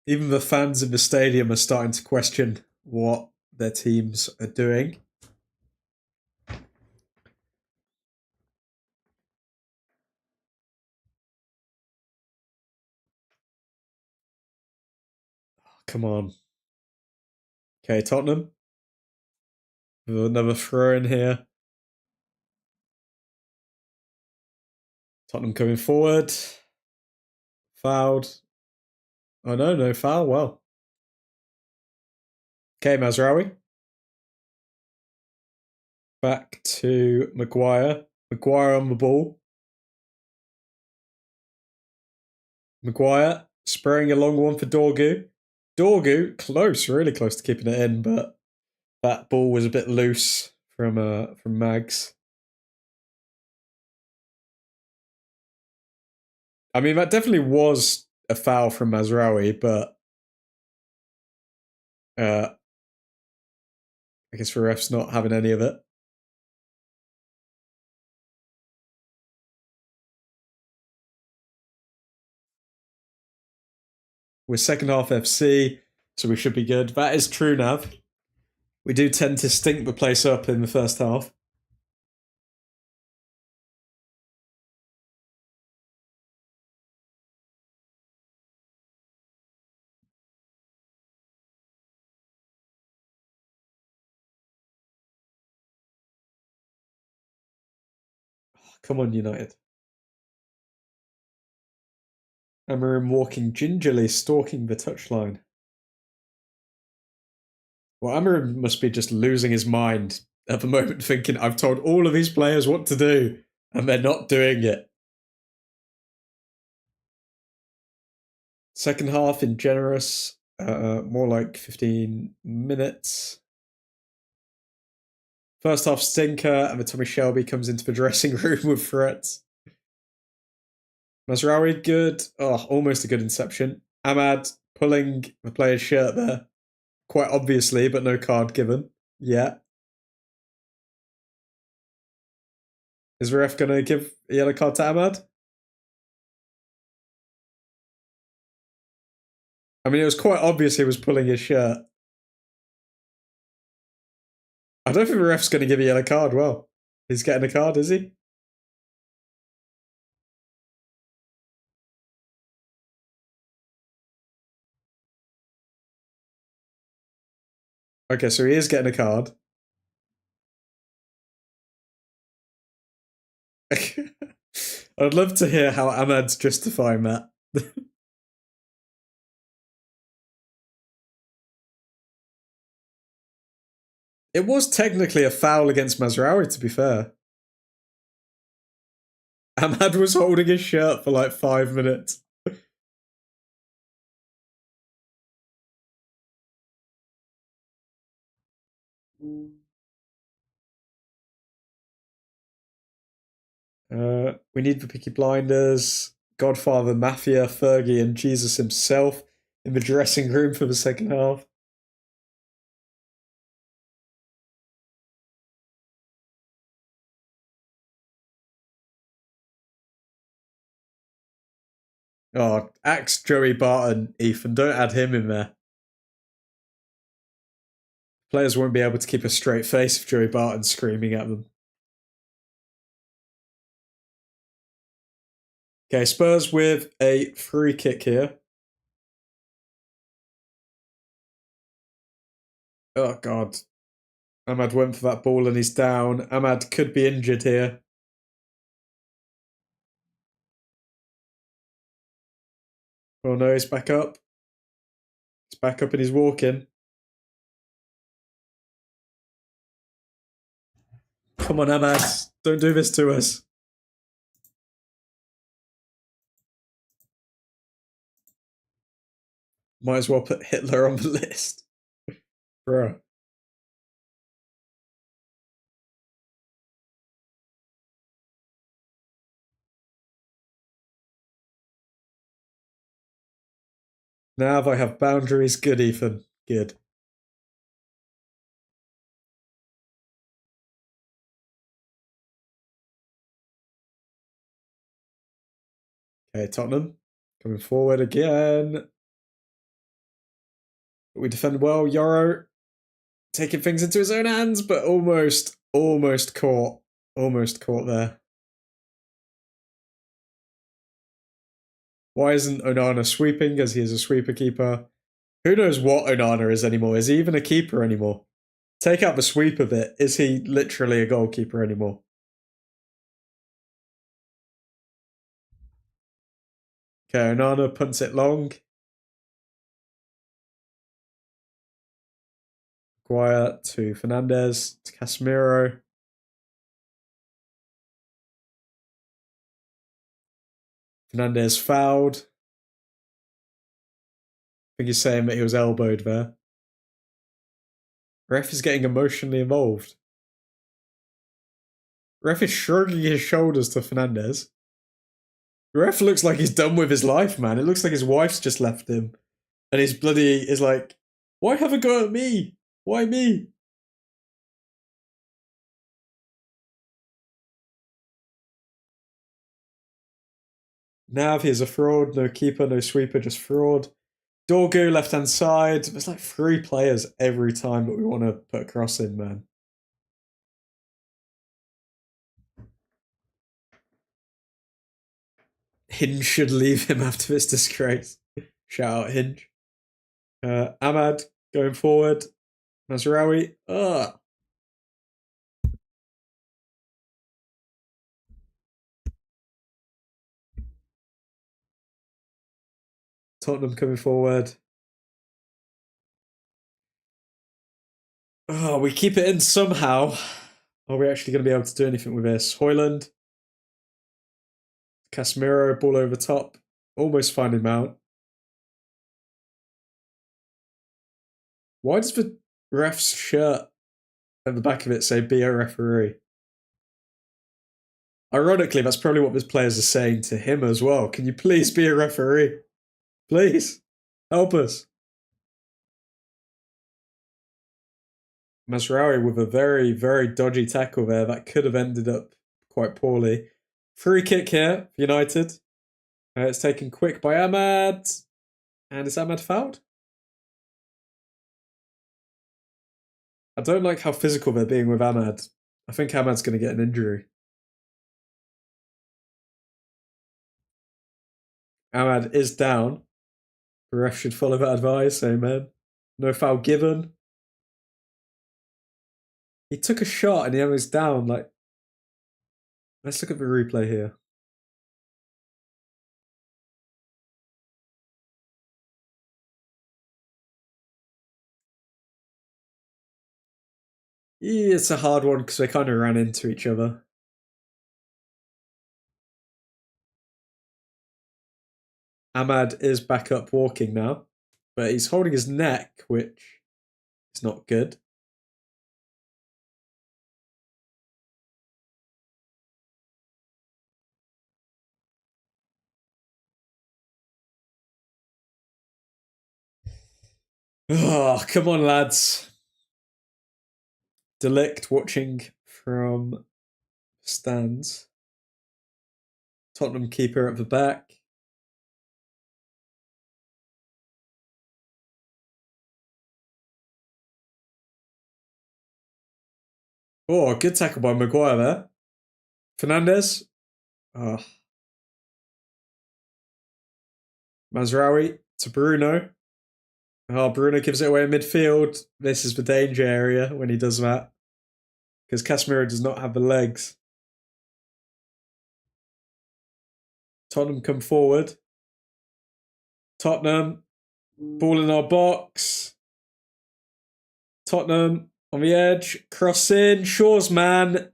Even the fans in the stadium are starting to question what their teams are doing. Come on. Okay, Tottenham. Another throw in here. Tottenham coming forward. Fouled. Oh no, no foul. Well. Okay, Mazraoui. Back to Maguire. Maguire on the ball. Maguire spraying a long one for Dorgu. Dorgu, close, really close to keeping it in, but that ball was a bit loose from Mags. I mean, that definitely was a foul from Mazraoui, but I guess the ref's not having any of it. We're second half FC, so we should be good. That is true, Nav. We do tend to stink the place up in the first half. Come on, United. Amarim walking gingerly, stalking the touchline. Well, Amarim must be just losing his mind at the moment, thinking, I've told all of these players what to do, and they're not doing it. Second half in generous, more like 15 minutes. First half stinker, and then Tommy Shelby comes into the dressing room with threats. Mazraoui, good. Oh, almost a good inception. Ahmad pulling the player's shirt there. Quite obviously, but no card given. Yeah. Is the ref going to give a yellow card to Ahmad? I mean, it was quite obvious he was pulling his shirt. I don't think the ref's going to give a yellow card. Well, he's getting a card, is he? Okay, so he is getting a card. I'd love to hear how Ahmad's justifying that. It was technically a foul against Mazraoui, to be fair. Ahmad was holding his shirt for like 5 minutes. We need the Peaky Blinders, Godfather, Mafia, Fergie, and Jesus himself in the dressing room for the second half. Oh, axe Joey Barton, Ethan. Don't add him in there. Players won't be able to keep a straight face if Joey Barton's screaming at them. Okay, Spurs with a free kick here. Oh, God. Ahmad went for that ball and he's down. Ahmad could be injured here. Oh, no, he's back up. He's back up and he's walking. Come on, Ahmad. Don't do this to us. Might as well put Hitler on the list. Bro. Now I have boundaries. Good, Ethan. Good. Okay, Tottenham. Coming forward again. We defend well. Yoro taking things into his own hands, but almost caught. Almost caught there. Why isn't Onana sweeping as he is a sweeper keeper? Who knows what Onana is anymore? Is he even a keeper anymore? Take out the sweeper bit. Is he literally a goalkeeper anymore? Okay, Onana punts it long. Guaya to Fernandez to Casemiro. Fernandez fouled. I think he's saying that he was elbowed there. Ref is getting emotionally involved. Ref is shrugging his shoulders to Fernandez. Ref looks like he's done with his life, man. It looks like his wife's just left him. And he's bloody is like, why have a go at me? Why me? Nav, he's a fraud. No keeper, no sweeper, just fraud. Dorgu, left hand side. There's like 3 players every time that we want to put a cross in, man. Hinge should leave him after this disgrace. Shout out Hinge. Ahmad going forward. Mazraoui. Tottenham coming forward. Oh, we keep it in somehow. Are we actually going to be able to do anything with this? Hoyland. Casemiro, ball over top. Almost finding Mount. Why does the ref's shirt at the back of it say be a referee? Ironically, that's probably what the players are saying to him as well. Can you please be a referee? Please. Help us. Mazraoui with a very, very dodgy tackle there that could have ended up quite poorly. Free kick here for United. It's taken quick by Ahmad. And is Ahmad fouled? I don't like how physical they're being with Ahmad. I think Ahmad's going to get an injury. Ahmad is down. The ref should follow that advice. Amen. No foul given. He took a shot and he was down. Like, let's look at the replay here. Yeah, it's a hard one because they kind of ran into each other. Ahmad is back up walking now, but he's holding his neck, which is not good. Oh, come on, lads. Delict watching from stands. Tottenham keeper at the back. Oh, good tackle by Maguire there. Fernandez. Oh. Mazraoui to Bruno. Oh, Bruno gives it away in midfield. This is the danger area when he does that. Because Casemiro does not have the legs. Tottenham come forward. Tottenham. Ball in our box. Tottenham on the edge. Cross in. Shaw's man.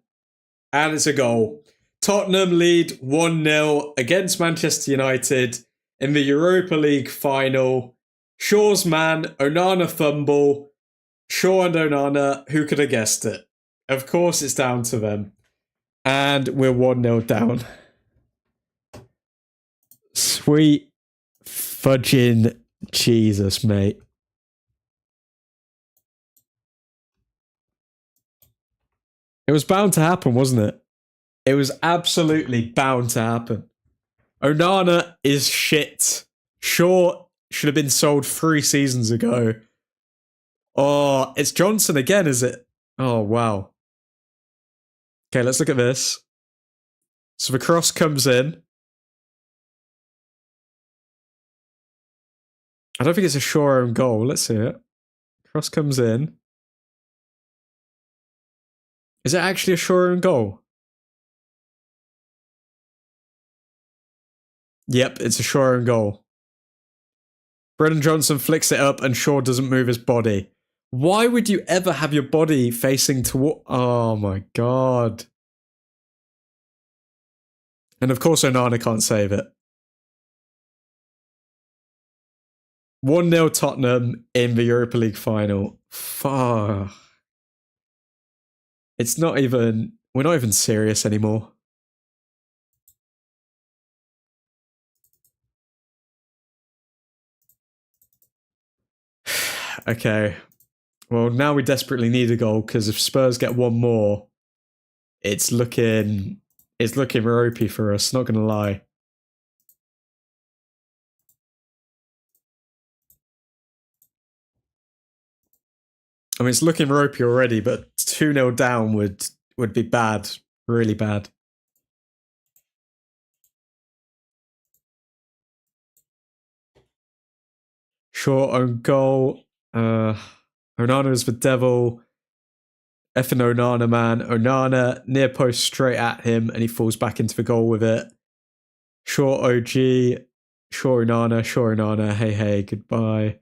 And it's a goal. Tottenham lead 1-0 against Manchester United in the Europa League final. Shaw's man, Onana fumble. Shaw and Onana, who could have guessed it? Of course it's down to them. And we're 1-0 down. Sweet fudging Jesus, mate. It was bound to happen, wasn't it? It was absolutely bound to happen. Onana is shit. Shaw should have been sold 3 seasons ago. Oh, it's Johnson again, is it? Oh, wow. Okay, let's look at this. So the cross comes in. I don't think it's a Shaw own goal. Let's see it. Cross comes in. Is it actually a Shaw own goal? Yep, it's a Shaw own goal. Brennan Johnson flicks it up and Shaw doesn't move his body. Why would you ever have your body facing toward... Oh my god. And of course Onana can't save it. 1-0 Tottenham in the Europa League final. Fuck. It's not even... We're not even serious anymore. Okay. Well, now we desperately need a goal because if Spurs get one more, it's looking ropey for us, not gonna lie. I mean, it's looking ropey already, but 2-0 down would be bad, really bad. Short own goal. Onana is the devil. Effing Onana, man. Onana, near post straight at him, and he falls back into the goal with it. Short OG. Short Onana. Hey, goodbye.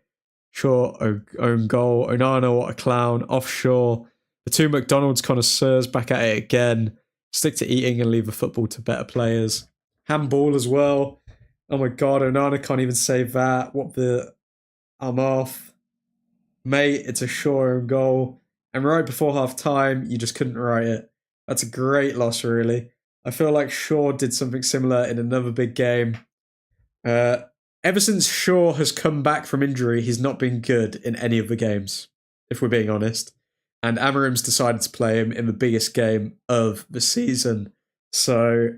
Short own goal. Onana, what a clown. Offshore. The 2 McDonald's connoisseurs back at it again. Stick to eating and leave the football to better players. Handball as well. Oh my god, Onana can't even save that. What the... I'm off. Mate, it's a sure own goal. And right before half time, you just couldn't write it. That's a great loss, really. I feel like Shaw did something similar in another big game. Ever since Shaw has come back from injury, he's not been good in any of the games, if we're being honest. And Amarim's decided to play him in the biggest game of the season. So,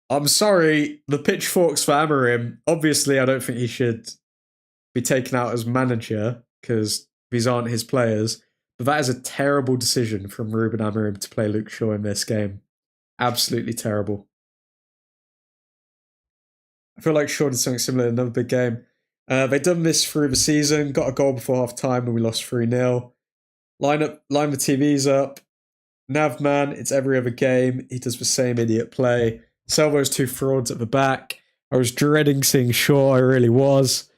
I'm sorry, the pitchforks for Amarim. Obviously, I don't think he should be taken out as manager because these aren't his players. But that is a terrible decision from Ruben Amorim to play Luke Shaw in this game. Absolutely terrible. I feel like Shaw did something similar in another big game. They've done this through the season, got a goal before half time and we lost 3-0. Line the TVs up. Navman, it's every other game. He does the same idiot play. Salvo's two frauds at the back. I was dreading seeing Shaw, I really was.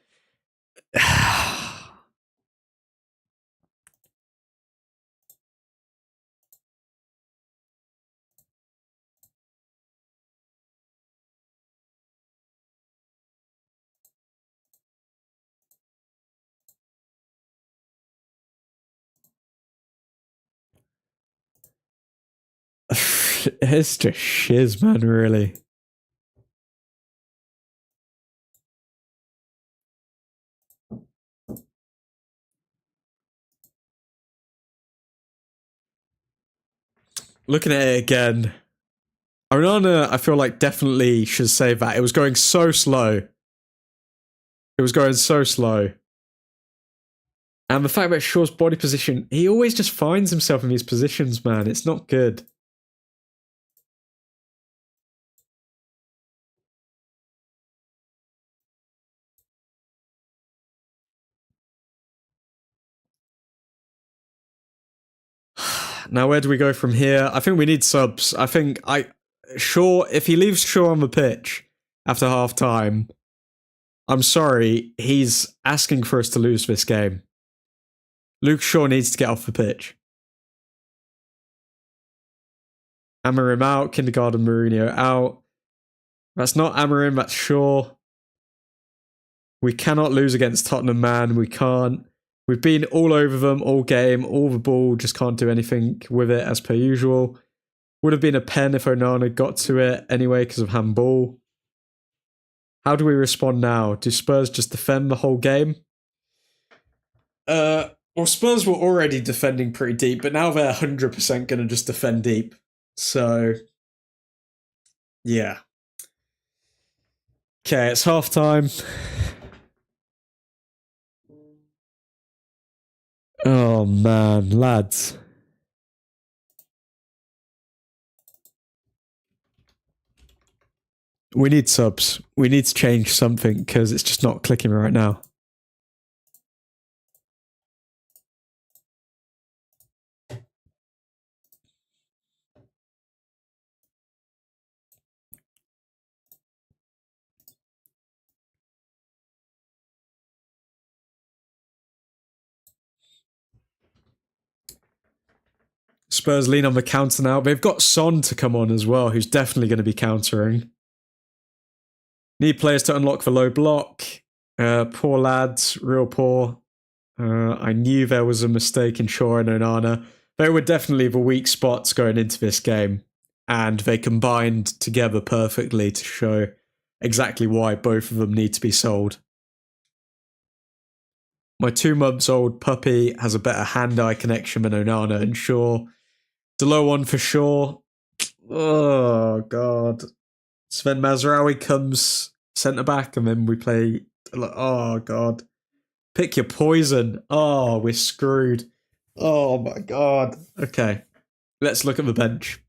It's just shiz, man, really. Looking at it again, Onana, I feel like definitely should save that. It was going so slow. It was going so slow. And the fact about Shaw's body position, he always just finds himself in these positions, man. It's not good. Now, where do we go from here? I think we need subs. I think Shaw, if he leaves Shaw on the pitch after half time, I'm sorry, he's asking for us to lose this game. Luke Shaw needs to get off the pitch. Amarim out, Kindergarten Mourinho out. That's not Amarim, that's Shaw. We cannot lose against Tottenham, man. We can't. We've been all over them all game, all the ball, just can't do anything with it as per usual. Would have been a pen if Onana got to it anyway because of handball. How do we respond now? Do Spurs just defend the whole game? Well, Spurs were already defending pretty deep, but now they're 100% going to just defend deep. So, yeah. Okay, it's half time. Oh, man, lads. We need subs. We need to change something because it's just not clicking right now. Spurs lean on the counter now. They've got Son to come on as well, who's definitely going to be countering. Need players to unlock the low block. Poor lads, real poor. I knew there was a mistake in Shaw and Onana. They were definitely the weak spots going into this game, and they combined together perfectly to show exactly why both of them need to be sold. My 2-month-old puppy has a better hand-eye connection than Onana and Shaw. The low one for Shaw. Oh, God. Sven Mazraoui comes centre-back, and then we play... Oh, God. Pick your poison. Oh, we're screwed. Oh, my God. Okay. Let's look at the bench.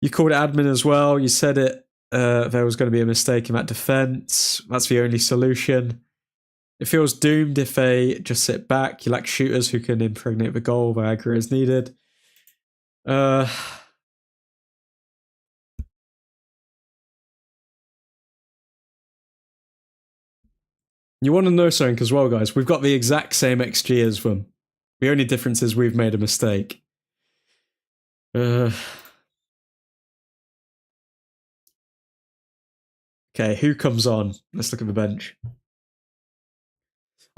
You called it admin as well. You said it. There was going to be a mistake in that defence. That's the only solution. It feels doomed if they just sit back. You lack shooters who can impregnate the goal. Viagra is needed. You want to know something as well, guys? We've got the exact same XG as them. The only difference is we've made a mistake. Okay, who comes on? Let's look at the bench.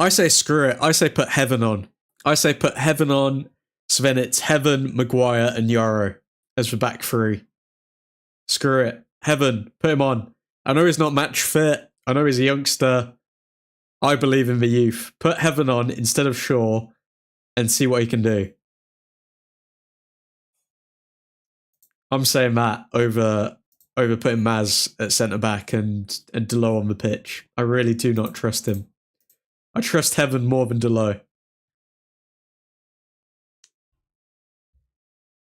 I say screw it. I say put Heaven on. Sven, it's Heaven, Maguire, and Yarrow as the back three. Screw it. Heaven, put him on. I know he's not match fit. I know he's a youngster. I believe in the youth. Put Heaven on instead of Shaw and see what he can do. I'm saying that over putting Maz at centre-back and Delo on the pitch. I really do not trust him. I trust Heaven more than Delo.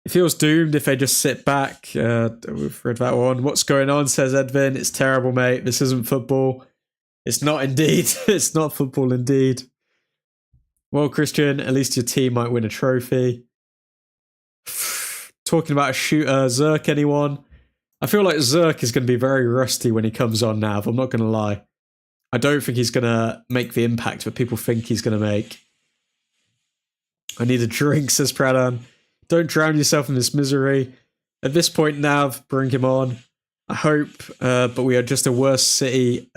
It feels doomed if they just sit back. We've read that one. What's going on, says Edvin. It's terrible, mate. This isn't football. It's not indeed. It's not football indeed. Well, Christian, at least your team might win a trophy. Talking about a shooter, Zerk, anyone? I feel like Zerk is going to be very rusty when he comes on now, if I'm not going to lie. I don't think he's going to make the impact that people think he's going to make. I need a drink, says Pradhan. Don't drown yourself in this misery. At this point, Nav, bring him on. I hope, but we are just a worse city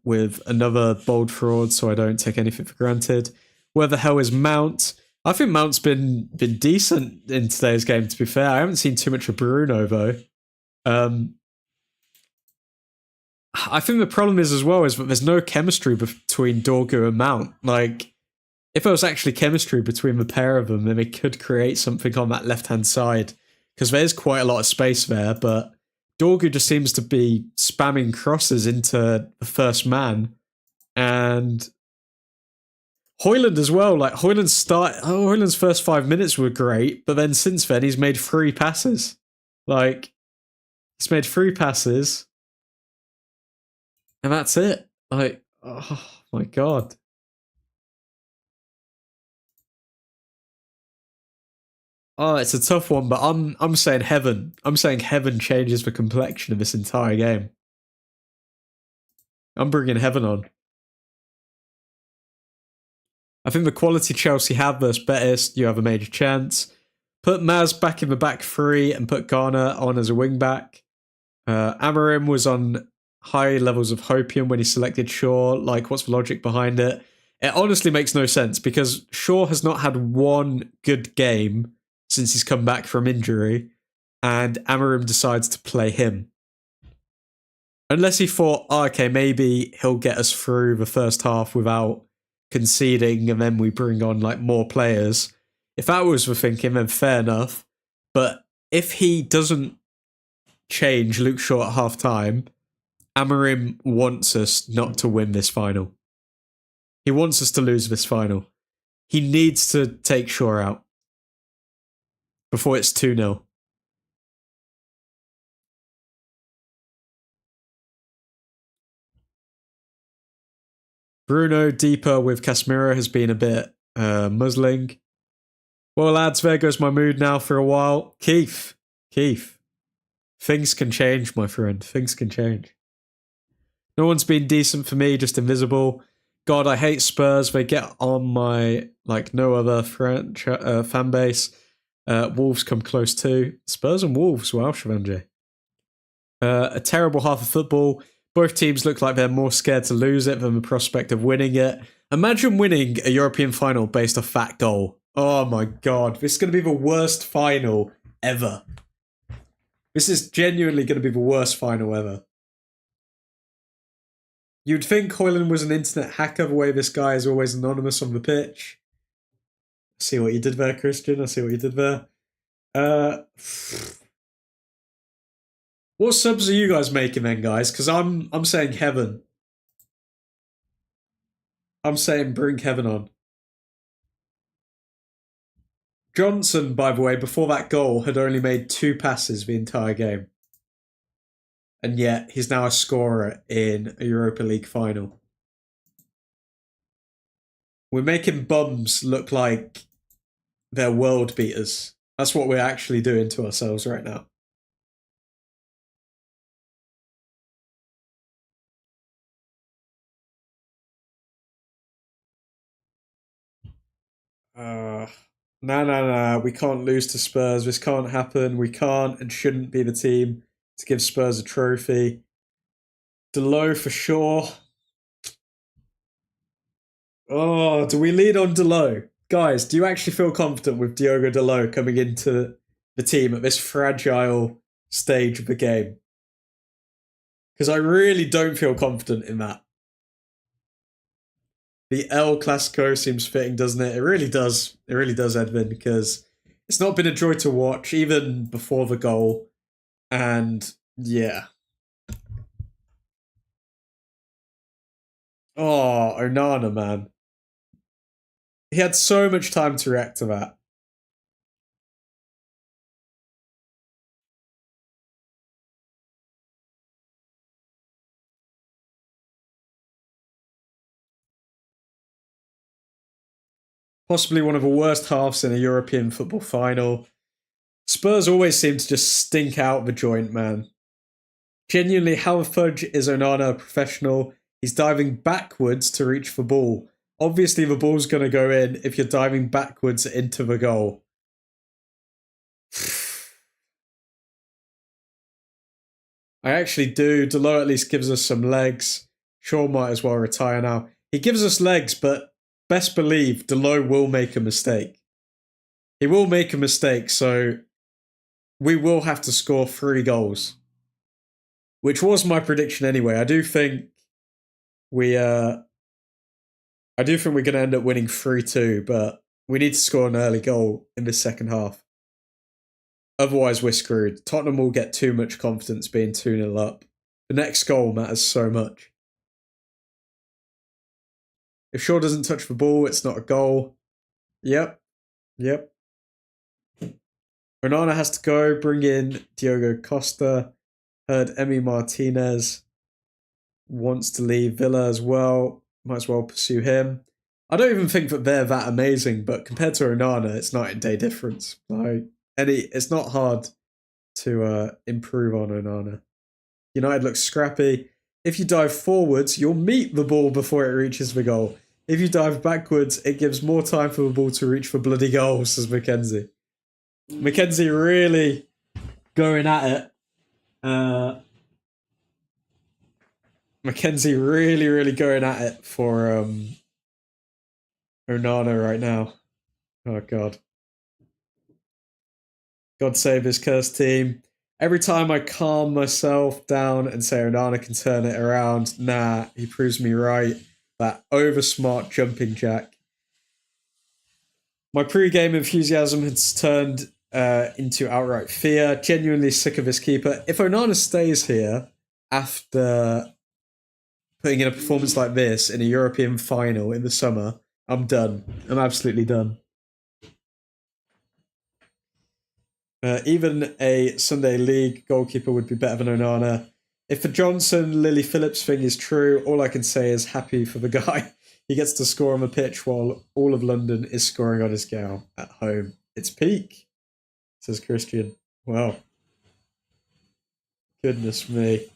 with another bold fraud, so I don't take anything for granted. Where the hell is Mount? I think Mount's been decent in today's game, to be fair. I haven't seen too much of Bruno, though. I think the problem is as well is that there's no chemistry between Dorgu and Mount. Like, if there was actually chemistry between the pair of them, then they could create something on that left-hand side. Because there's quite a lot of space there, but Dorgu just seems to be spamming crosses into the first man. And Højlund as well. Like, Højlund's first 5 minutes were great, but then since then, he's made 3 passes. Like, he's made 3 passes. And that's it. Like, oh my God. Oh, it's a tough one, but I'm saying heaven. I'm saying heaven changes the complexion of this entire game. I'm bringing heaven on. I think the quality Chelsea have versus Betis, you have a major chance. Put Maz back in the back 3 and put Garner on as a wing back. Amorim was on high levels of hopium when he selected Shaw. Like, what's the logic behind it? It honestly makes no sense because Shaw has not had one good game since he's come back from injury, and Amorim decides to play him. Unless he thought, oh, okay, maybe he'll get us through the first half without conceding, and then we bring on like more players. If that was the thinking, then fair enough. But if he doesn't change Luke Shaw at half time, Amorim wants us not to win this final. He wants us to lose this final. He needs to take Shaw out before it's 2-0. Bruno deeper with Casemiro has been a bit muzzling. Well, lads, there goes my mood now for a while. Keith. Things can change, my friend. Things can change. No one's been decent for me, just invisible. God, I hate Spurs. They get on my, like, no other fan base. Wolves come close too. Spurs and Wolves, wow, Shavanje. A terrible half of football. Both teams look like they're more scared to lose it than the prospect of winning it. Imagine winning a European final based off that goal. Oh my God, this is going to be the worst final ever. This is genuinely going to be the worst final ever. You'd think Højlund was an internet hacker the way this guy is always anonymous on the pitch. I see what you did there, Christian. I see what you did there. What subs are you guys making then, guys? Because I'm saying heaven. I'm saying bring heaven on. Johnson, by the way, before that goal, had only made 2 passes the entire game. And yet, he's now a scorer in a Europa League final. We're making bums look like they're world beaters. That's what we're actually doing to ourselves right now. No. We can't lose to Spurs. This can't happen. We can't and shouldn't be the team to give Spurs a trophy. Delo for sure. Oh, do we lead on Delo? Guys, do you actually feel confident with Diogo Delo coming into the team at this fragile stage of the game? Because I really don't feel confident in that. The El Clasico seems fitting, doesn't it? It really does. It really does, Edwin, because it's not been a joy to watch, even before the goal. And, yeah. Oh, Onana, man. He had so much time to react to that. Possibly one of the worst halves in a European football final. Spurs always seem to just stink out the joint, man. Genuinely, how fudge is Onana a professional? He's diving backwards to reach the ball. Obviously, the ball's going to go in if you're diving backwards into the goal. I actually do. Delo at least gives us some legs. Shaw might as well retire now. He gives us legs, but best believe Delo will make a mistake. He will make a mistake, so we will have to score 3 goals. Which was my prediction anyway. I do think we're going to end up winning 3-2, but we need to score an early goal in the second half. Otherwise, we're screwed. Tottenham will get too much confidence being 2-0 up. The next goal matters so much. If Shaw doesn't touch the ball, it's not a goal. Yep. Onana has to go. Bring in Diogo Costa. Heard Emi Martinez wants to leave Villa as well. Might as well pursue him. I don't even think that they're that amazing, but compared to Onana, it's night and day difference. It's not hard to improve on Onana. United looks scrappy. If you dive forwards, you'll meet the ball before it reaches the goal. If you dive backwards, it gives more time for the ball to reach the bloody goal, says Mackenzie. Mackenzie really going at it. Mackenzie really going at it for Onana right now. Oh, God. God save his cursed team. Every time I calm myself down and say Onana can turn it around, nah, he proves me right. That over-smart jumping jack. My pre-game enthusiasm has turned into outright fear. Genuinely sick of his keeper. If Onana stays here after putting in a performance like this in a European final in the summer, I'm done. I'm absolutely done. Even a Sunday League goalkeeper would be better than Onana. If the Johnson Lily Phillips thing is true, all I can say is happy for the guy. He gets to score on the pitch while all of London is scoring on his gal at home. It's peak, says Christian. Wow. Goodness me.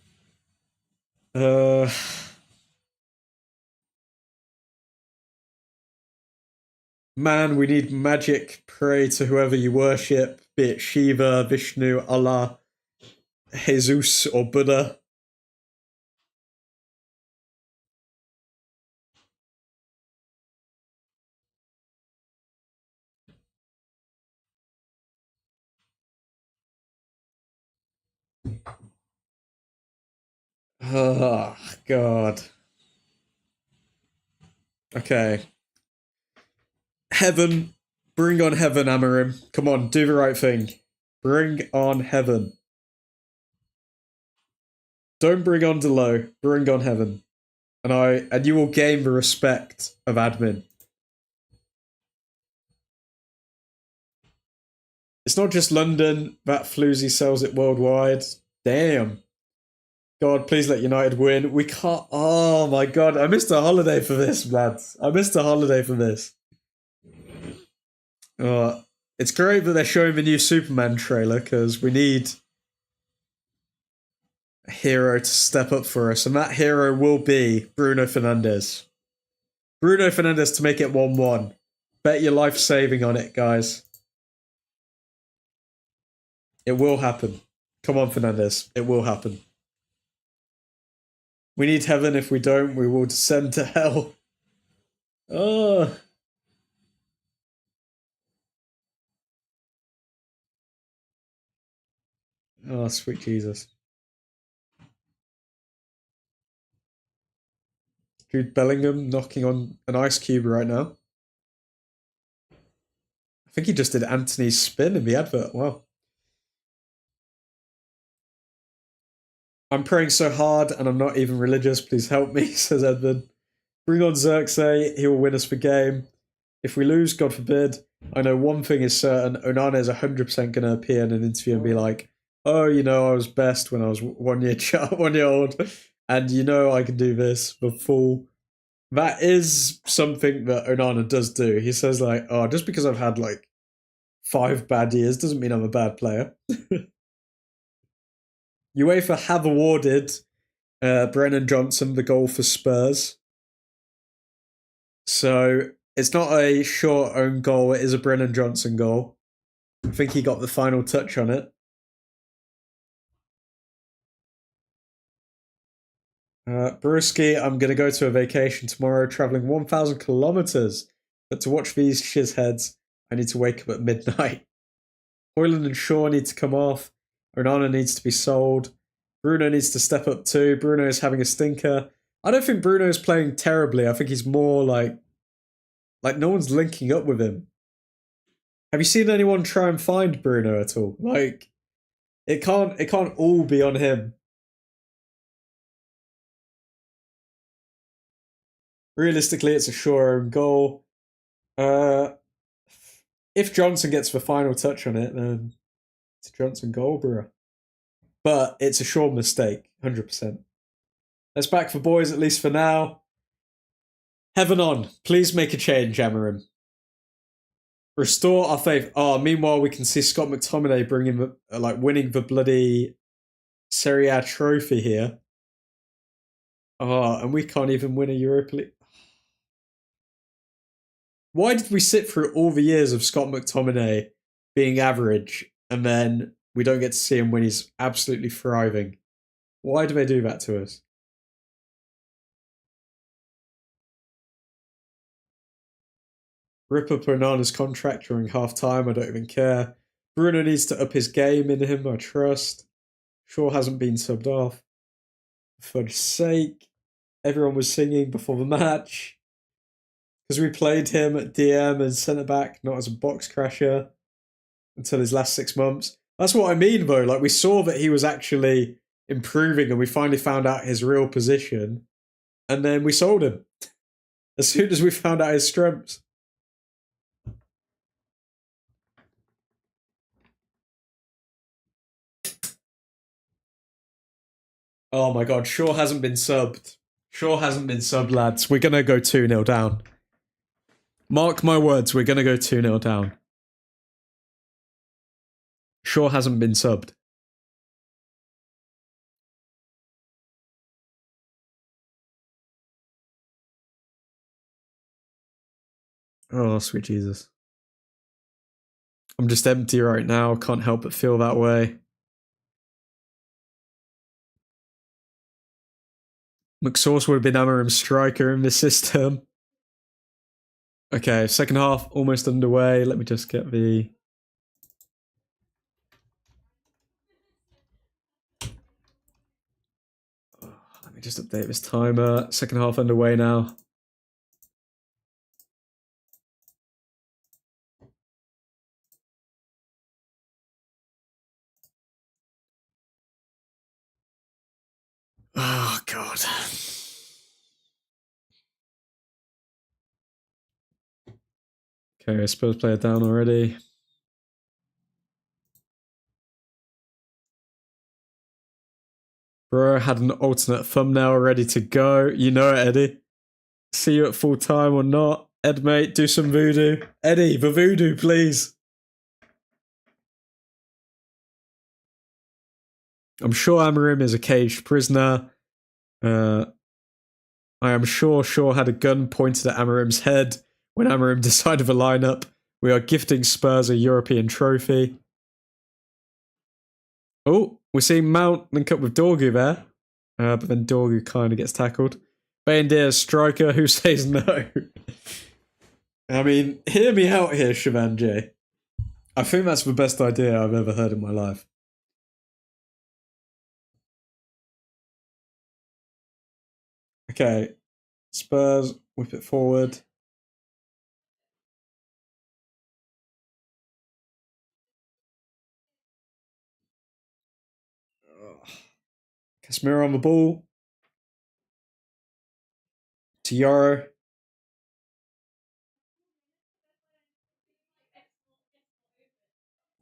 Man, we need magic. Pray to whoever you worship, be it Shiva, Vishnu, Allah, Jesus, or Buddha. Oh, God. Okay. Heaven. Bring on heaven, Amarim. Come on, do the right thing. Bring on heaven. Don't bring on Delo. Bring on heaven. And you will gain the respect of admin. It's not just London. That floozy sells it worldwide. Damn. God, please let United win. We can't. Oh my God. I missed a holiday for this, lads. I missed a holiday for this. It's great that they're showing the new Superman trailer because we need a hero to step up for us. And that hero will be Bruno Fernandes. Bruno Fernandes to make it 1-1. Bet your life saving on it, guys. It will happen. Come on, Fernandes. It will happen. We need heaven. If we don't, we will descend to hell. Oh. Oh, sweet Jesus. Jude Bellingham knocking on an ice cube right now. I think he just did Anthony's spin in the advert. Wow. I'm praying so hard and I'm not even religious. Please help me, says Edmund. Bring on Xerxes. He will win us the game. If we lose, God forbid, I know one thing is certain. Onana is 100% going to appear in an interview and be like, oh, I was best when I was 1 year old. And I can do this. The fool. That is something that Onana does do. He says just because I've had 5 bad years doesn't mean I'm a bad player. UEFA have awarded Brennan Johnson the goal for Spurs. So it's not a short own goal, it is a Brennan Johnson goal. I think he got the final touch on it. Brewski, I'm going to go to a vacation tomorrow, traveling 1,000 kilometers. But to watch these shizheads, I need to wake up at midnight. Hoyland and Shaw need to come off. Onana needs to be sold. Bruno needs to step up too. Bruno is having a stinker. I don't think Bruno is playing terribly. I think he's more like no one's linking up with him. Have you seen anyone try and find Bruno at all? Like it can't all be on him. Realistically, it's a sure own goal. If Johnson gets the final touch on it, then it's a Johnson goal, bro. But it's a sure mistake, 100%. Let's back for boys, at least for now. Heaven on. Please make a change, Amarim. Restore our faith. Oh, meanwhile, we can see Scott McTominay winning the bloody Serie A trophy here. Oh, and we can't even win a Europa League. Why did we sit through all the years of Scott McTominay being average and then we don't get to see him when he's absolutely thriving? Why do they do that to us? Rip up Onana's contract during half time. I don't even care. Bruno needs to up his game in him. I trust. Shaw hasn't been subbed off. For fudge's sake. Everyone was singing before the match. Because we played him at DM and centre back, not as a box crasher, until his last 6 months. That's what I mean, though. Like, we saw that he was actually improving and we finally found out his real position. And then we sold him. As soon as we found out his strengths. Oh my god, Shaw hasn't been subbed. Shaw hasn't been subbed, lads. We're going to go 2-0 down. Mark my words, we're going to go 2-0 down. Shaw hasn't been subbed. Oh, sweet Jesus. I'm just empty right now. Can't help but feel that way. McSauce would have been Amarim's striker in this system. Okay, second half almost underway. Let me just get the... Let me just update this timer. Second half underway now. Oh, God. Okay, Spurs player down already. Bro had an alternate thumbnail ready to go. You know it, Eddie. See you at full time or not. Ed, mate, do some voodoo. Eddie, the voodoo, please. I'm sure Amarim is a caged prisoner. I am sure Shaw had a gun pointed at Amarim's head when Amarim decided the lineup. We are gifting Spurs a European trophy. Oh, we're seeing Mount link up with Dorgu there. But then Dorgu kind of gets tackled. Bayendir's striker, who says no? I mean, hear me out here, Shivan. I think that's the best idea I've ever heard in my life. Okay, Spurs, whip it forward. Casemiro on the ball. To Yaro.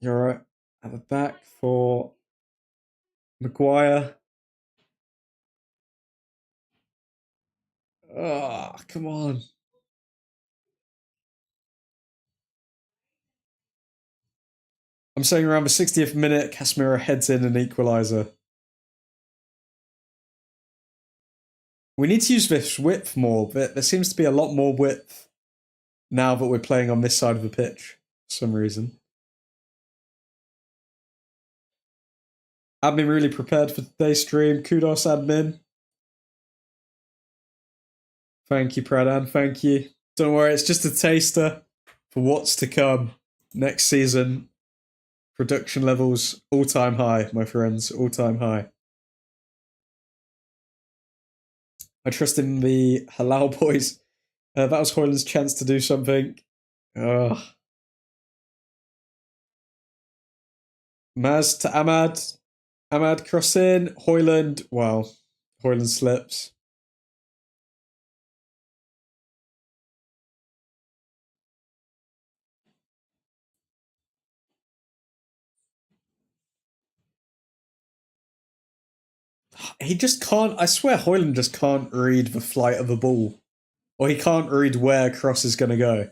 Yaro at the back for Maguire. Oh, come on. I'm saying around the 60th minute, Casemiro heads in an equaliser. We need to use this width more, but there seems to be a lot more width now that we're playing on this side of the pitch for some reason. Admin really prepared for today's stream. Kudos, admin. Thank you, Pradhan. Thank you. Don't worry, it's just a taster for what's to come next season. Production levels all-time high, my friends. All-time high. I trust in the Halal boys. That was Hoyland's chance to do something. Ugh. Maz to Ahmad. Ahmad cross in. Hoyland. Wow. Hoyland slips. He just can't. I swear Hoyland just can't read the flight of a ball. Or he can't read where cross is going to go.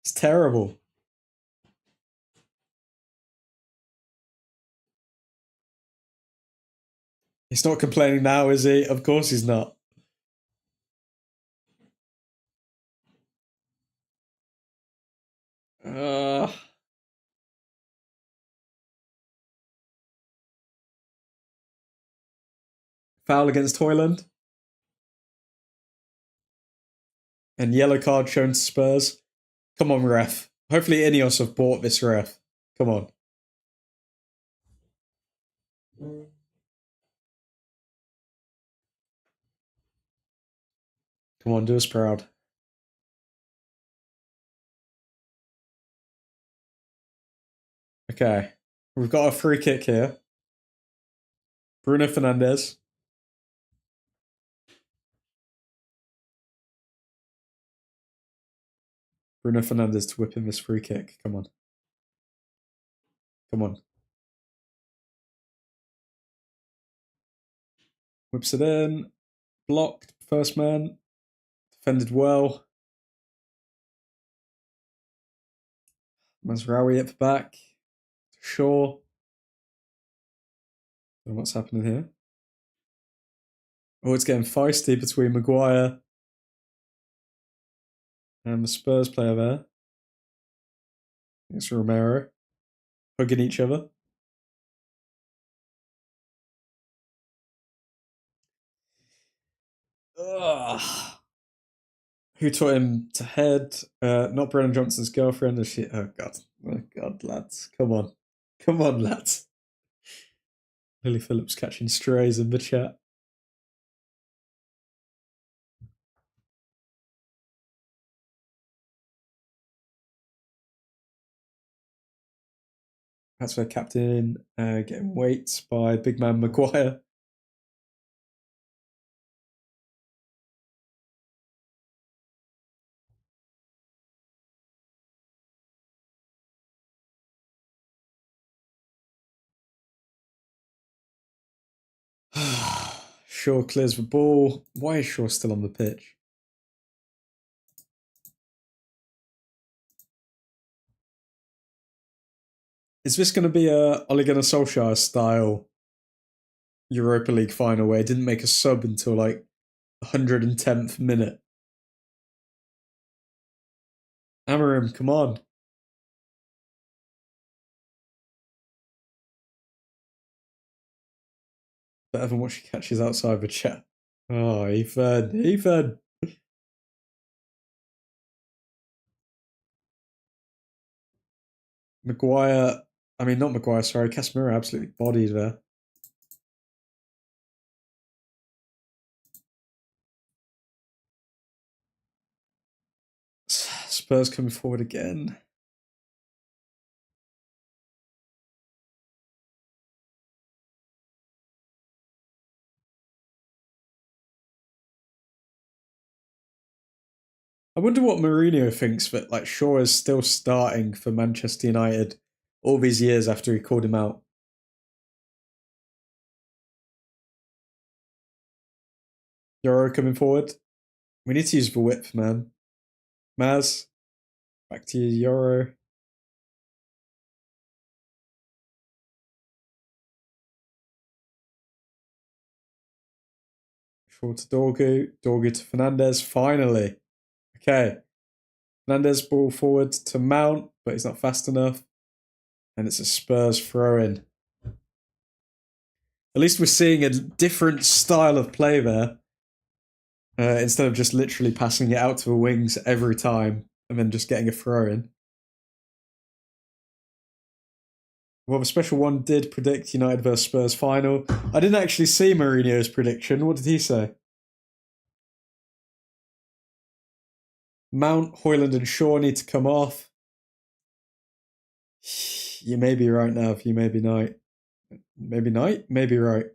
It's terrible. He's not complaining now, is he? Of course he's not. Foul against Hoyland. And yellow card shown to Spurs. Come on, ref. Hopefully Ineos have bought this ref. Come on. Come on, do us proud. Okay. We've got a free kick here. Bruno Fernandes. Bruno Fernandes to whip in this free kick. Come on. Come on. Whips it in. Blocked. First man. Defended well. Mazraoui at the back. Shaw. Don't know what's happening here. Oh, it's getting feisty between Maguire and the Spurs player there. It's Romero. Hugging each other. Ugh. Who taught him to head? Not Brennan Johnson's girlfriend. Is she? Oh god. Oh god, lads. Come on. Come on, lads. Lily Phillips catching strays in the chat. That's where captain getting weights by big man Maguire. Shaw clears the ball. Why is Shaw still on the pitch? Is this going to be a Ole Gunnar Solskjaer style Europa League final where he didn't make a sub until like 110th minute? Amarim, come on. Better than what she catches outside the chat. Oh, Ethan, Ethan. Maguire, I mean, not Maguire, sorry. Casemiro absolutely bodied there. Spurs coming forward again. I wonder what Mourinho thinks that like Shaw is still starting for Manchester United all these years after he called him out. Euro coming forward. We need to use the width, man. Maz, back to you, Euro. Short to Dorgu. Dorgu to Fernandez. Finally. Okay. Fernandez ball forward to Mount, but he's not fast enough. And it's a Spurs throw in. At least we're seeing a different style of play there. Instead of just literally passing it out to the wings every time and then just getting a throw in. Well, the special one did predict United vs Spurs final. I didn't actually see Mourinho's prediction. What did he say? Mount, Højlund and Shaw need to come off. You may be right, Nav. You may be right. Maybe night? Maybe right.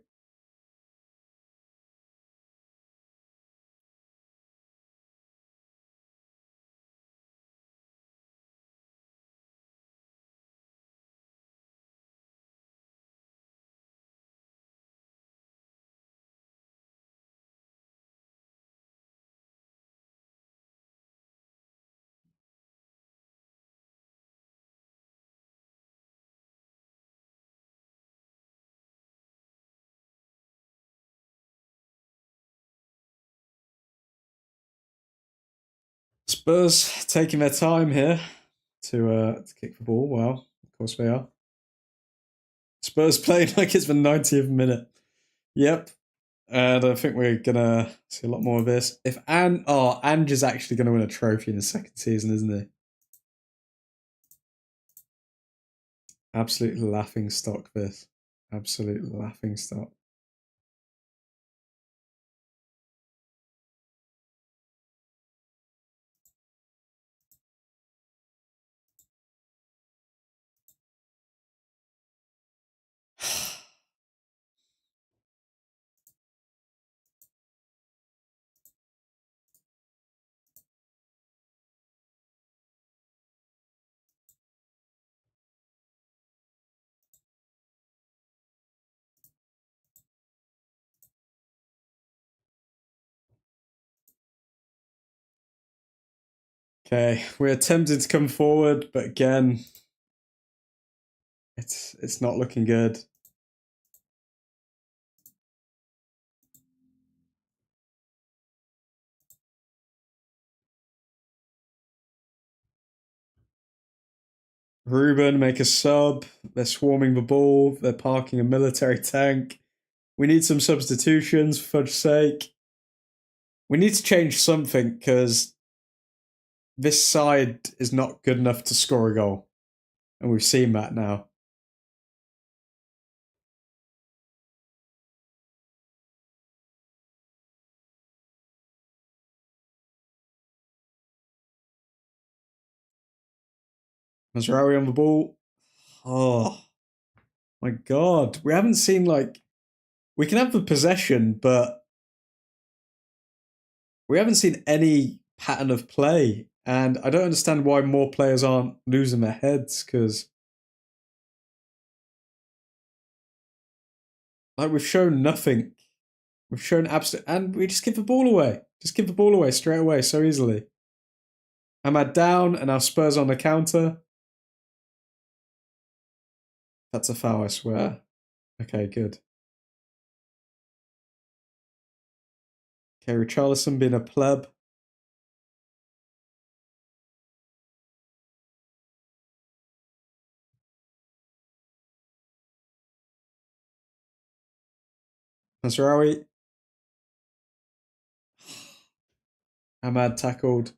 Spurs taking their time here to kick the ball. Wow, of course they are. Spurs playing like it's the 90th minute. Yep. And I think we're gonna see a lot more of this. If Ange is actually gonna win a trophy in the second season, isn't he? Absolute laughing stock, this. Absolute laughing stock. Okay, we're attempting to come forward, but again, it's not looking good. Ruben, make a sub. They're swarming the ball. They're parking a military tank. We need some substitutions, for fudge's sake. We need to change something because this side is not good enough to score a goal. And we've seen that now. Mazraoui on the ball. Oh, my God. We haven't seen, like... We can have the possession, but we haven't seen any pattern of play. And I don't understand why more players aren't losing their heads, because... Like, we've shown nothing. We've shown absolute... And we just give the ball away. Just give the ball away straight away so easily. Ahmad down, and our Spurs on the counter. That's a foul, I swear. Okay, good. Okay, Richarlison being a pleb. Mazraoui. Ahmad tackled.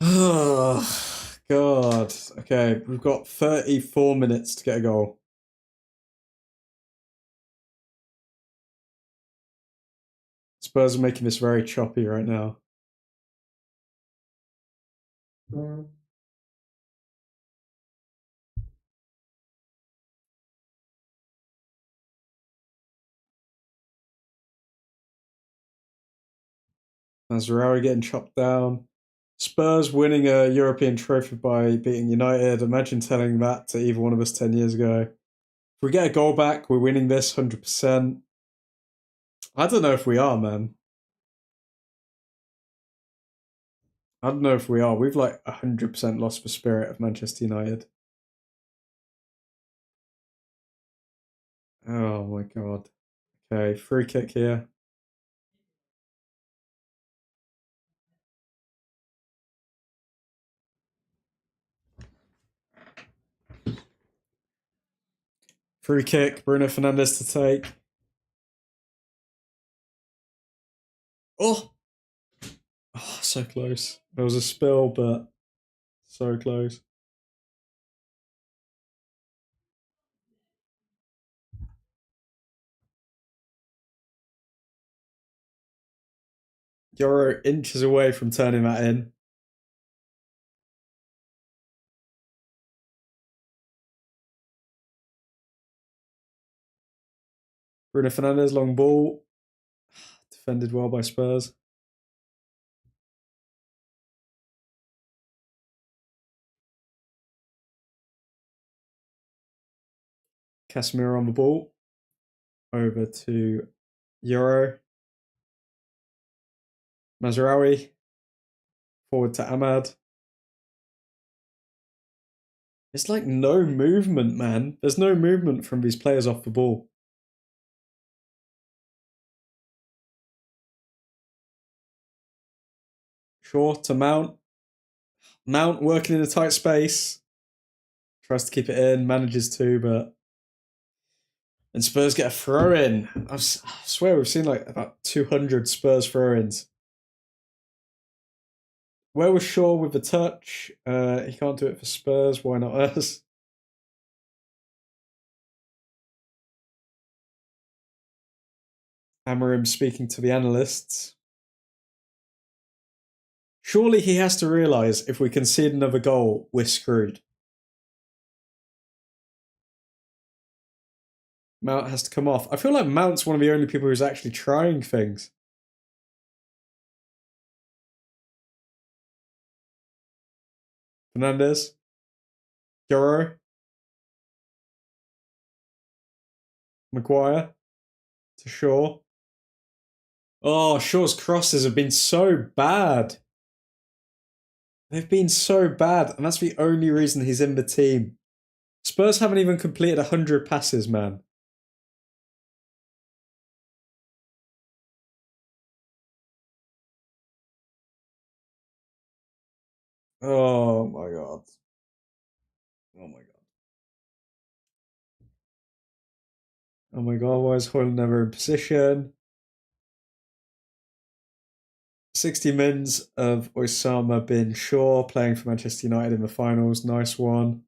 Oh, God. Okay, we've got 34 minutes to get a goal. Spurs are making this very choppy right now. Mazraoui getting chopped down. Spurs winning a European trophy by beating United. Imagine telling that to either one of us 10 years ago. If we get a goal back, we're winning this 100%. I don't know if we are, man. I don't know if we are. We've like 100% lost the spirit of Manchester United. Oh my god. Okay, free kick here. Free kick, Bruno Fernandes to take. Oh! Oh, so close. There was a spill, but so close. You're inches away from turning that in. Bruno Fernandes, long ball. Defended well by Spurs. Casemiro on the ball. Over to Euro. Mazraoui. Forward to Ahmad. It's like no movement, man. There's no movement from these players off the ball. Shaw to Mount. Mount working in a tight space. Tries to keep it in, manages to, but. And Spurs get a throw in. I swear we've seen like about 200 Spurs throw ins. Where was Shaw with the touch? He can't do it for Spurs. Why not us? Amorim speaking to the analysts. Surely he has to realise if we concede another goal, we're screwed. Mount has to come off. I feel like Mount's one of the only people who's actually trying things. Fernandes. Giro. Maguire. To Shaw. Oh, Shaw's crosses have been so bad. They've been so bad, and that's the only reason he's in the team. Spurs haven't even completed 100 passes, man. Oh my god. Oh my god. Oh my god, why is Hoyle never in position? 60 mins of Osama bin Shaw playing for Manchester United in the finals. Nice one.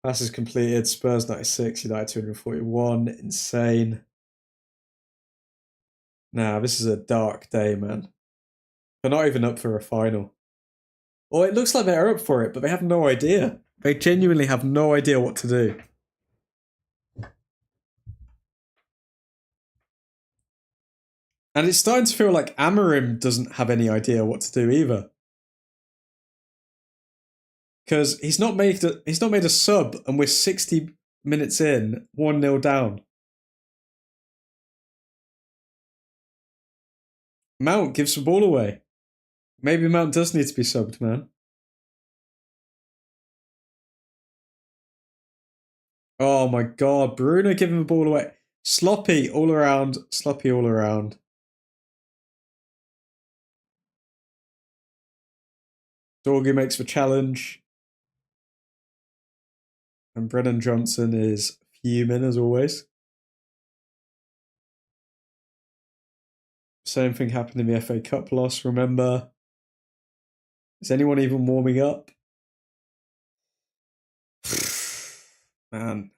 Passes completed. Spurs 96, United 241. Insane. Nah, this is a dark day, man. They're not even up for a final. Or it looks like they're up for it, but they have no idea. They genuinely have no idea what to do. And it's starting to feel like Amorim doesn't have any idea what to do either. Because he's not made a sub, and we're 60 minutes in, 1-0 down. Mount gives the ball away. Maybe Mount does need to be subbed, man. Oh my god, Bruno giving the ball away. Sloppy all around. Sloppy all around. Dorgu makes the challenge. And Brennan Johnson is fuming as always. Same thing happened in the FA Cup loss, remember? Is anyone even warming up? Man.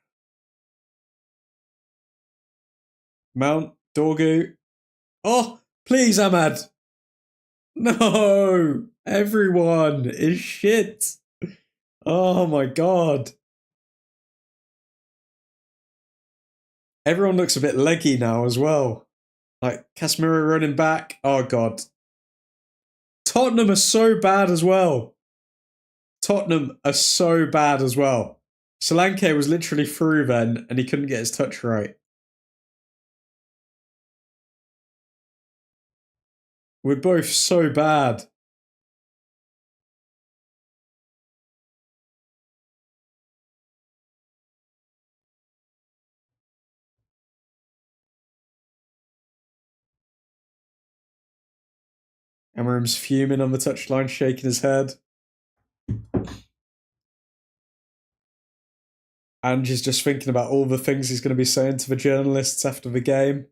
Mount, Dorgu. Oh, please, Ahmad. No, everyone is shit. Oh my god. Everyone looks a bit leggy now as well. Like Casemiro running back. Oh god. Tottenham are so bad as well. Tottenham are so bad as well. Solanke was literally through then and he couldn't get his touch right. We're both so bad. Amarim's fuming on the touchline, shaking his head. And he's just thinking about all the things he's going to be saying to the journalists after the game.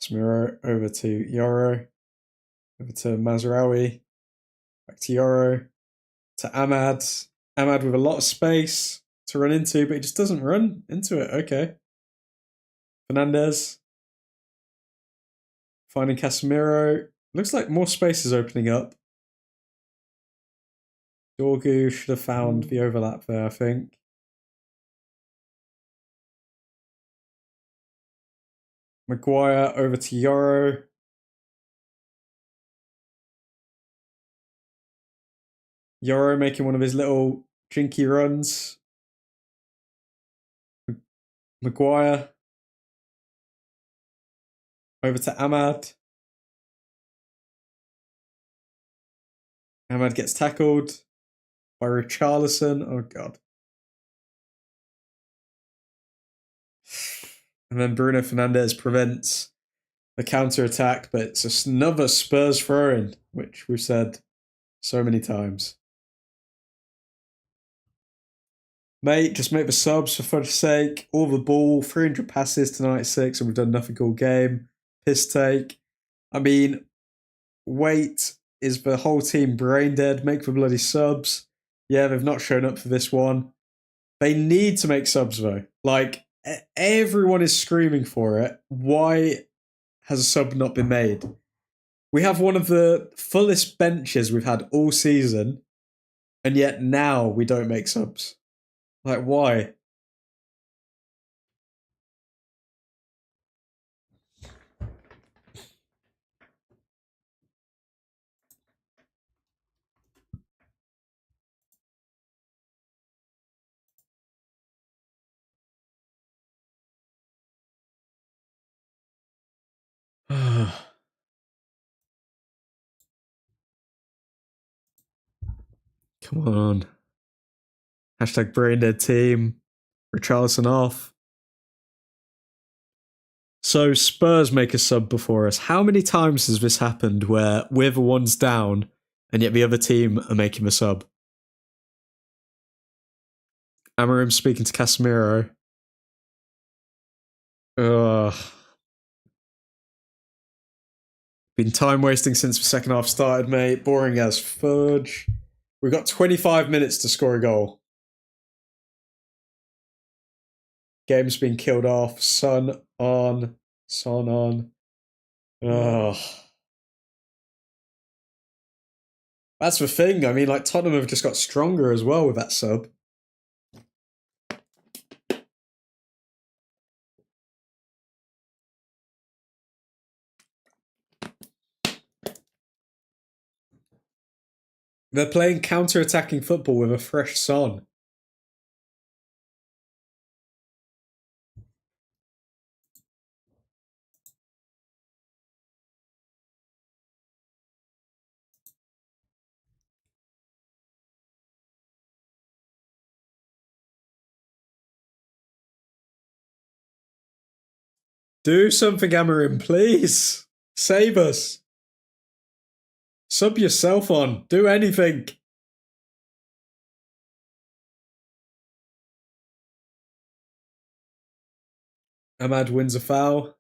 Casemiro over to Yoro. Over to Mazraoui. Back to Yoro. To Ahmad. Ahmad with a lot of space to run into, but he just doesn't run into it. Okay. Fernandez. Finding Casemiro. Looks like more space is opening up. Dorgu should have found the overlap there, I think. Maguire over to Yoro. Yoro making one of his little jinky runs. Maguire over to Ahmad. Ahmad gets tackled by Richarlison. Oh, God. And then Bruno Fernandes prevents the counter-attack, but it's another Spurs throw-in, which we've said so many times. Mate, just make the subs for fudge's sake. All the ball, 300 passes to 96, and we've done nothing all game. Piss take. I mean, wait, is the whole team brain dead? Make the bloody subs. Yeah, they've not shown up for this one. They need to make subs, though. Like, everyone is screaming for it. Why has a sub not been made? We have one of the fullest benches we've had all season, and yet now we don't make subs. Like, why? Come on. Hashtag braindead team. Richarlison off. So Spurs make a sub before us. How many times has this happened where we're the ones down and yet the other team are making the sub? Amarim speaking to Casemiro. Ugh. Been time wasting since the second half started, mate. Boring as fudge. We've got 25 minutes to score a goal. Game's been killed off. Son on. Ugh. That's the thing. I mean, like, Tottenham have just got stronger as well with that sub. They're playing counter-attacking football with a fresh Son. Do something, Amarim, please. Save us. Sub yourself on. Do anything. Ahmad wins a foul.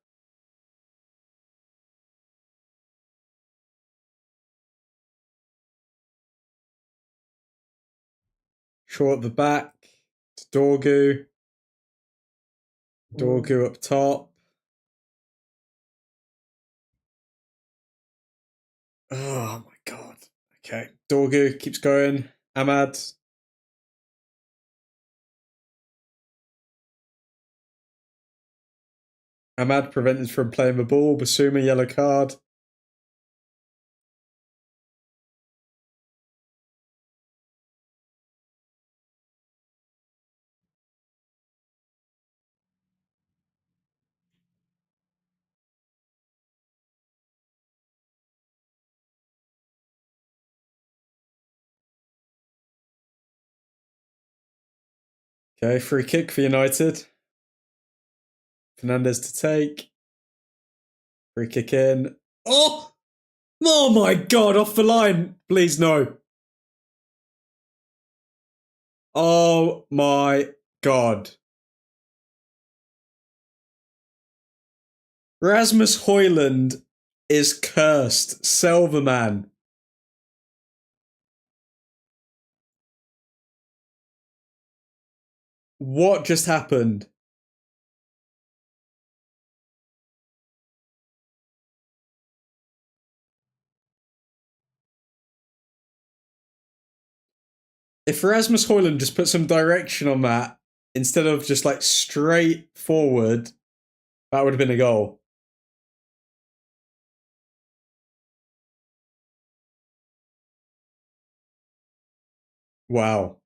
Short at the back. To Dorgu. Dorgu up top. Oh my god. Okay. Dorgu keeps going. Ahmad. Ahmad prevented from playing the ball. Basuma, yellow card. Okay, free kick for United. Fernandez to take. Free kick in. Oh! Oh my god, off the line. Please, no. Oh my god. Rasmus Højlund is cursed. Sell the man. What just happened? If Rasmus Højlund just put some direction on that instead of just like straight forward, that would have been a goal. Wow.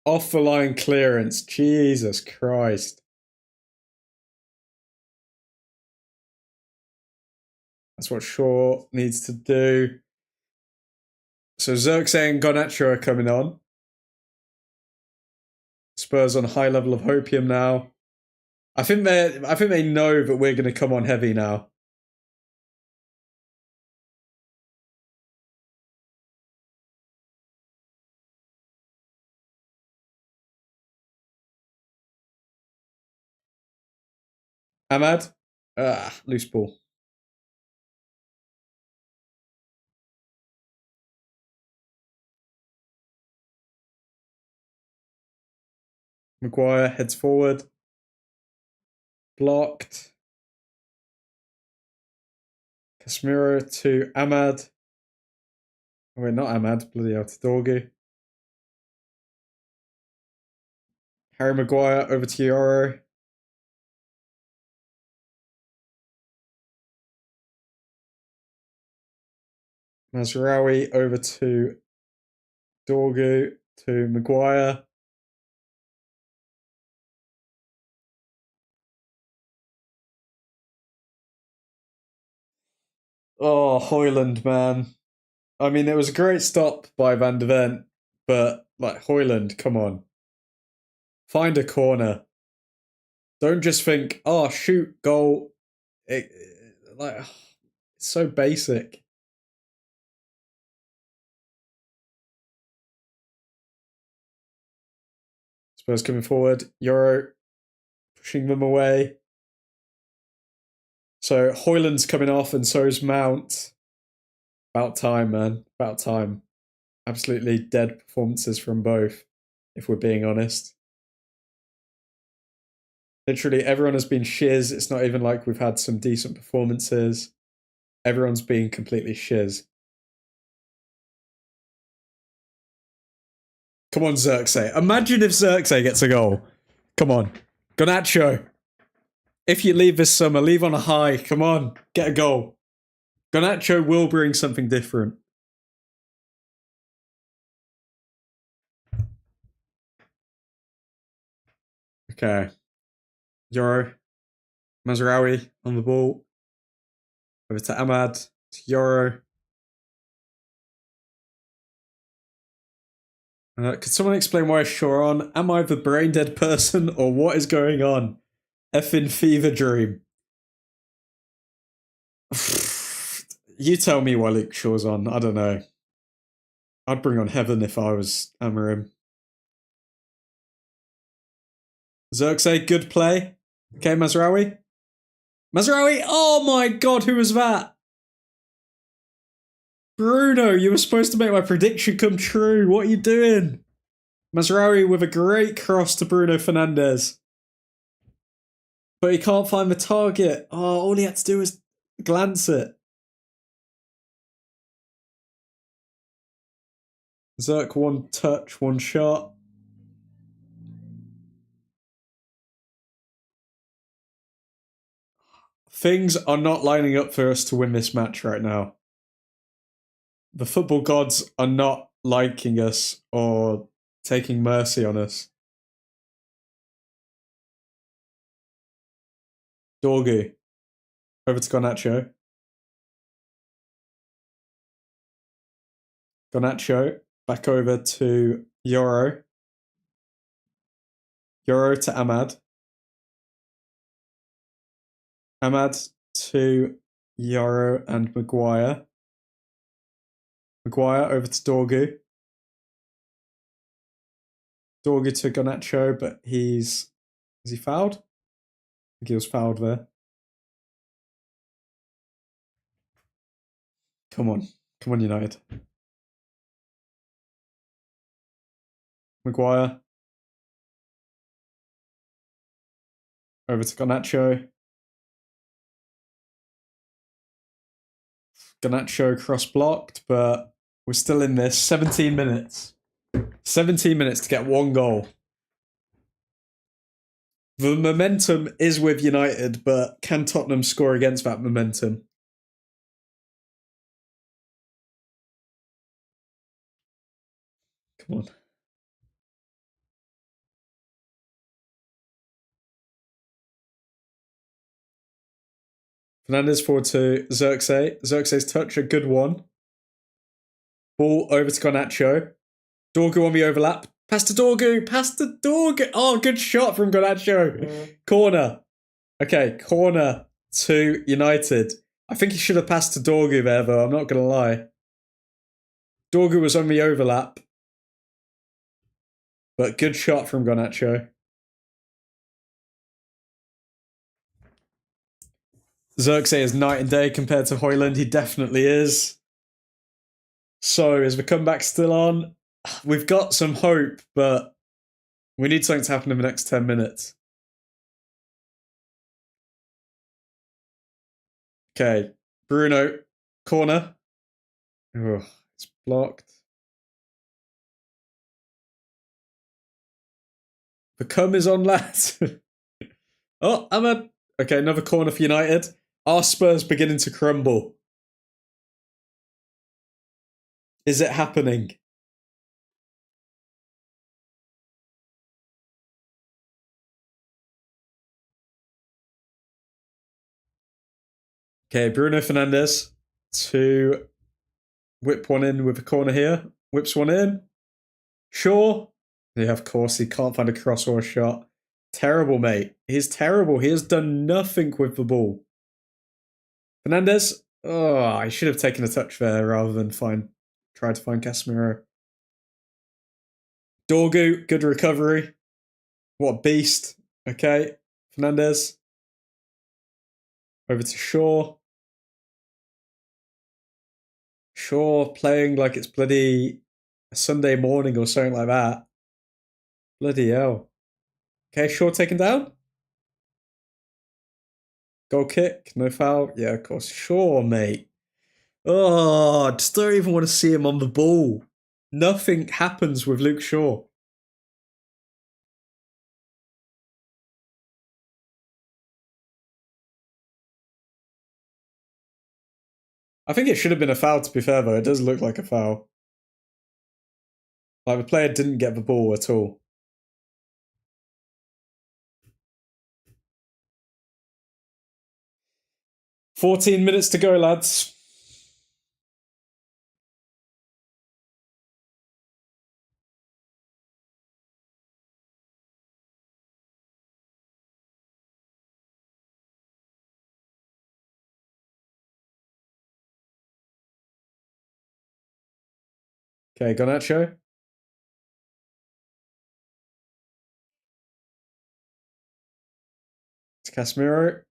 Off the line clearance. Jesus Christ. That's what Shaw needs to do. So Xerxes and Garnacho are coming on. Spurs on a high level of hopium now. I think they know that we're going to come on heavy now. Ahmad. Loose ball. Maguire heads forward. Blocked. Casemiro to Ahmad. Oh, wait, not Ahmad. Bloody hell, to Dorgu. Harry Maguire over to Euro. Mazraoui over to Dorgu to Maguire. Oh, Højlund, man. I mean, it was a great stop by Van de Ven, but like Højlund, come on. Find a corner. Don't just think, oh, shoot, goal. Like, it's so basic. Spurs coming forward. Euro pushing them away. So Højlund's coming off, and so's Mount. About time, man. About time. Absolutely dead performances from both, if we're being honest. Literally, everyone has been shiz. It's not even like we've had some decent performances. Everyone's been completely shiz. Come on, Xerxes. Imagine if Xerxes gets a goal. Come on. Garnacho. If you leave this summer, leave on a high. Come on. Get a goal. Garnacho will bring something different. Okay. Yoro. Mazraoui on the ball. Over to Ahmad. To Yoro. Could someone explain why Shaw on? Am I the brain dead person or what is going on? Effing fever dream. You tell me why Luke Shaw's on. I don't know. I'd bring on Heaven if I was Amarim. Xerxes, good play. Okay, Mazraoui. Mazraoui! Oh my god, who was that? Bruno, you were supposed to make my prediction come true. What are you doing? Mazraoui with a great cross to Bruno Fernandes. But he can't find the target. Oh, all he had to do was glance it. Zerk, one touch, one shot. Things are not lining up for us to win this match right now. The football gods are not liking us or taking mercy on us. Dorgu. Over to Garnacho. Garnacho. Back over to Yoro. Yoro to Ahmad. Ahmad to Yoro and Maguire. Maguire over to Dorgu. Dorgu to Garnacho, but is he fouled? I think he was fouled there. Come on. Come on, United. Maguire. Over to Garnacho. Garnacho cross-blocked, but we're still in this. 17 minutes. 17 minutes to get one goal. The momentum is with United, but can Tottenham score against that momentum? Come on. Fernandez forward to Xerxes. Xerxes touch, a good one. Ball over to Garnacho. Dorgu on the overlap. Pass to Dorgu. Pass to Dorgu. Oh, good shot from Garnacho. Corner. Okay, corner to United. I think he should have passed to Dorgu there, though. I'm not going to lie. Dorgu was on the overlap. But good shot from Garnacho. Xerxes is night and day compared to Højlund. He definitely is. So, is the comeback still on? We've got some hope, but we need something to happen in the next 10 minutes. Okay, Bruno, corner. Oh, it's blocked. The cum is on, lads. Oh, Ahmad. Okay, another corner for United. Our Spurs beginning to crumble. Is it happening? Okay, Bruno Fernandes to whip one in with a corner here. Whips one in. Sure. Yeah, of course, he can't find a cross or a shot. Terrible, mate. He's terrible. He has done nothing with the ball. Fernandes. Oh, I should have taken a touch there rather than try to find Casemiro. Dorgu, good recovery. What a beast. Okay, Fernandes. Over to Shaw. Shaw playing like it's bloody a Sunday morning or something like that. Bloody hell. Okay, Shaw taken down. Goal kick, no foul. Yeah, of course. Shaw, mate. Oh, I just don't even want to see him on the ball. Nothing happens with Luke Shaw. I think it should have been a foul, to be fair, though. It does look like a foul. Like, the player didn't get the ball at all. "14 minutes to go, lads." Okay, Garnacho. To Casemiro.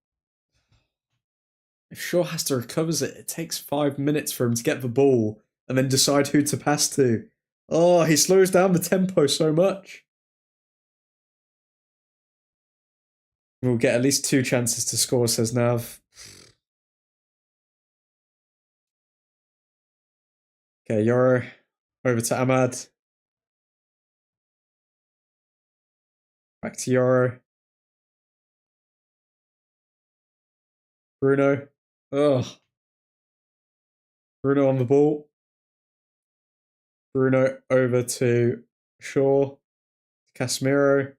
If Shaw has to recover it, it takes 5 minutes for him to get the ball and then decide who to pass to. Oh, he slows down the tempo so much. We'll get at least 2 chances to score, says Nav. Okay, Yoro. Over to Ahmad. Back to Yoro. Bruno. Ugh. Bruno on the ball. Bruno over to Shaw. Casemiro.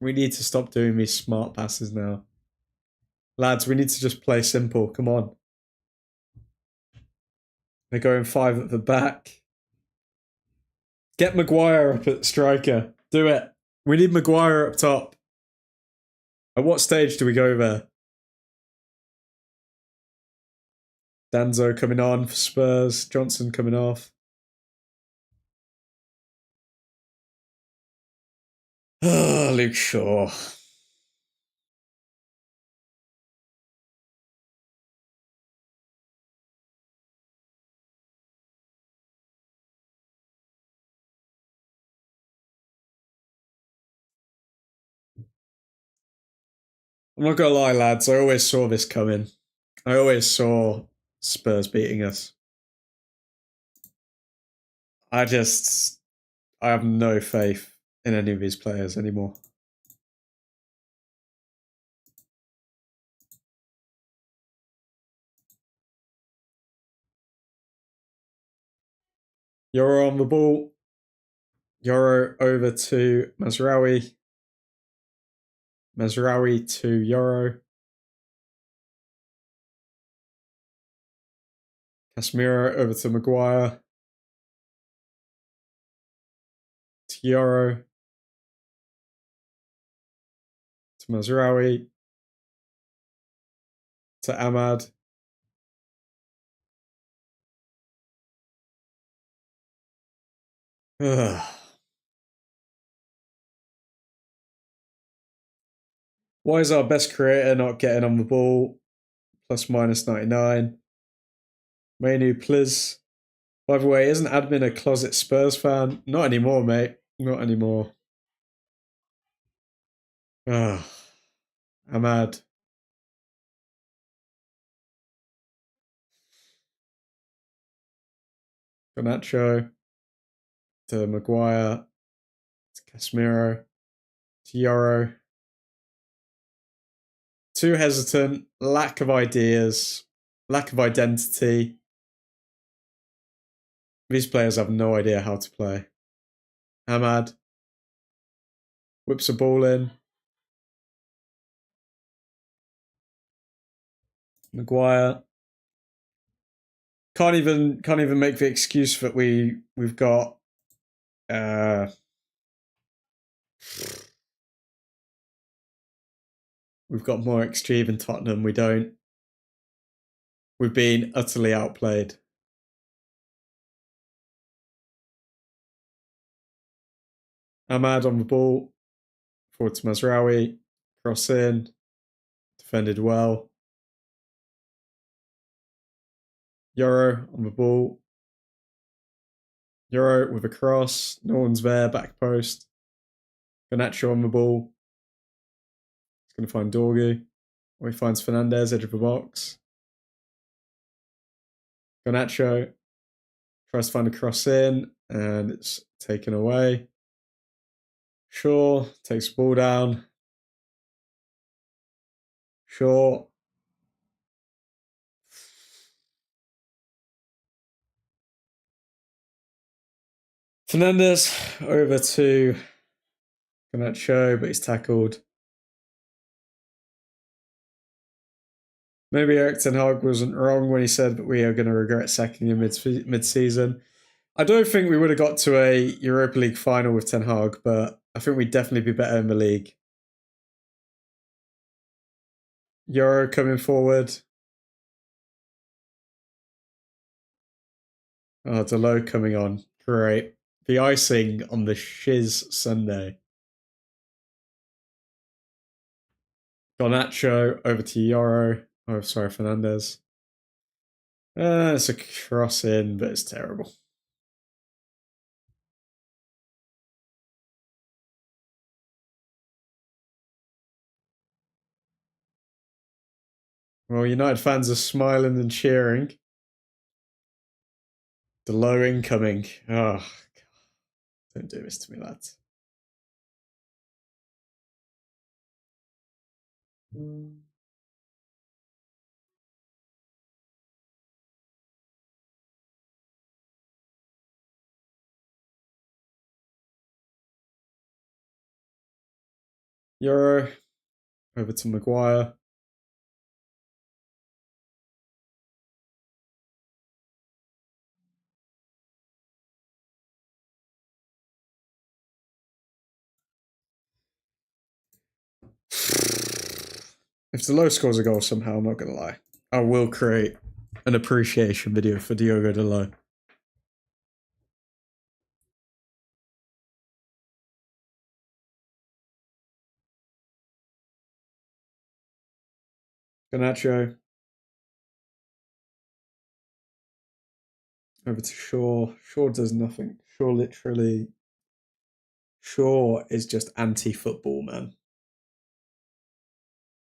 We need to stop doing these smart passes now. Lads, we need to just play simple. Come on. They're going 5 at the back. Get Maguire up at striker. Do it. We need Maguire up top. At what stage do we go there? Danzo coming on for Spurs. Johnson coming off. Oh, Luke Shaw. I'm not gonna lie, lads. I always saw this coming. I always saw Spurs beating us. I have no faith in any of these players anymore. Yoro on the ball. Yoro over to Mazraoui. Mazraoui to Yoro. Casemiro over to Maguire. To Yoro. To Mazraoui. To Ahmad. Ugh. Why is our best creator not getting on the ball? Plus minus 99. Mainu, please. By the way, isn't admin a closet Spurs fan? Not anymore, mate. Not anymore. Ugh. Ahmad. Garnacho. To Maguire. To Casemiro. To Yoro. Too hesitant. Lack of ideas. Lack of identity. These players have no idea how to play. Ahmad. Whips a ball in. Maguire. Can't even make the excuse that we've got we've got more XG than Tottenham. We don't. We've been utterly outplayed. Ahmad on the ball. Forward to Mazraoui. Cross in. Defended well. Yoro on the ball. Yoro with a cross. No one's there. Back post. Garnacho on the ball. He's going to find Dorgu. Or he finds Fernandez, edge of the box. Garnacho tries to find a cross in, and it's taken away. Shaw takes the ball down. Shaw. Fernandez over to Garnacho, but he's tackled. Maybe Erik ten Hag wasn't wrong when he said that we are going to regret sacking him mid-season. I don't think we would have got to a Europa League final with Ten Hag, but I think we'd definitely be better in the league. Euro coming forward. Oh, Delo coming on. Great. The icing on the shiz Sunday. Garnacho over to Euro. Oh, sorry, Fernandez. It's a cross in, but it's terrible. Well, United fans are smiling and cheering. The low incoming. Oh, God. Don't do this to me, lads. Euro. Over to Maguire. If Delo scores a goal somehow, I'm not going to lie. I will create an appreciation video for Diogo Delo. Garnacho. Over to Shaw. Shaw does nothing. Shaw literally. Shaw is just anti-football, man.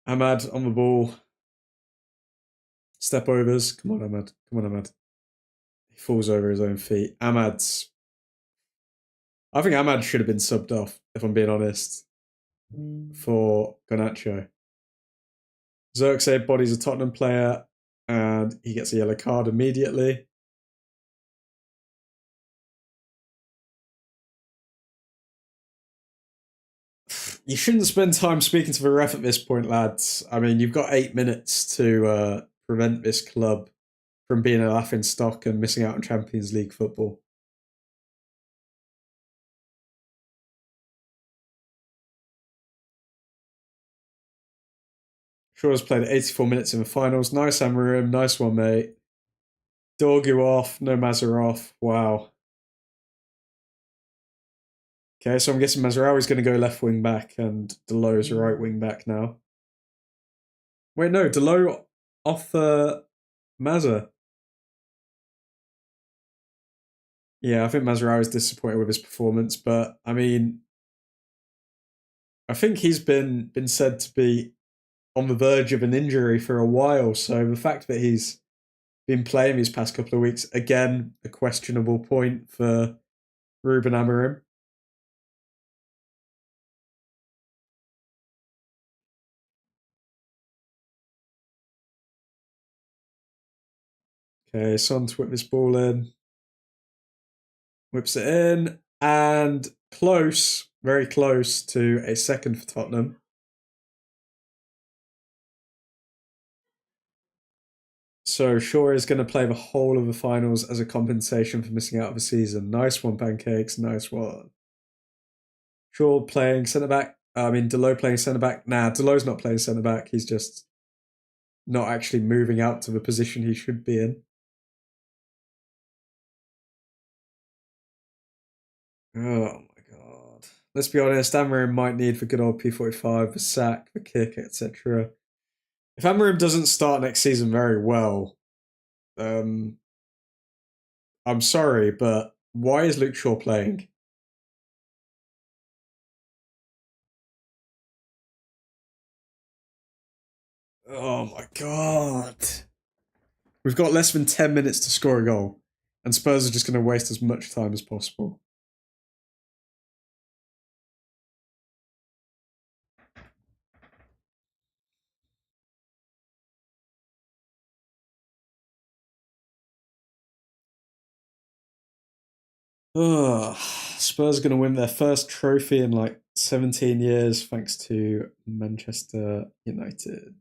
Ahmad on the ball. Step overs. Come on, Ahmad. Come on, Ahmad. He falls over his own feet. Ahmad's. I think Ahmad should have been subbed off, if I'm being honest, for Garnacho. Xerxes bodies a Tottenham player and he gets a yellow card immediately. You shouldn't spend time speaking to the ref at this point, lads. I mean, you've got 8 minutes to prevent this club from being a laughing stock and missing out on Champions League football. Shaw's played 84 minutes in the finals. Nice, Amarim. Nice one, mate. Dorgu off. No Mazarov. Wow. Okay, so I'm guessing Mazraoui's going to go left wing back and Delo's right wing back now. Wait, no, Delo off Mazza. Yeah, I think Mazraoui is disappointed with his performance, but I mean, I think he's been said to be on the verge of an injury for a while. So the fact that he's been playing these past couple of weeks, again, a questionable point for Ruben Amorim. Okay, Son to whip this ball in. Whips it in. And close, very close to a second for Tottenham. So Shaw is going to play the whole of the finals as a compensation for missing out of the season. Nice one, Pancakes. Nice one. Shaw playing centre back. I mean, Delo playing centre back. Nah, Delo's not playing centre back. He's just not actually moving out to the position he should be in. Oh my god. Let's be honest, Amarim might need for good old P45, the sack, the kick, etc. If Amarim doesn't start next season very well, I'm sorry, but why is Luke Shaw playing? Oh my god. We've got less than 10 minutes to score a goal, and Spurs are just going to waste as much time as possible. Oh, Spurs are going to win their first trophy in like 17 years thanks to Manchester United.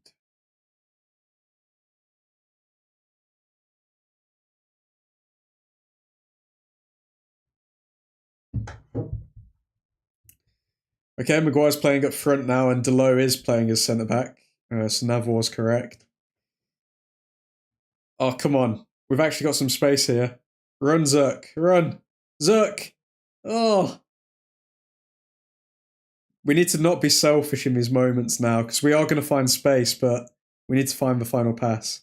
Okay, Maguire's playing up front now, and Delo is playing as centre back. So Navor's correct. Oh, come on. We've actually got some space here. Run, Zerk. Run. Zerk. Oh. We need to not be selfish in these moments now, because we are going to find space, but we need to find the final pass.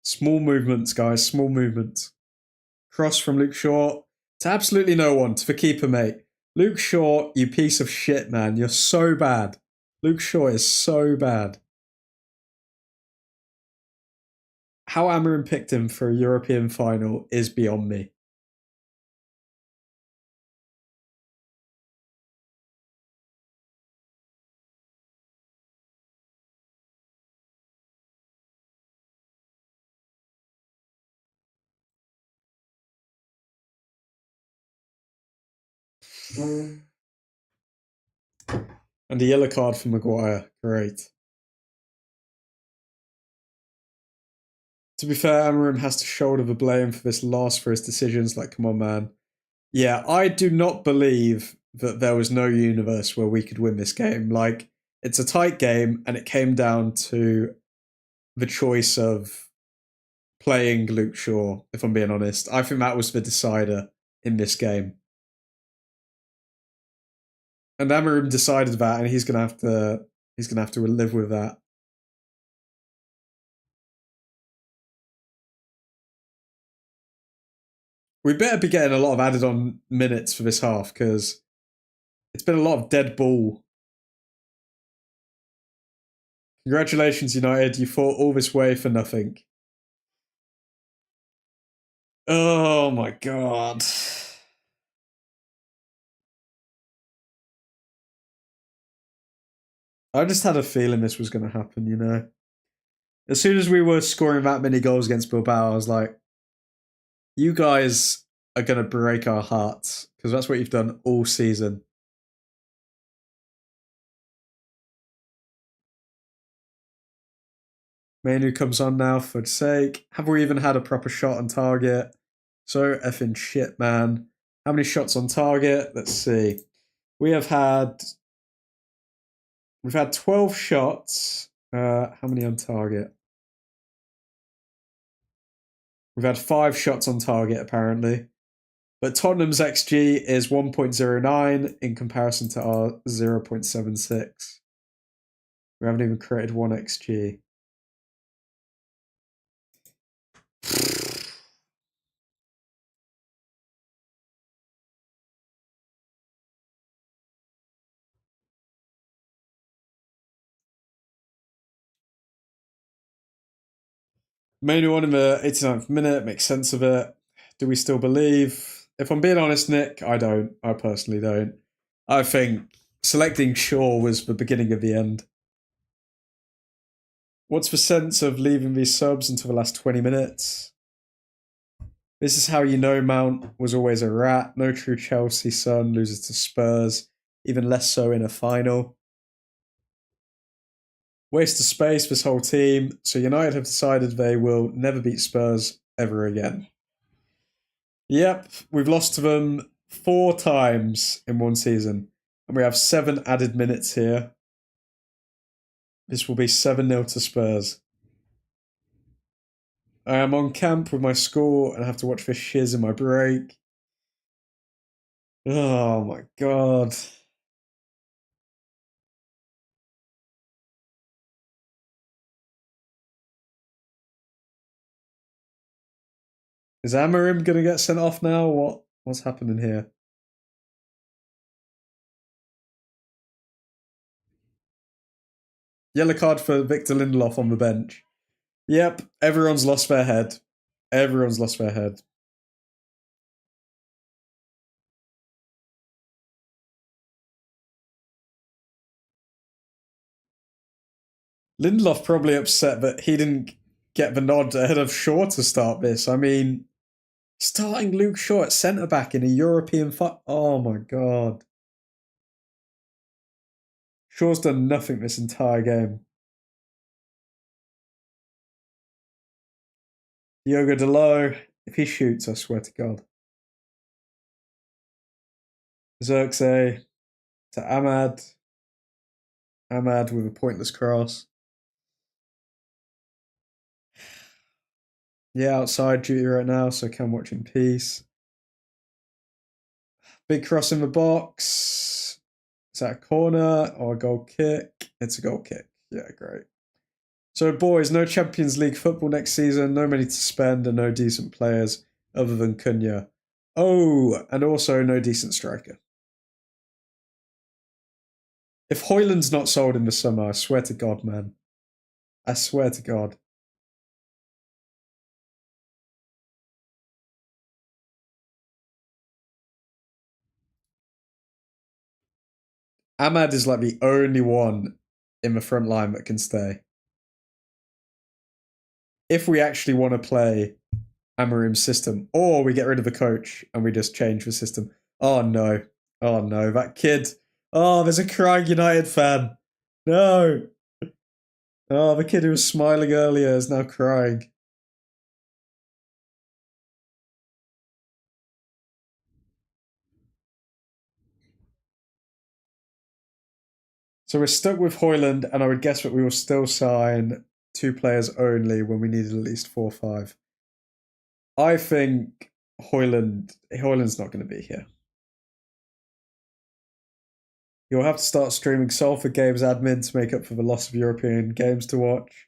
Small movements, guys. Small movements. Cross from Luke Shaw to absolutely no one, to the keeper, mate. Luke Shaw, you piece of shit, man. You're so bad. Luke Shaw is so bad. How Amarin picked him for a European final is beyond me. And a yellow card for Maguire. Great. To be fair, Amarim has to shoulder the blame for this loss for his decisions. Like, come on, man. Yeah, I do not believe that there was no universe where we could win this game. Like, it's a tight game, and it came down to the choice of playing Luke Shaw, if I'm being honest. I think that was the decider in this game. And Amarim decided that, and he's gonna have to live with that. We better be getting a lot of added on minutes for this half, because it's been a lot of dead ball. Congratulations, United. You fought all this way for nothing. Oh my god. I just had a feeling this was going to happen, you know. As soon as we were scoring that many goals against Bilbao, I was like, you guys are going to break our hearts, because that's what you've done all season. Manu comes on now, for sake. Have we even had a proper shot on target? So effing shit, man. How many shots on target? Let's see. We've had 12 shots. How many on target? We've had 5 shots on target, apparently. But Tottenham's XG is 1.09 in comparison to our 0.76. We haven't even created 1 XG. Main one in the 89th minute, makes sense of it. Do we still believe? If I'm being honest, Nick, I don't. I personally don't. I think selecting Shaw was the beginning of the end. What's the sense of leaving these subs until the last 20 minutes? This is how you know Mount was always a rat. No true Chelsea son loses to Spurs, even less so in a final. Waste of space, this whole team. So United have decided they will never beat Spurs ever again. Yep, we've lost to them 4 times in one season. And we have 7 added minutes here. This will be 7-0 to Spurs. I am on camp with my school and I have to watch this shiz in my break. Oh my god. Is Amarim going to get sent off now? What's happening here? Yellow card for Victor Lindelof on the bench. Yep, everyone's lost their head. Everyone's lost their head. Lindelof probably upset that he didn't get the nod ahead of Shaw to start this. I mean, starting Luke Shaw at centre back in a European fight. Oh my god. Shaw's done nothing this entire game. Diogo Dalot, if he shoots, I swear to God. Xerxes to Ahmad. Ahmad with a pointless cross. Yeah, outside duty right now, so I can watch in peace. Big cross in the box. Is that a corner or a goal kick? It's a goal kick. Yeah, great. So, boys, no Champions League football next season, no money to spend, and no decent players other than Cunha. Oh, and also no decent striker. If Hoyland's not sold in the summer, I swear to God, man. I swear to God. Ahmad is like the only one in the front line that can stay. If we actually want to play Amarim's system, or we get rid of the coach and we just change the system. Oh no. Oh no, that kid. Oh, there's a crying United fan. No. Oh, the kid who was smiling earlier is now crying. So we're stuck with Hoyland, and I would guess that we will still sign 2 players only when we needed at least 4 or 5. I think Hoyland's not going to be here. You'll have to start streaming Salford games admin to make up for the loss of European games to watch.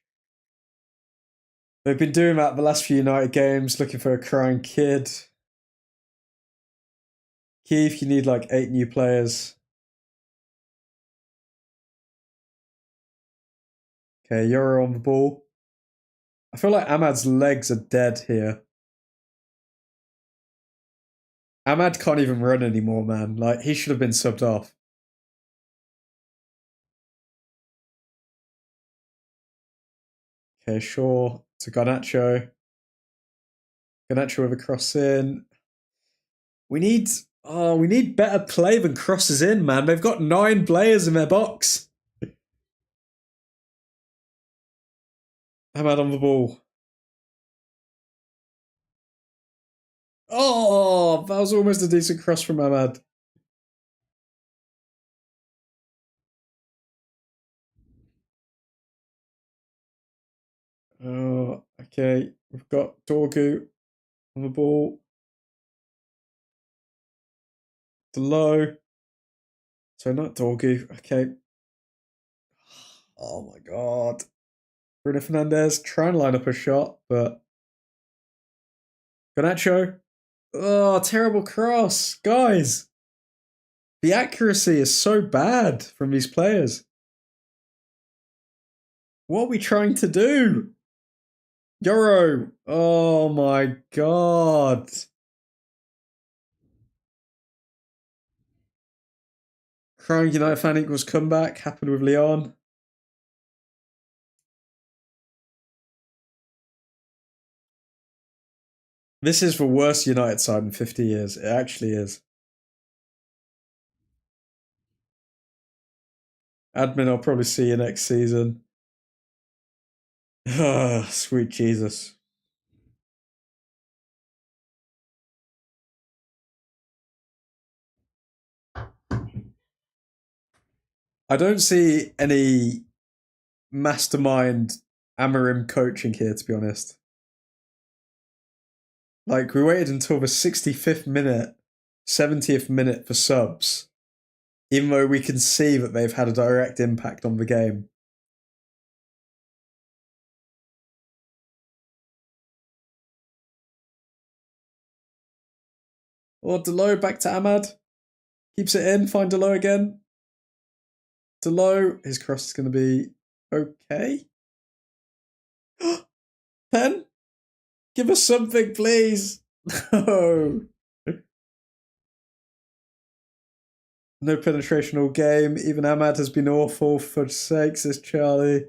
They've been doing that the last few United games, looking for a crying kid. Keith, you need like 8 new players. Okay, you're on the ball. I feel like Ahmad's legs are dead here. Ahmad can't even run anymore, man. Like, he should have been subbed off. Okay, sure. To Garnacho. Garnacho with a cross in. We need better play than crosses in, man. They've got 9 players in their box. Ahmad on the ball. Oh, that was almost a decent cross from Ahmad. Oh, okay. We've got Dorgu on the ball. Low. So not Dorgu. Okay. Oh my god. Bruno Fernandes trying to line up a shot, but Garnacho. Oh, terrible cross. Guys. The accuracy is so bad from these players. What are we trying to do? Euro. Oh my god. Crying United fan equals comeback. Happened with Leon. This is the worst United side in 50 years. It actually is. Admin, I'll probably see you next season. Ah, sweet Jesus. I don't see any mastermind Amarim coaching here, to be honest. Like, we waited until the 65th minute, 70th minute for subs, even though we can see that they've had a direct impact on the game. Or Delo back to Ahmad. Keeps it in, find Delo again. Delo, his cross is going to be okay. Pen? Give us something, please. No. No penetration all game. Even Ahmad has been awful. For sakes, says Charlie.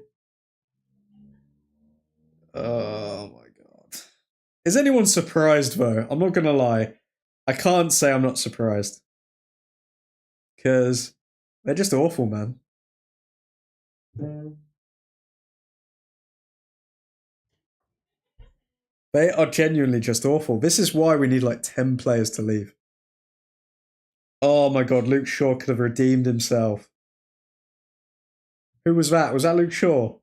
Oh my god. Is anyone surprised though? I'm not gonna lie. I can't say I'm not surprised. Because they're just awful, man. They are genuinely just awful. This is why we need like 10 players to leave. Oh my god, Luke Shaw could have redeemed himself. Who was that? Was that Luke Shaw?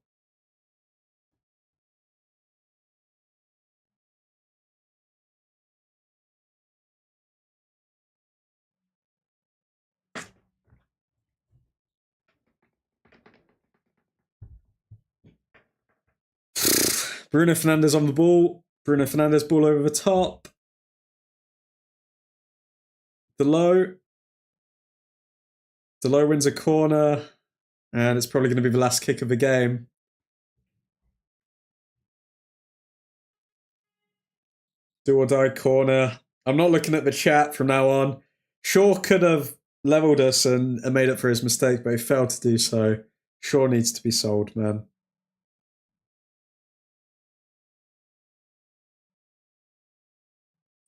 Bruno Fernandes on the ball. Bruno Fernandes ball over the top. Delo. Delo wins a corner. And it's probably going to be the last kick of the game. Do or die corner. I'm not looking at the chat from now on. Shaw could have leveled us and made up for his mistake, but he failed to do so. Shaw needs to be sold, man.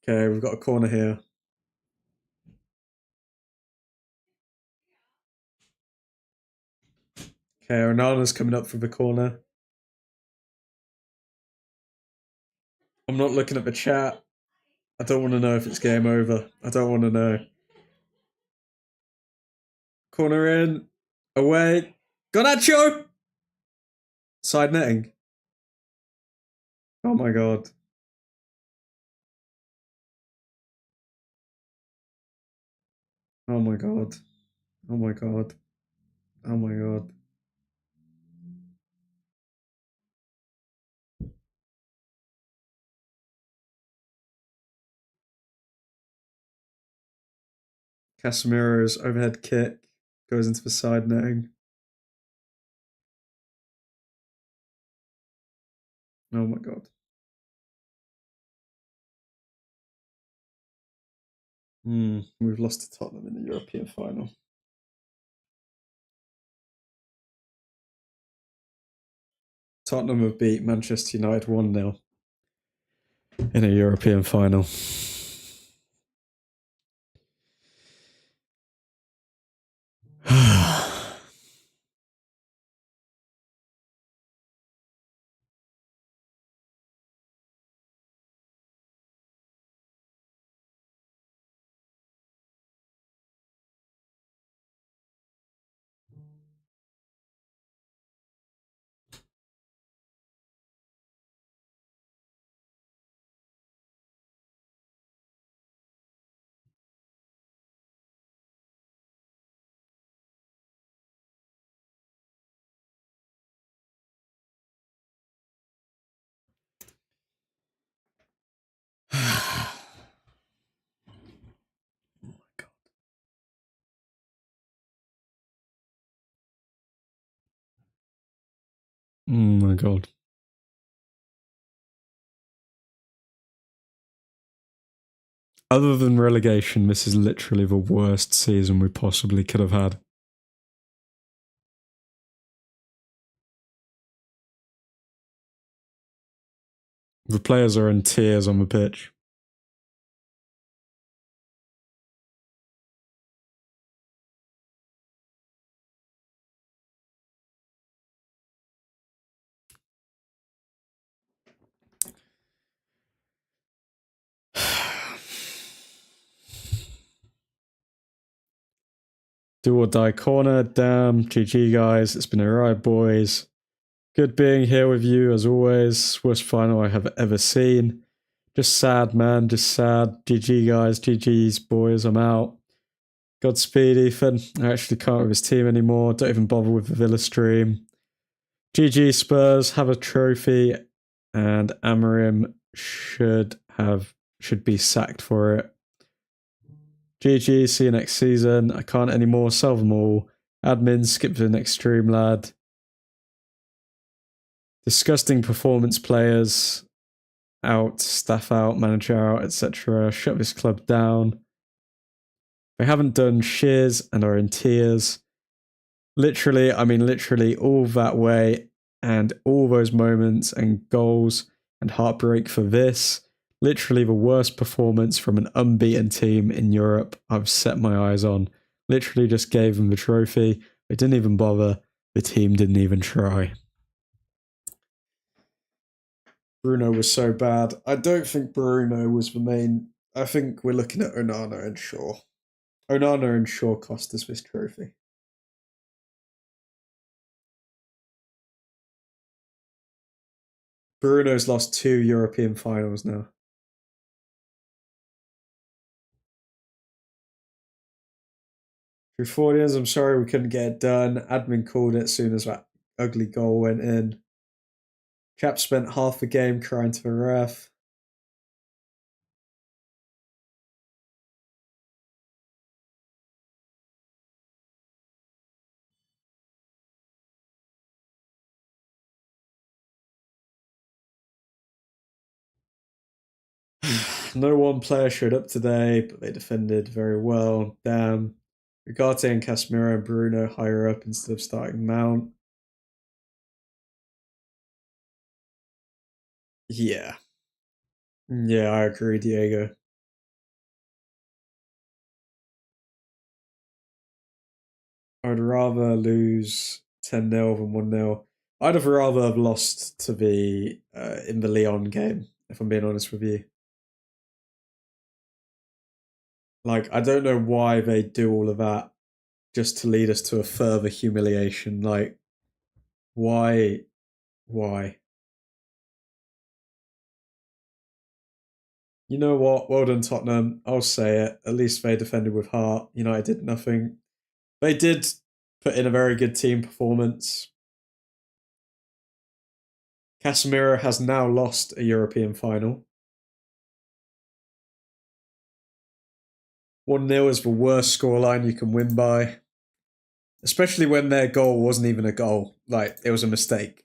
Okay, we've got a corner here. Okay, Ronaldo's coming up for the corner. I'm not looking at the chat. I don't want to know if it's game over. I don't want to know. Corner in. Away. Garnacho! Side netting. Oh my god. Oh my god. Oh my god. Oh my god. Casemiro's overhead kick goes into the side netting. Oh my god. We've lost to Tottenham in the European final. Tottenham have beat Manchester United 1-0 in a European final. Oh my god. Other than relegation, this is literally the worst season we possibly could have had. The players are in tears on the pitch. Do or die corner. Damn. GG, guys. It's been a ride, boys. Good being here with you, as always. Worst final I have ever seen. Just sad, man. Just sad. GG, guys. GG's, boys. I'm out. Godspeed, Ethan. I actually can't with his team anymore. Don't even bother with the Villa stream. GG, Spurs. Have a trophy. And Amorim should be sacked for it. GG, see you next season. I can't anymore. Sell them all. Admin, skip to the next stream, lad. Disgusting performance players. Out, staff out, manager out, etc. Shut this club down. They haven't done shears and are in tears. Literally, I mean literally all that way and all those moments and goals and heartbreak for this. Literally the worst performance from an unbeaten team in Europe I've set my eyes on. Literally just gave them the trophy. They didn't even bother. The team didn't even try. Bruno was so bad. I don't think Bruno was the main. I think we're looking at Onana and Shaw. Onana and Shaw cost us this trophy. Bruno's lost 2 European finals now. Truthfordians, I'm sorry we couldn't get it done. Admin called it as soon as that ugly goal went in. Chap spent half the game crying to the ref. No one player showed up today, but they defended very well. Damn. Ugarte and Casemiro and Bruno higher up instead of starting Mount. Yeah. Yeah, I agree, Diego. I'd rather lose 10-0 than 1-0. I'd have rather have lost to the in the Lyon game, if I'm being honest with you. Like, I don't know why they do all of that just to lead us to a further humiliation. Like, why? Why? You know what? Well done, Tottenham. I'll say it. At least they defended with heart. United did nothing. They did put in a very good team performance. Casemiro has now lost a European final. 1-0 is the worst scoreline you can win by, especially when their goal wasn't even a goal. Like, it was a mistake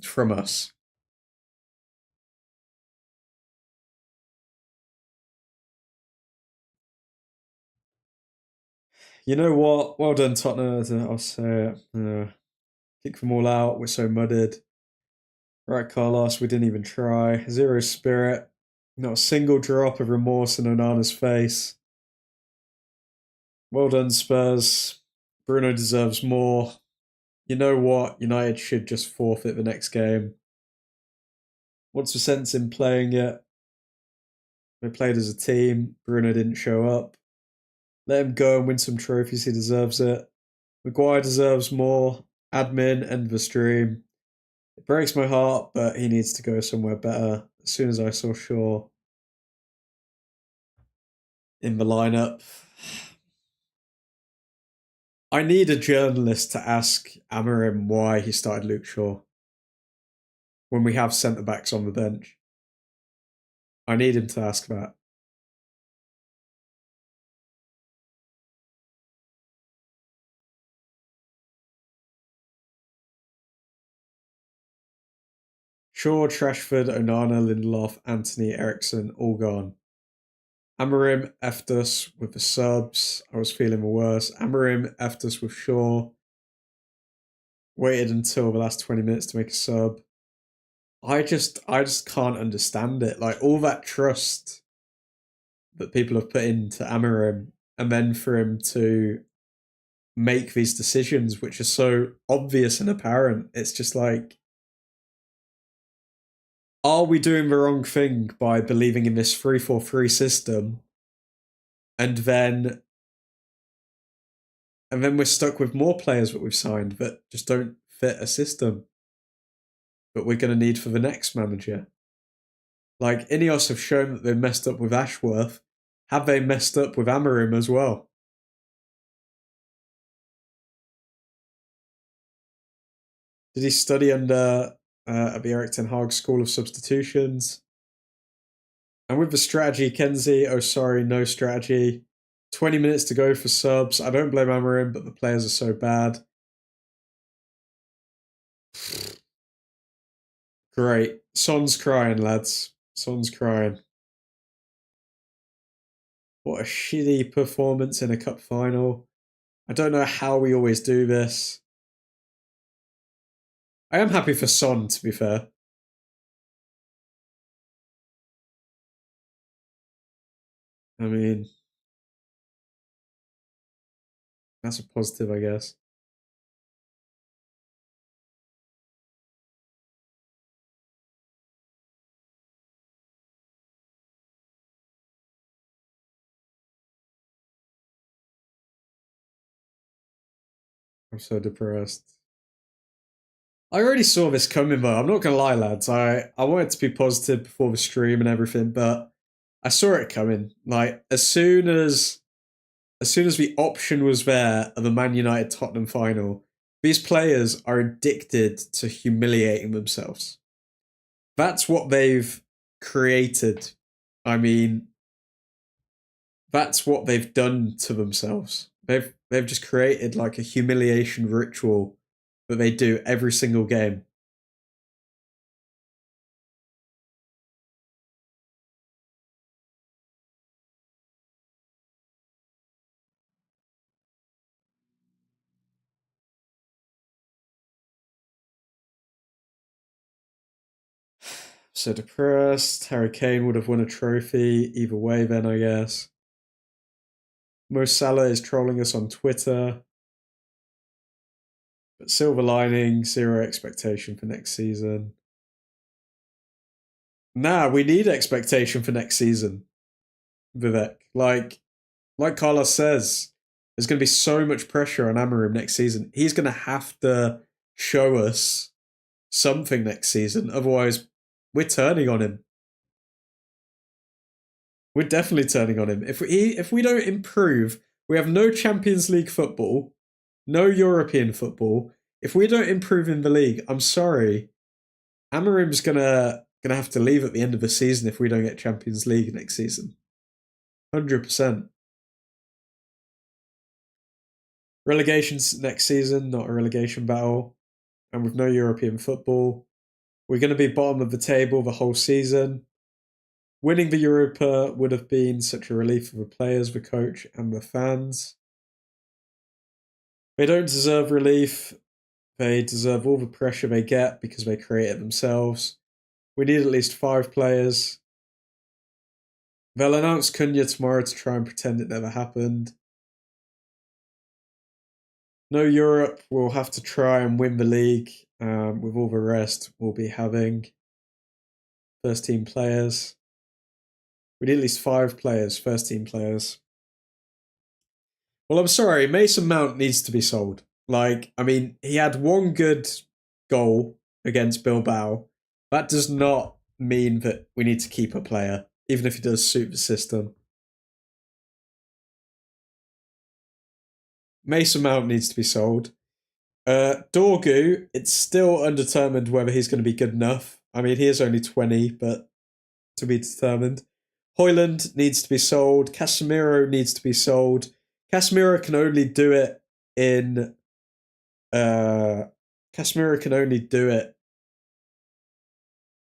from us. You know what? Well done, Tottenham. I'll say it. Kick them all out. We're so mudded. Right, Carlos, we didn't even try. Zero spirit. Not a single drop of remorse in Onana's face. Well done, Spurs. Bruno deserves more. You know what? United should just forfeit the next game. What's the sense in playing it? They played as a team. Bruno didn't show up. Let him go and win some trophies. He deserves it. Maguire deserves more. Admin, end the stream. It breaks my heart, but he needs to go somewhere better. As soon as I saw Shaw in the lineup, I need a journalist to ask Amorim why he started Luke Shaw when we have centre backs on the bench. I need him to ask that. Shaw, Trashford, Onana, Lindelof, Anthony, Ericsson, all gone. Amorim effed us with the subs. I was feeling worse. Amorim effed us with Shaw. Waited until the last 20 minutes to make a sub. I just can't understand it. Like, all that trust that people have put into Amorim, and then for him to make these decisions which are so obvious and apparent, it's just like, are we doing the wrong thing by believing in this 3-4-3 system, and then we're stuck with more players that we've signed that just don't fit a system that we're going to need for the next manager? Like, Ineos have shown that they've messed up with Ashworth. Have they messed up with Amorim as well? Did he study under the Eric Ten Hag School of Substitutions? And with the strategy, Kenzie, oh sorry, no strategy. 20 minutes to go for subs. I don't blame Amorim, but the players are so bad. Great. Son's crying, lads. Son's crying. What a shitty performance in a cup final. I don't know how we always do this. I am happy for Son, to be fair. I mean, that's a positive, I guess. I'm so depressed. I already saw this coming, though. I'm not gonna lie, lads. I wanted to be positive before the stream and everything, but I saw it coming. Like, as soon as the option was there of the Man United Tottenham final, these players are addicted to humiliating themselves. That's what they've created. I mean, that's what they've done to themselves. They've just created like a humiliation ritual that they do every single game. So depressed. Harry Kane would have won a trophy either way then, I guess. Mo Salah is trolling us on Twitter. But silver lining, zero expectation for next season. Nah, we need expectation for next season, Vivek. Like Carlos says, there's going to be so much pressure on Amorim next season. He's going to have to show us something next season. Otherwise, we're turning on him. We're definitely turning on him. If we don't improve, we have no Champions League football, no European football. If we don't improve in the league, I'm sorry, Amorim's gonna have to leave at the end of the season if we don't get Champions League next season. 100%. Relegation's next season, not a relegation battle, and with no European football, we're going to be bottom of the table the whole season. Winning the Europa would have been such a relief for the players, the coach, and the fans. They don't deserve relief. They deserve all the pressure they get because they create it themselves. We need at least 5 players. They'll announce Cunha tomorrow to try and pretend it never happened. No Europe, we'll have to try and win the league. With all the rest, we'll be having first team players. We need at least 5 players, first team players. Well, I'm sorry, Mason Mount needs to be sold. He had one good goal against Bilbao. That does not mean that we need to keep a player, even if he does suit the system. Mason Mount needs to be sold. Dorgu, it's still undetermined whether he's going to be good enough. I mean, he is only 20, but to be determined. Højlund needs to be sold. Casemiro needs to be sold. Casemiro can only do it in. Casemiro can only do it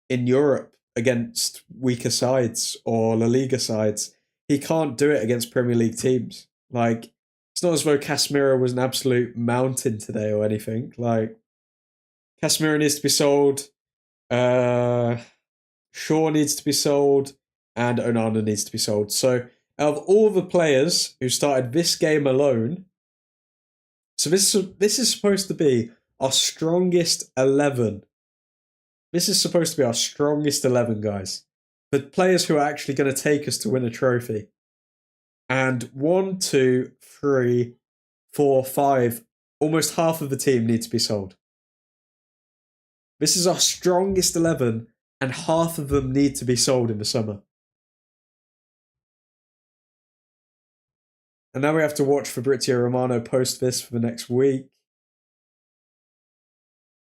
in Europe against weaker sides or La Liga sides. He can't do it against Premier League teams. It's not as though Casemiro was an absolute mountain today or anything. Casemiro needs to be sold. Shaw needs to be sold. And Onana needs to be sold. So, out of all the players who started this game alone, so this is supposed to be our strongest 11. This is supposed to be our strongest 11, guys. The players who are actually going to take us to win a trophy. And 1, 2, 3, 4, 5, almost half of the team need to be sold. This is our strongest 11, and half of them need to be sold in the summer. And now we have to watch Fabrizio Romano post this for the next week.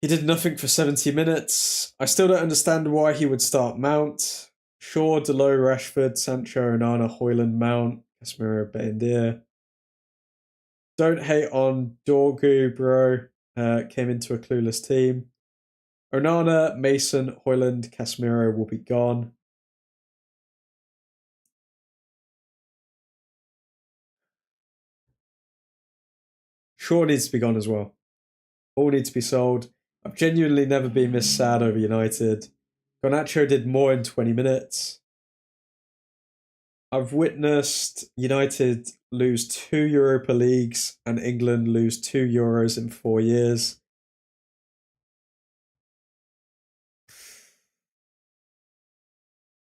He did nothing for 70 minutes. I still don't understand why he would start Mount. Shaw, Delo, Rashford, Sancho, Onana, Højlund, Mount, Casemiro, Bendir. Don't hate on Dorgu, bro. Came into a clueless team. Onana, Mason, Højlund, Casemiro will be gone. Shaw needs to be gone as well. All need to be sold. I've genuinely never been this sad over United. Garnacho did more in 20 minutes. I've witnessed United lose 2 Europa Leagues and England lose 2 Euros in 4 years.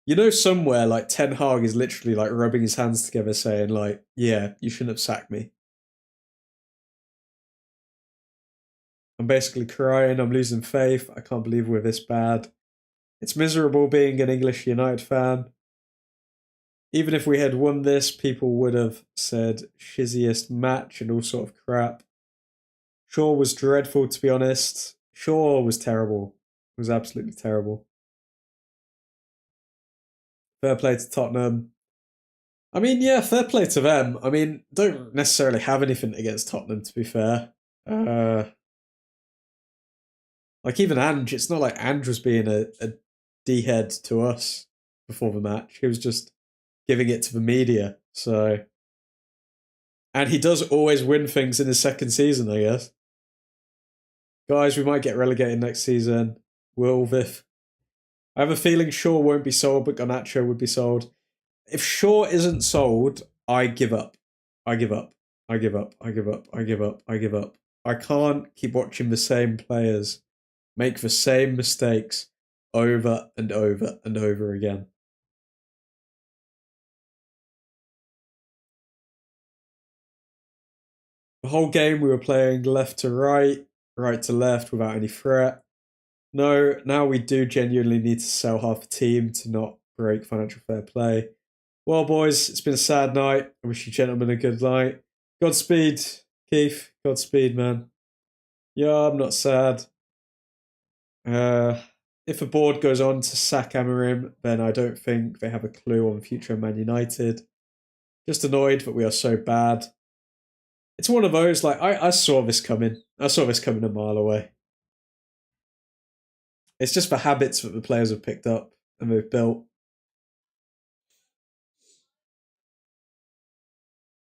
You know, somewhere Ten Hag is literally rubbing his hands together saying yeah, you shouldn't have sacked me. I'm basically crying. I'm losing faith. I can't believe we're this bad. It's miserable being an English United fan. Even if we had won this, people would have said shizziest match and all sort of crap. Shaw was dreadful, to be honest. Shaw was terrible. It was absolutely terrible. Fair play to Tottenham. I mean, yeah, fair play to them. I mean, don't necessarily have anything against Tottenham, to be fair. Even Ange, it's not like Ange was being a D-head to us before the match. He was just giving it to the media. So, and he does always win things in his second season, I guess. Guys, we might get relegated next season. Will this I have a feeling Shaw won't be sold, but Garnacho would be sold. If Shaw isn't sold, I give up. I give up. I give up. I give up. I give up. I give up. I can't keep watching the same players make the same mistakes over and over and over again. The whole game we were playing left to right, right to left without any threat. No, now we do genuinely need to sell half the team to not break financial fair play. Well, boys, it's been a sad night. I wish you gentlemen a good night. Godspeed, Keith. Godspeed, man. Yeah, I'm not sad. If the board goes on to sack Amorim, then I don't think they have a clue on the future of Man United. Just annoyed that we are so bad. It's one of those, like, I saw this coming. I saw this coming a mile away. It's just the habits that the players have picked up and they've built.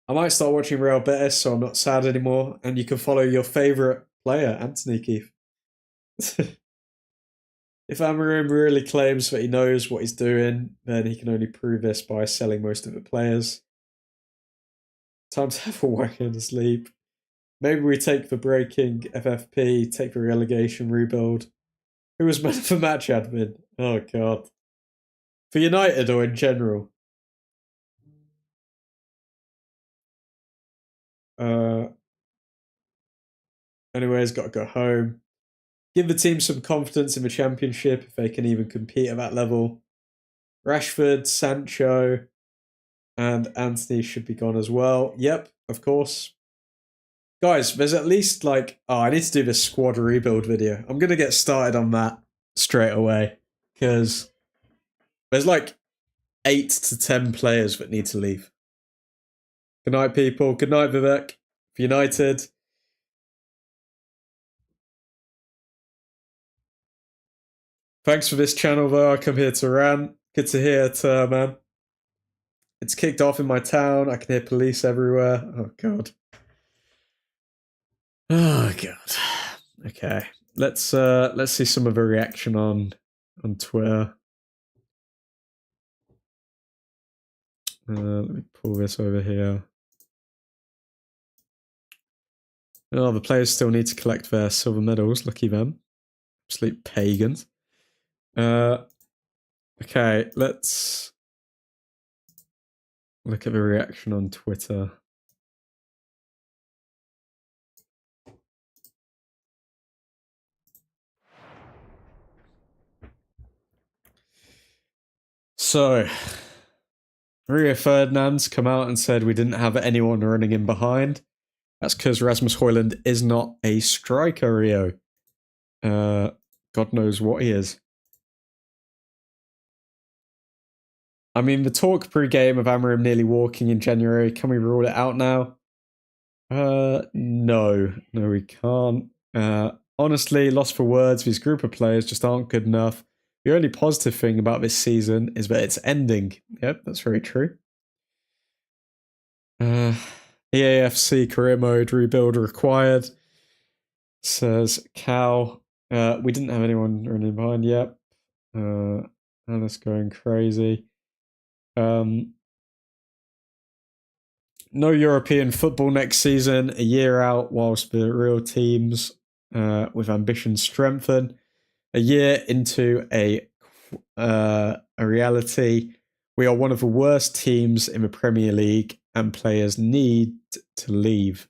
I might start watching Real Betis so I'm not sad anymore, and you can follow your favourite player, Anthony Keith. If Amorim really claims that he knows what he's doing, then he can only prove this by selling most of the players. Time to have a whack and a sleep. Maybe we take the breaking FFP, take the relegation rebuild. Who was man of the match admin? Oh, God. For United or in general? Anyways, got to go home. Give the team some confidence in the championship if they can even compete at that level. Rashford, Sancho, and Anthony should be gone as well. Yep, of course. Guys, there's at least like... Oh, I need to do this squad rebuild video. I'm going to get started on that straight away. Because there's like 8 to 10 players that need to leave. Good night, people. Good night, Vivek. For United. Thanks for this channel, though. I come here to rant. Good to hear it, man. It's kicked off in my town. I can hear police everywhere. Oh, God. Oh, God. Okay. Let's see some of a reaction on Twitter. Let me pull this over here. Oh, the players still need to collect their silver medals. Lucky them. Absolute pagans. Okay, let's look at the reaction on Twitter. So, Rio Ferdinand's come out and said we didn't have anyone running in behind. That's because Rasmus Højlund is not a striker, Rio. God knows what he is. I mean, the talk pre-game of Amorim nearly walking in January, can we rule it out now? No, we can't. Honestly, lost for words, these group of players just aren't good enough. The only positive thing about this season is that it's ending. Yep, that's very true. EAFC career mode rebuild required, says Cal. We didn't have anyone running behind yet. And it's going crazy. No European football next season, a year out whilst the real teams with ambition strengthen. A year into a reality. We are one of the worst teams in the Premier League and players need to leave.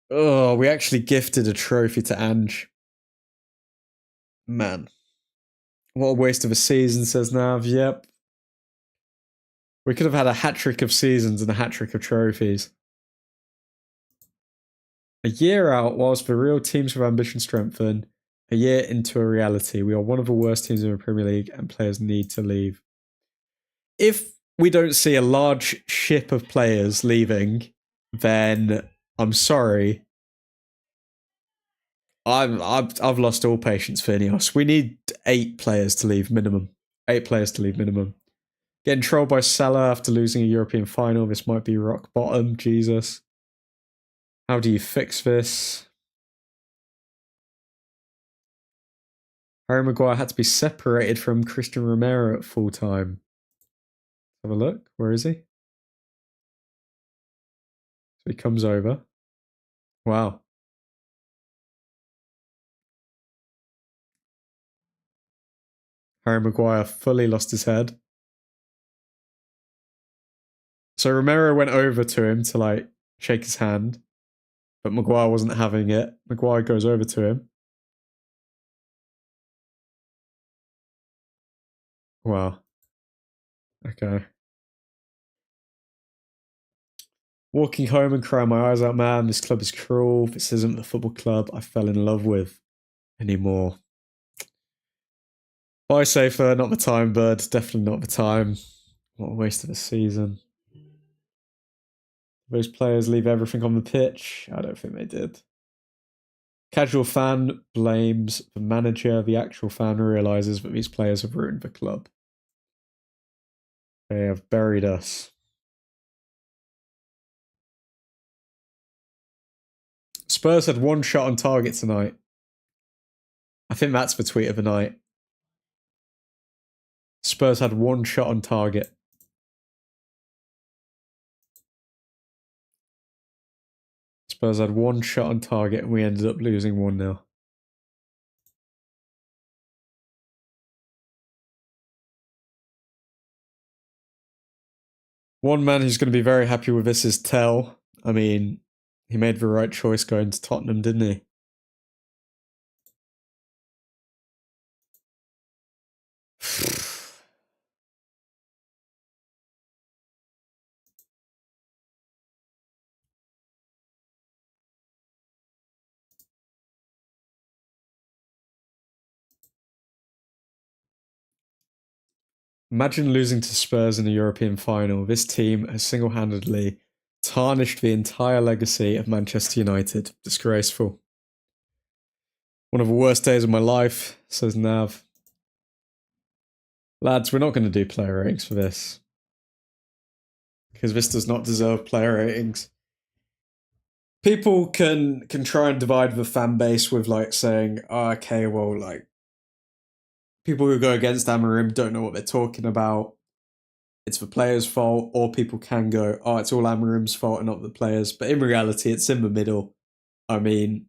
Oh, we actually gifted a trophy to Ange. Man. What a waste of a season, says Nav. Yep. We could have had a hat-trick of seasons and a hat-trick of trophies. A year out whilst the real teams with ambition strengthen. A year into a reality. We are one of the worst teams in the Premier League and players need to leave. If we don't see a large ship of players leaving, then I'm sorry. I've lost all patience for Ineos. We need 8 players to leave minimum. 8 players to leave minimum. Getting trolled by Salah after losing a European final. This might be rock bottom. Jesus. How do you fix this? Harry Maguire had to be separated from Christian Romero at full time. Have a look. Where is he? So he comes over. Wow. Harry Maguire fully lost his head. So Romero went over to him to like shake his hand, but Maguire wasn't having it. Maguire goes over to him. Wow. Okay. Walking home and crying my eyes out, man. This club is cruel. This isn't the football club I fell in love with anymore. Bye, Safer. Not the time, bud. Definitely not the time. What a waste of a season. Those players leave everything on the pitch. I don't think they did. Casual fan blames the manager. The actual fan realizes that these players have ruined the club. They have buried us. Spurs had one shot on target tonight. I think that's the tweet of the night. Spurs had one shot on target. Spurs had one shot on target and we ended up losing 1-0. One man who's going to be very happy with this is Tell. I mean, he made the right choice going to Tottenham, didn't he? Imagine losing to Spurs in a European final. This team has single-handedly tarnished the entire legacy of Manchester United. Disgraceful. One of the worst days of my life, says Nav. Lads, we're not going to do player ratings for this. Because this does not deserve player ratings. People can try and divide the fan base with like saying, oh, okay, well, like people who go against Amorim don't know what they're talking about. It's the players' fault, or people can go, oh, it's all Amorim's fault and not the players. But in reality, it's in the middle. I mean,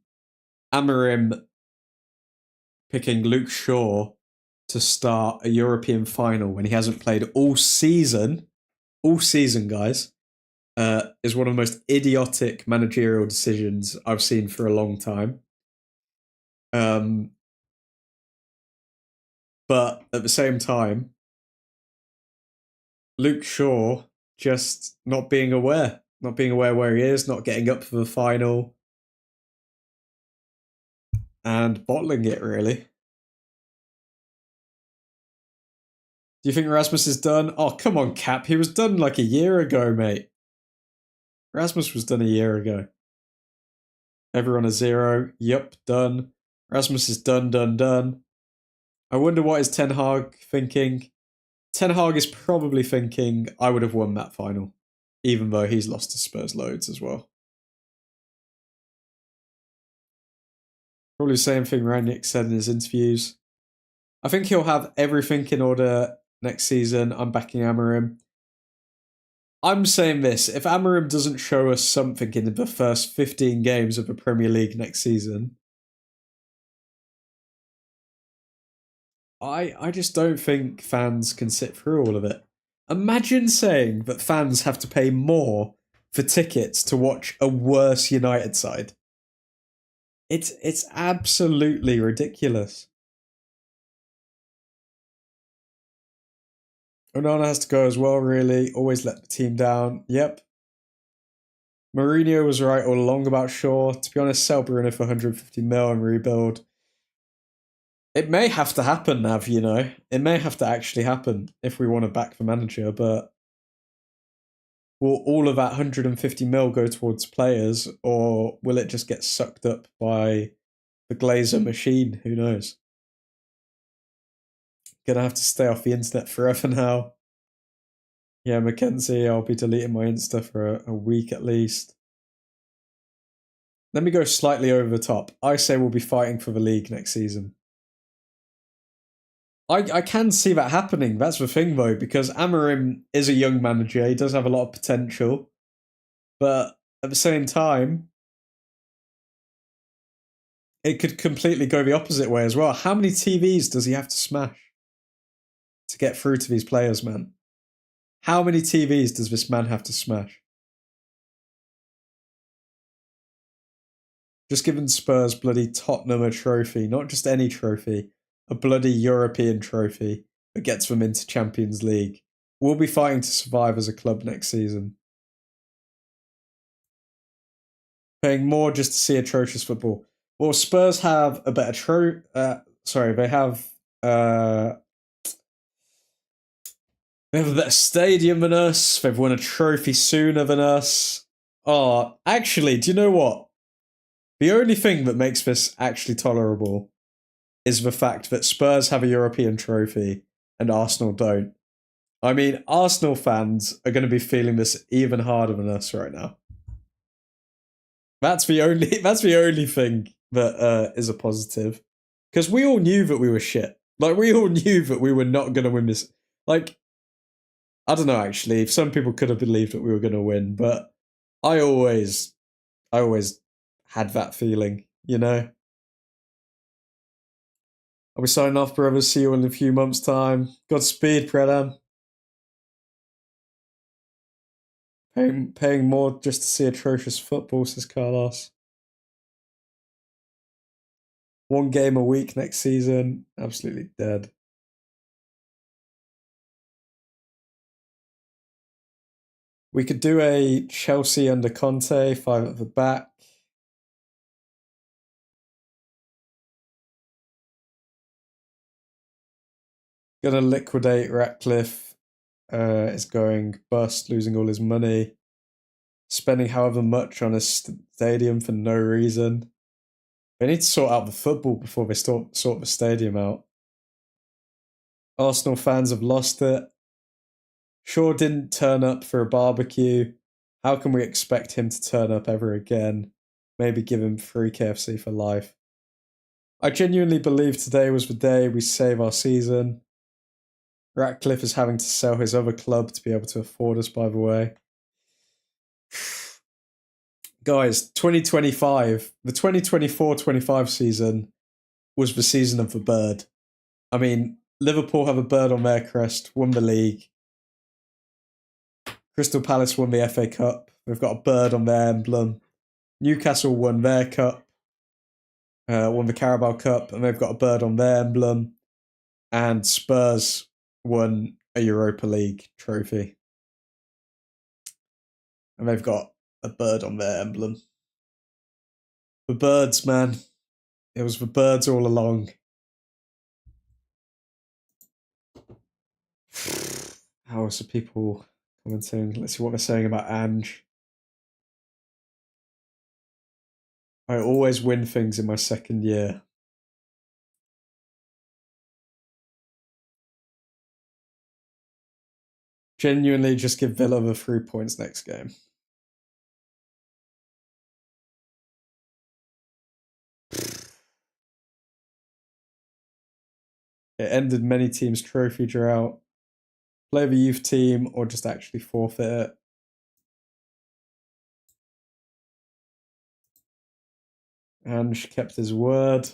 Amorim picking Luke Shaw to start a European final when he hasn't played all season, guys, is one of the most idiotic managerial decisions I've seen for a long time. But at the same time, Luke Shaw just not being aware where he is, not getting up for the final, and bottling it, really. Do you think Rasmus is done? Oh, come on, Cap. He was done like a year ago, mate. Rasmus was done a year ago. Everyone a 0. Yup, done. Rasmus is done. I wonder what is Ten Hag thinking. Ten Hag is probably thinking, I would have won that final, even though he's lost to Spurs loads as well. Probably the same thing Rangnick said in his interviews. I think he'll have everything in order next season. I'm backing Amorim. I'm saying this, if Amorim doesn't show us something in the first 15 games of the Premier League next season, I just don't think fans can sit through all of it. Imagine saying that fans have to pay more for tickets to watch a worse United side. It's absolutely ridiculous. Onana has to go as well, really. Always let the team down. Yep. Mourinho was right all along about Shaw. To be honest, sell Bruno for 150 mil and rebuild. It may have to happen, Nav, you know. It may have to actually happen if we want to back the manager, but will all of that 150 mil go towards players, or will it just get sucked up by the Glazer machine? Who knows? Gonna have to stay off the internet forever now. Yeah, Mackenzie, I'll be deleting my Insta for a week at least. Let me go slightly over the top. I say we'll be fighting for the league next season. I can see that happening. That's the thing, though, because Amarim is a young manager. He does have a lot of potential, but at the same time, it could completely go the opposite way as well. How many TVs does he have to smash to get through to these players, man? How many TVs does this man have to smash? Just giving Spurs bloody Tottenham a trophy, not just any trophy, a bloody European trophy that gets them into Champions League. We'll be fighting to survive as a club next season. Paying more just to see atrocious football. Well, Spurs have a better they have they have a better stadium than us. They've won a trophy sooner than us. Oh, actually, do you know what? The only thing that makes this actually tolerable is the fact that Spurs have a European trophy and Arsenal don't. I mean, Arsenal fans are going to be feeling this even harder than us right now. That's the only thing that is a positive, because we all knew that we were shit. Like, we all knew that we were not going to win this. Like, I don't know, actually. Some people could have believed that we were going to win, but I always had that feeling, you know? I'll be signing off, brothers. See you in a few months' time. Godspeed, Predam. Paying more just to see atrocious football, says Carlos. One game a week next season. Absolutely dead. We could do a Chelsea under Conte, 5 at the back. Gonna liquidate Ratcliffe. Is going bust, losing all his money. Spending however much on a stadium for no reason. They need to sort out the football before they sort the stadium out. Arsenal fans have lost it. Shaw didn't turn up for a barbecue. How can we expect him to turn up ever again? Maybe give him free KFC for life. I genuinely believe today was the day we save our season. Ratcliffe is having to sell his other club to be able to afford us, by the way. Guys, 2025, the 2024-25 season was the season of the bird. I mean, Liverpool have a bird on their crest, won the league. Crystal Palace won the FA Cup. They've got a bird on their emblem. Newcastle won their cup, won the Carabao Cup, and they've got a bird on their emblem. And Spurs won a Europa League trophy. And they've got a bird on their emblem. The birds, man. It was the birds all along. How are some people commenting? Let's see what they're saying about Ange. I always win things in my second year. Genuinely just give Villa the 3 points next game. It ended many teams' trophy drought. Play the youth team or just actually forfeit it. Ange kept his word.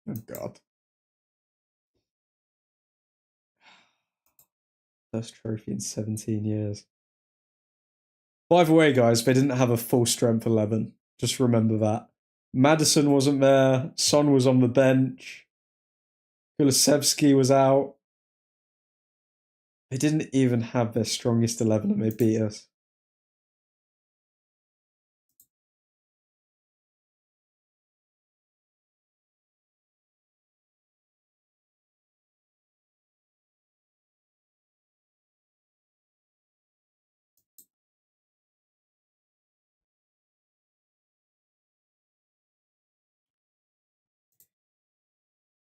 Oh, God. First trophy in 17 years. By the way, guys, they didn't have a full strength 11. Just remember that. Maddison wasn't there. Son was on the bench. Kulusevski was out. They didn't even have their strongest 11 and they beat us.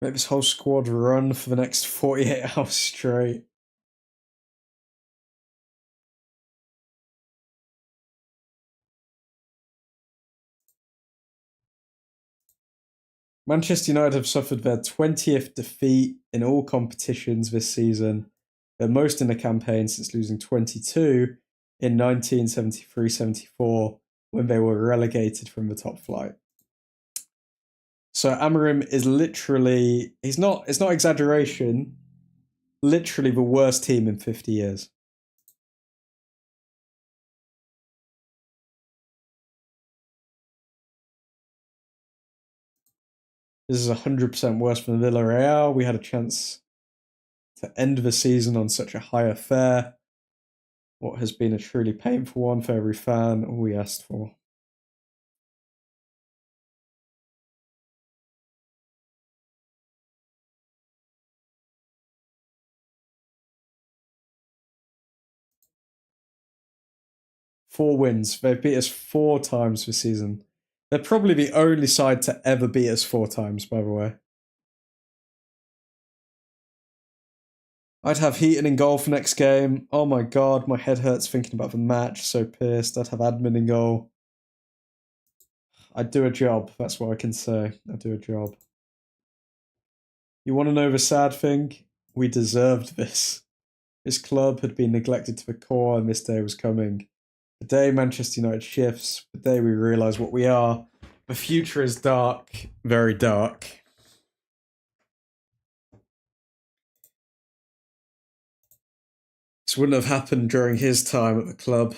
Make this whole squad run for the next 48 hours straight. Manchester United have suffered their 20th defeat in all competitions this season, their most in a campaign since losing 22 in 1973-74 when they were relegated from the top flight. So Amorim is literally, it's not exaggeration, literally the worst team in 50 years. This is 100% worse than Villarreal. We had a chance to end the season on such a high affair. What has been a truly painful one for every fan, all we asked for. Four wins. They've beat us 4 times this season. They're probably the only side to ever beat us 4 times, by the way. I'd have Heaton in goal for next game. Oh my god, my head hurts thinking about the match. So pissed. I'd have admin in goal. I'd do a job. That's what I can say. I'd do a job. You want to know the sad thing? We deserved this. This club had been neglected to the core, and this day was coming. The day Manchester United shifts, the day we realise what we are. The future is dark, very dark. This wouldn't have happened during his time at the club.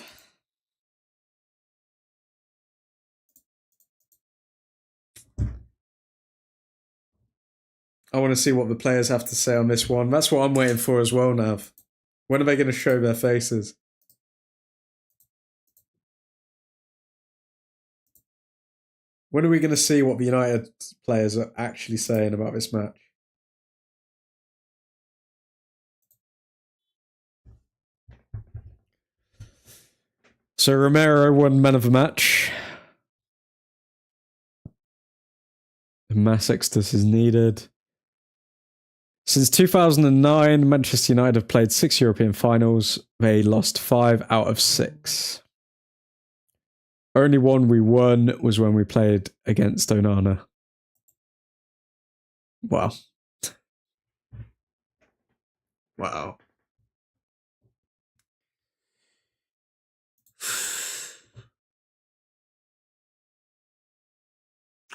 I want to see what the players have to say on this one. That's what I'm waiting for as well, Nav. When are they going to show their faces? When are we going to see what the United players are actually saying about this match? So Romero won man of the match. Mass exodus is needed. Since 2009, Manchester United have played 6 European finals. They lost 5 out of 6. Only one we won was when we played against Onana. Wow. Wow.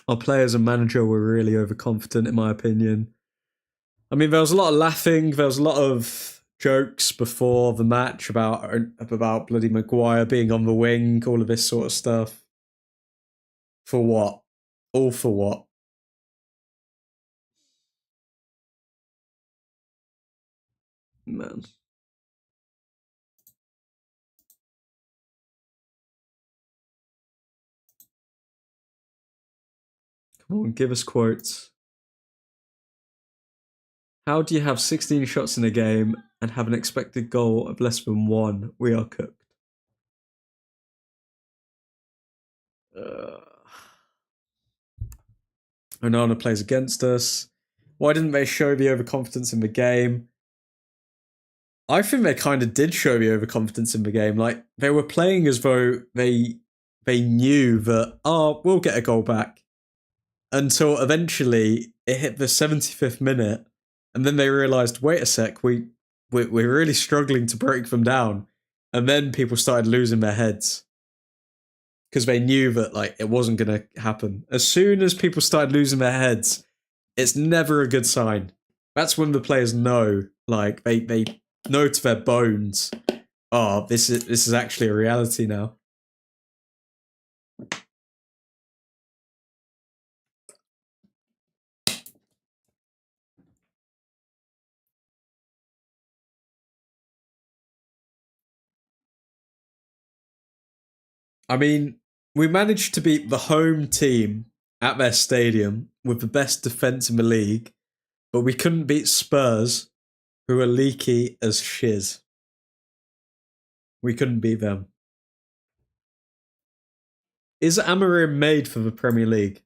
Our players and manager were really overconfident, in my opinion. I mean, there was a lot of laughing. There was a lot of jokes before the match about bloody Maguire being on the wing, all of this sort of stuff. For what? All for what? Man. Come on, give us quotes. How do you have 16 shots in a game and have an expected goal of less than 1? We are cooked. Onana plays against us. Why didn't they show the overconfidence in the game? I think they kind of did show the overconfidence in the game. Like, they were playing as though they knew that, we'll get a goal back. Until eventually it hit the 75th minute, and then they realised, wait a sec, we're really struggling to break them down. And then people started losing their heads. Because they knew that like it wasn't going to happen. As soon as people started losing their heads, it's never a good sign. That's when the players know, like they know to their bones, this is actually a reality now. I mean, we managed to beat the home team at their stadium with the best defence in the league, but we couldn't beat Spurs, who are leaky as shiz. We couldn't beat them. Is Amorim made for the Premier League?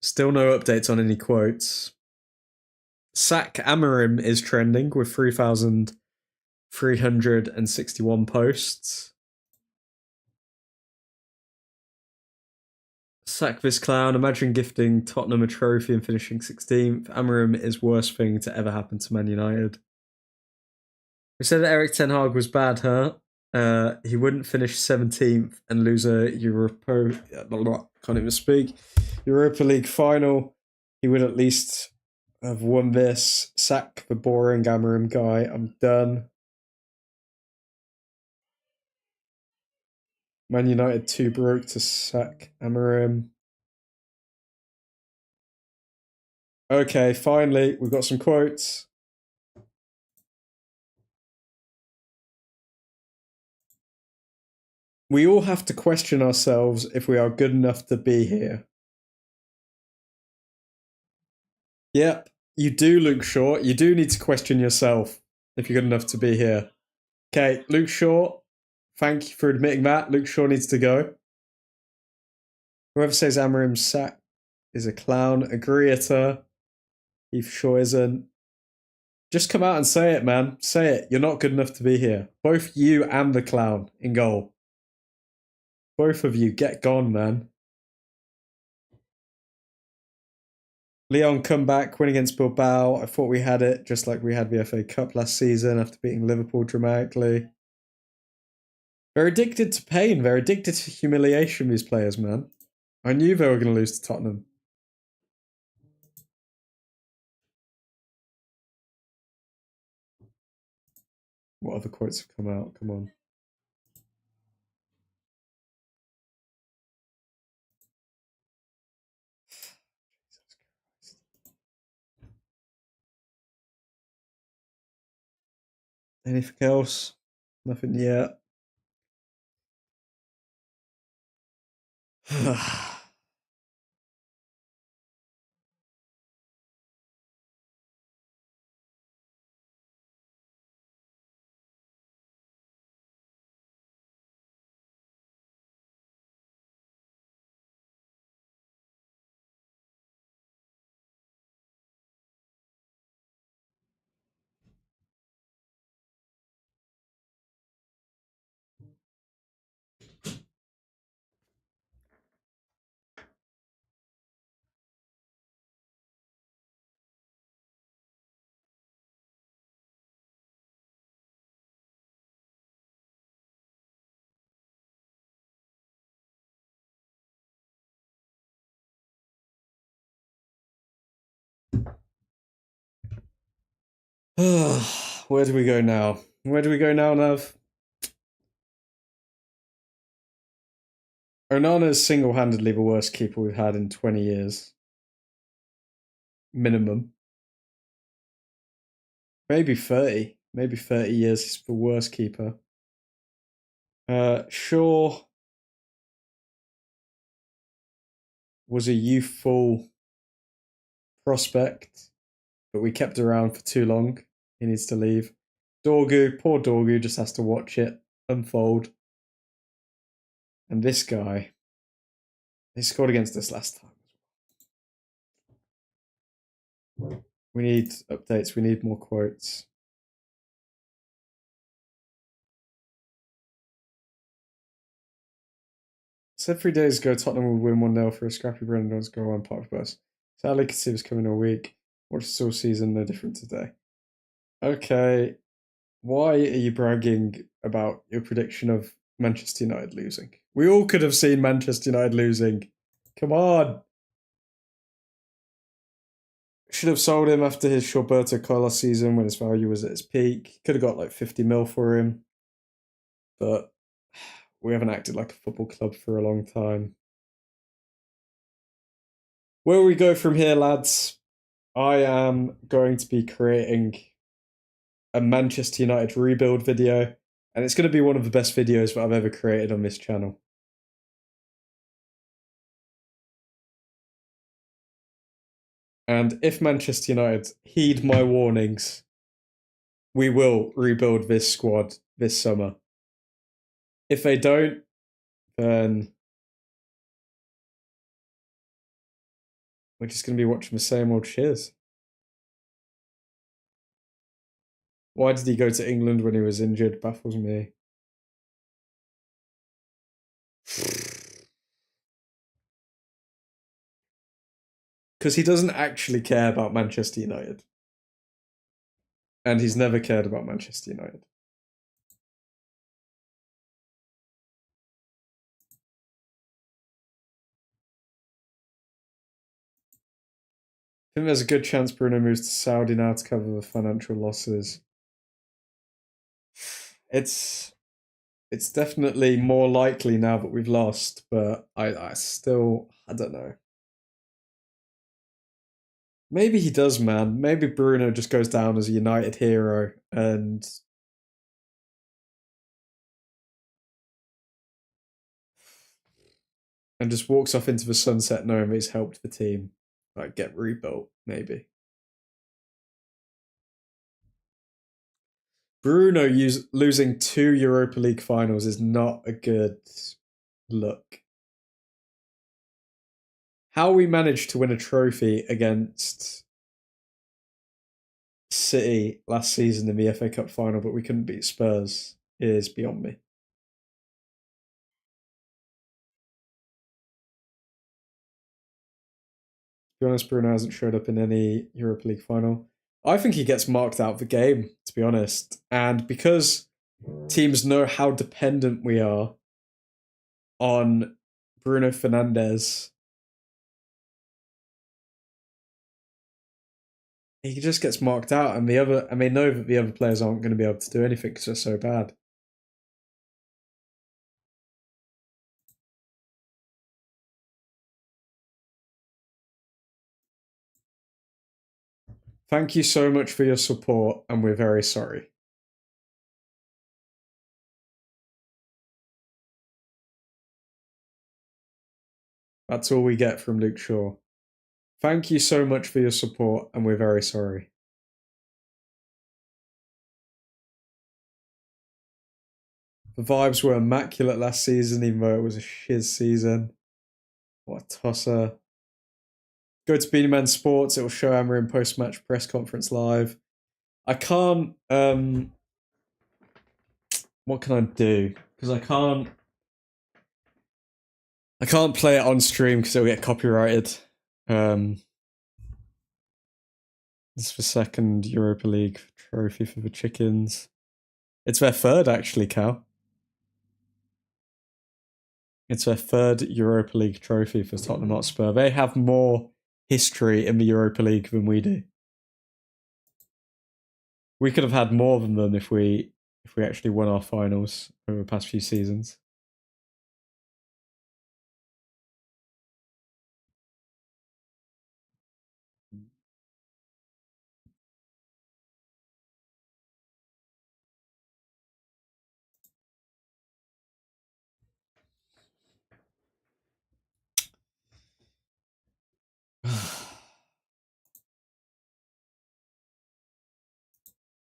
Still no updates on any quotes. Sack Amorim is trending with 3,361 posts. Sack this clown. Imagine gifting Tottenham a trophy and finishing 16th. Amarim is worst thing to ever happen to Man United. We said that Eric Ten Hag was bad, huh? He wouldn't finish 17th and lose a Europa. Can't even speak. Europa League final. He would at least have won this. Sack the boring Amarim guy. I'm done. Man United too broke to sack Amarim. Okay, finally, we've got some quotes. We all have to question ourselves if we are good enough to be here. Yep, you do, Luke Shaw. You do need to question yourself if you're good enough to be here. Okay, Luke Shaw, thank you for admitting that. Luke Shaw needs to go. Whoever says Amarim's sack is a clown, agree at her. Heath Shaw isn't. Just come out and say it, man. Say it. You're not good enough to be here. Both you and the clown in goal. Both of you, get gone, man. Leon come back, win against Bilbao. I thought we had it, just like we had the FA Cup last season after beating Liverpool dramatically. They're addicted to pain. They're addicted to humiliation, these players, man. I knew they were going to lose to Tottenham. What other quotes have come out? Come on. Anything else? Nothing yet. Where do we go now? Where do we go now, love? Onana is single-handedly the worst keeper we've had in 20 years. Minimum. Maybe 30. Maybe 30 years he's the worst keeper. Shaw was a youthful prospect, but we kept around for too long. He needs to leave. Dorgu, poor Dorgu, just has to watch it unfold. And this guy, he scored against us last time. We need updates. We need more quotes. Said 3 days ago Tottenham would win 1-0 for a scrappy Brendan's goal on part of us. Sadly, could see it was coming all week. Watched this all season, no different today. Okay, why are you bragging about your prediction of Manchester United losing? We all could have seen Manchester United losing. Come on. Should have sold him after his Roberto Carlos season when his value was at its peak. Could have got like 50 mil for him. But we haven't acted like a football club for a long time. Where we go from here, lads? I am going to be creating a Manchester United rebuild video, and it's going to be one of the best videos that I've ever created on this channel. And if Manchester United heed my warnings, we will rebuild this squad this summer. If they don't, then we're just going to be watching the same old shiz. Why did he go to England when he was injured? Baffles me. Because he doesn't actually care about Manchester United. And he's never cared about Manchester United. I think there's a good chance Bruno moves to Saudi now to cover the financial losses. It's definitely more likely now that we've lost, but I still, I don't know. Maybe he does, man. Maybe Bruno just goes down as a United hero and just walks off into the sunset knowing that he's helped the team like get rebuilt, maybe. Bruno losing 2 Europa League finals is not a good look. How we managed to win a trophy against City last season in the FA Cup final, but we couldn't beat Spurs is beyond me. To be honest, Bruno hasn't showed up in any Europa League final. I think he gets marked out of the game, to be honest. And because teams know how dependent we are on Bruno Fernandes, he just gets marked out, and they know that the other players aren't going to be able to do anything because they're so bad. Thank you so much for your support, and we're very sorry. That's all we get from Luke Shaw. Thank you so much for your support, and we're very sorry. The vibes were immaculate last season, even though it was a shiz season. What a tosser. Go to Beanie Man Sports, it will show Amarin post-match press conference live. I can't, what can I do? Because I can't play it on stream because it'll get copyrighted. This is the second Europa League trophy for the Chickens. It's their third, actually, Cal. It's their third Europa League trophy for Tottenham Hotspur. They have more history in the Europa League than we do. We could have had more than them if we actually won our finals over the past few seasons.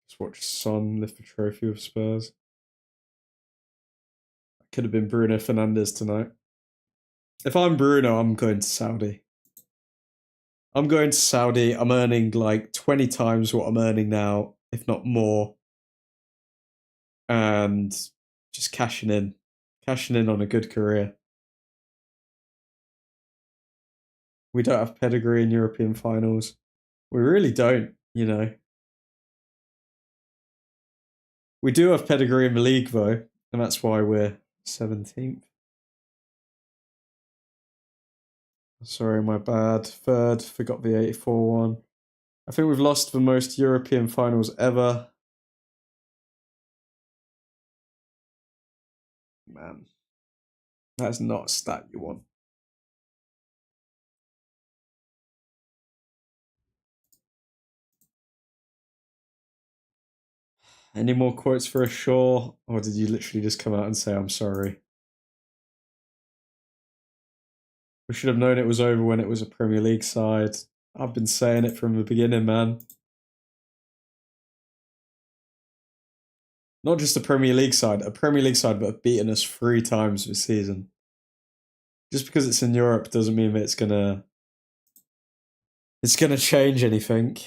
Just watch Son lift the trophy with Spurs. Could have been Bruno Fernandes tonight. If I'm Bruno, I'm going to Saudi. I'm going to Saudi. I'm earning like 20 times what I'm earning now, if not more. And just cashing in on a good career. We don't have pedigree in European finals. We really don't, you know. We do have pedigree in the league, though, and that's why we're 17th. Sorry, my bad. Third, forgot the 84 one. I think we've lost the most European finals ever. Man, that's not a stat you want. Any more quotes for a Shaw? Or did you literally just come out and say, I'm sorry? We should have known it was over when it was a Premier League side. I've been saying it from the beginning, man. Not just a Premier League side that have beaten us 3 times this season. Just because it's in Europe doesn't mean that it's gonna change anything.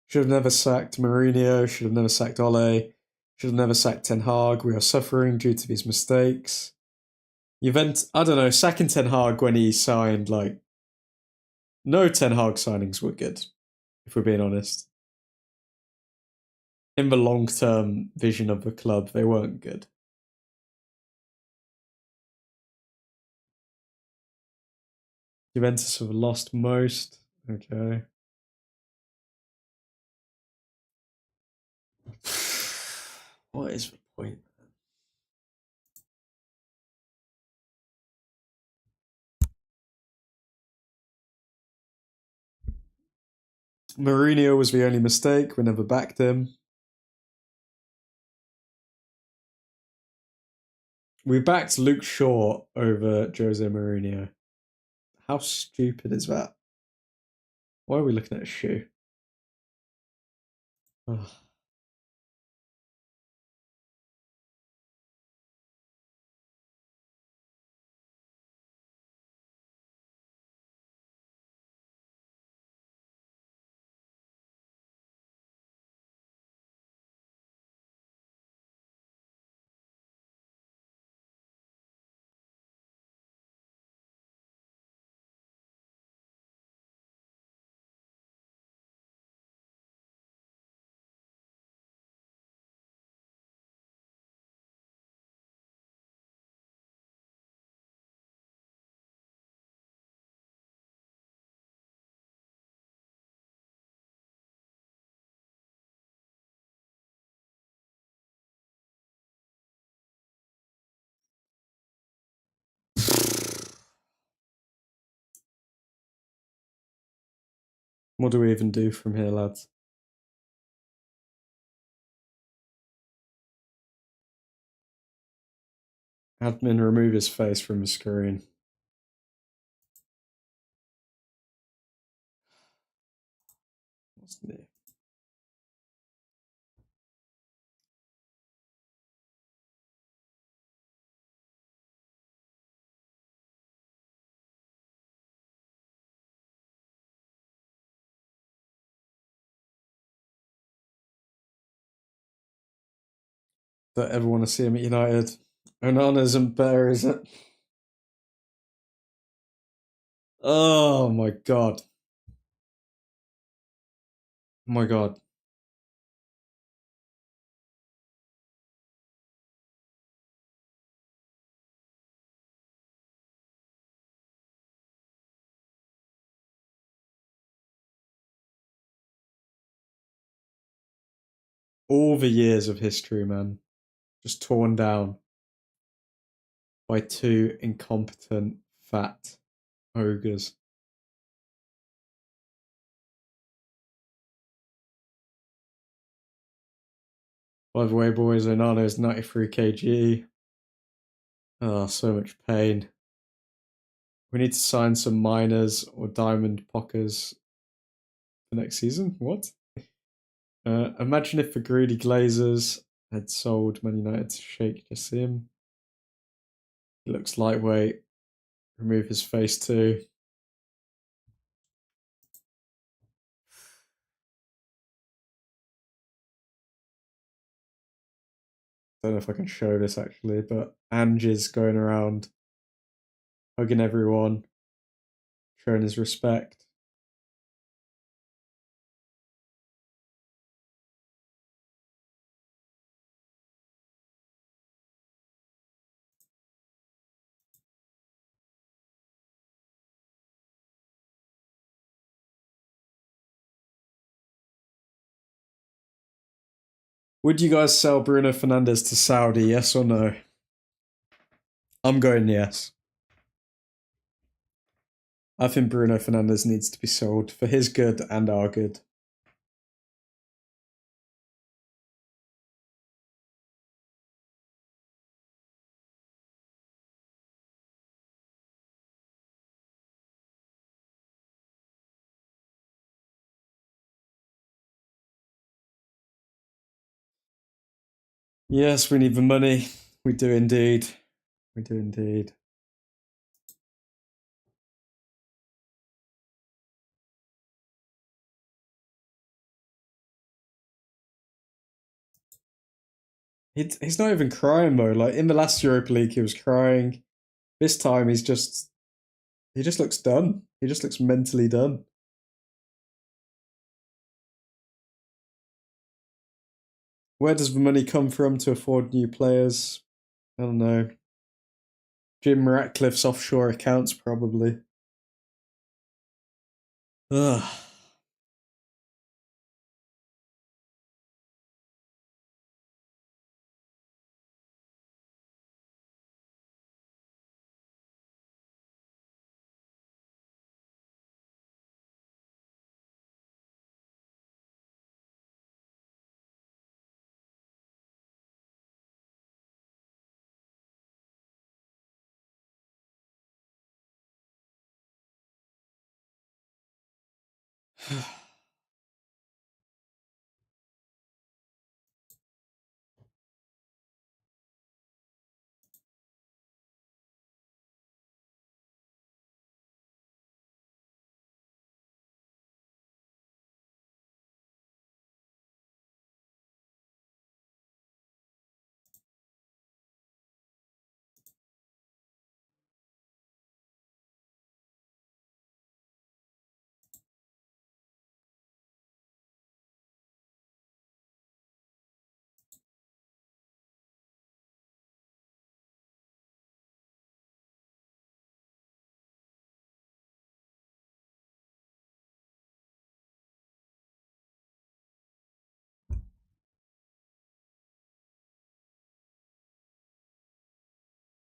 Should have never sacked Mourinho. Should have never sacked Ole. Should have never sacked Ten Hag. We are suffering due to these mistakes. Juventus, I don't know, sacking Ten Hag when he signed, like, no Ten Hag signings were good, if we're being honest. In the long-term vision of the club, they weren't good. Juventus have lost most. Okay. What is the point? Mourinho was the only mistake. We never backed him. We backed Luke Shaw over Jose Mourinho. How stupid is that? Why are we looking at a shoe? Ugh. What do we even do from here, lads? Admin, remove his face from the screen. What's new? Don't ever want to see him at United. Onana's and better, is it? Oh my god. Oh my god. All the years of history, man. Just torn down by two incompetent, fat ogres. By the way, boys, Onana is 93 kg. Oh, so much pain. We need to sign some miners or diamond pockers for next season. What? Imagine if the greedy Glazers had sold Man United to Sheikh Jassim. He looks lightweight. Remove his face too. Don't know if I can show this actually, but Ange is going around hugging everyone, showing his respect. Would you guys sell Bruno Fernandes to Saudi, yes or no? I'm going yes. I think Bruno Fernandes needs to be sold for his good and our good. Yes, we need the money. We do indeed. We do indeed. He's not even crying though. Like in the last Europa League, he was crying. This time, he just looks done. He just looks mentally done. Where does the money come from to afford new players? I don't know. Jim Ratcliffe's offshore accounts, probably. Ugh.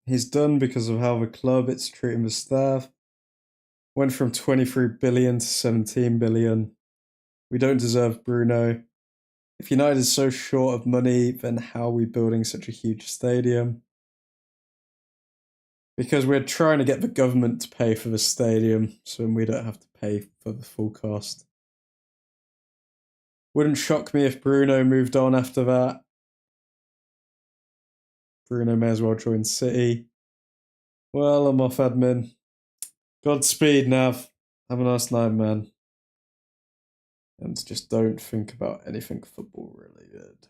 He's done because of how the club it's treating the staff. Went from 23 billion to 17 billion. We don't deserve Bruno. If United is so short of money, then how are we building such a huge stadium? Because we're trying to get the government to pay for the stadium, so we don't have to pay for the full cost. Wouldn't shock me if Bruno moved on after that. Bruno may as well join City. Well, I'm off, admin. Godspeed, Nav. Have a nice night, man. And just don't think about anything football related.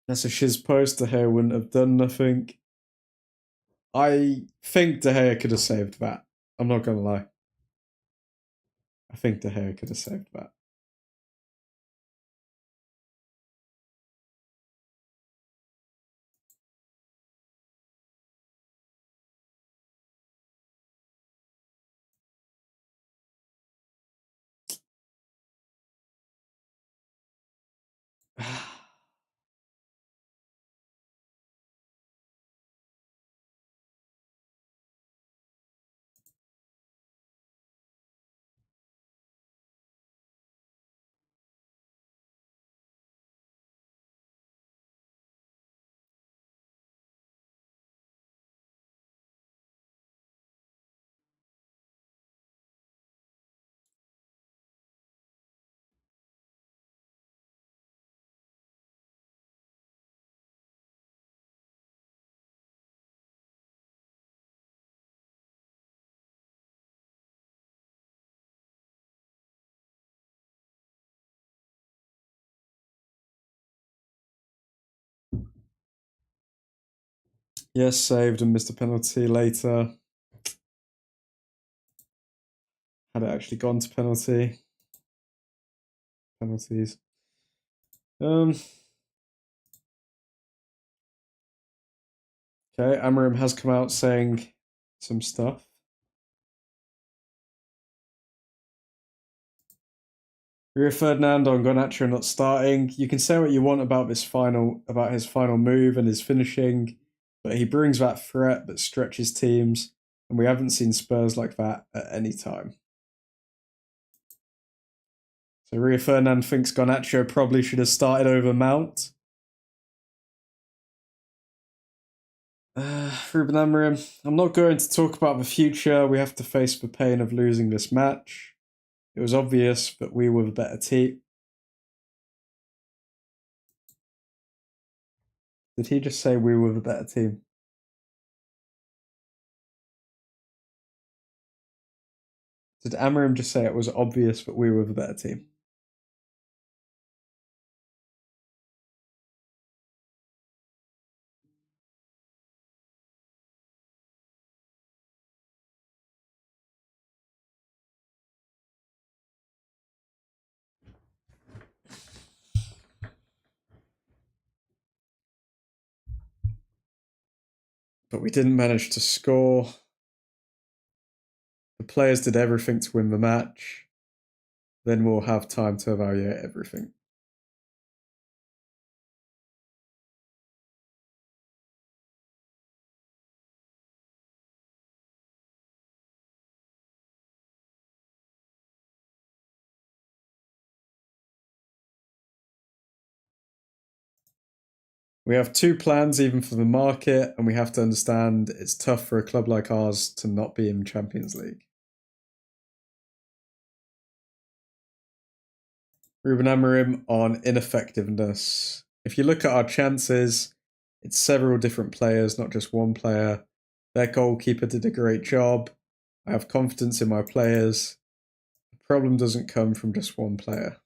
That's a shiz post. De Gea wouldn't have done nothing. I think De Gea could have saved that. I'm not going to lie. I think De Gea could have saved that. Yes, saved and missed a penalty later. Had it actually gone to penalty? Penalties. Okay, Amarim has come out saying some stuff. Rio Ferdinando and Garnacho not starting. You can say what you want about his final move and his finishing, but he brings that threat that stretches teams, and we haven't seen Spurs like that at any time. So Rio Ferdinand thinks Garnacho probably should have started over Mount. Ruben Amorim, I'm not going to talk about the future. We have to face the pain of losing this match. It was obvious that we were the better team. Did he just say we were the better team? Did Amarim just say it was obvious that we were the better team? But we didn't manage to score. The players did everything to win the match. Then we'll have time to evaluate everything. We have two plans even for the market, and we have to understand it's tough for a club like ours to not be in Champions League. Ruben Amorim on ineffectiveness. If you look at our chances, it's several different players, not just one player. Their goalkeeper did a great job. I have confidence in my players. The problem doesn't come from just one player.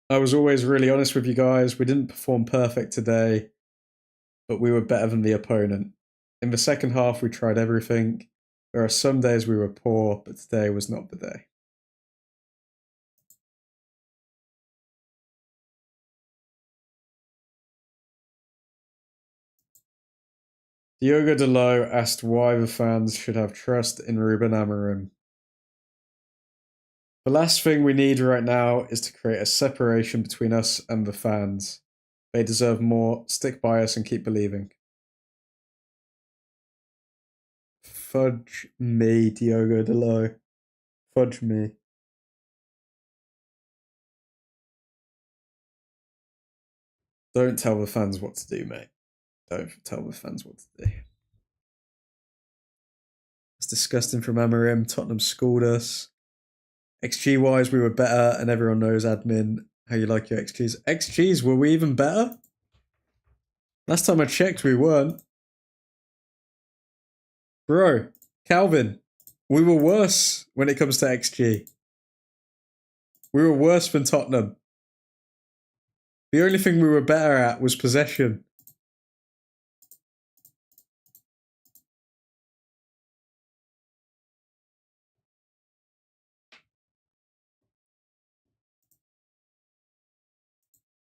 I was always really honest with you guys. We didn't perform perfect today, but we were better than the opponent. In the second half, we tried everything. There are some days we were poor, but today was not the day. Diogo Delo asked why the fans should have trust in Ruben Amorim. The last thing we need right now is to create a separation between us and the fans. They deserve more. Stick by us and keep believing. Fudge me, Diogo Delo. Fudge me. Don't tell the fans what to do, mate. Don't tell the fans what to do. It's disgusting from Amorim. Tottenham schooled us. XG wise, we were better, and everyone knows, admin, how you like your XGs. XGs, were we even better? Last time I checked, we weren't. Bro, Calvin, we were worse when it comes to XG. We were worse than Tottenham. The only thing we were better at was possession.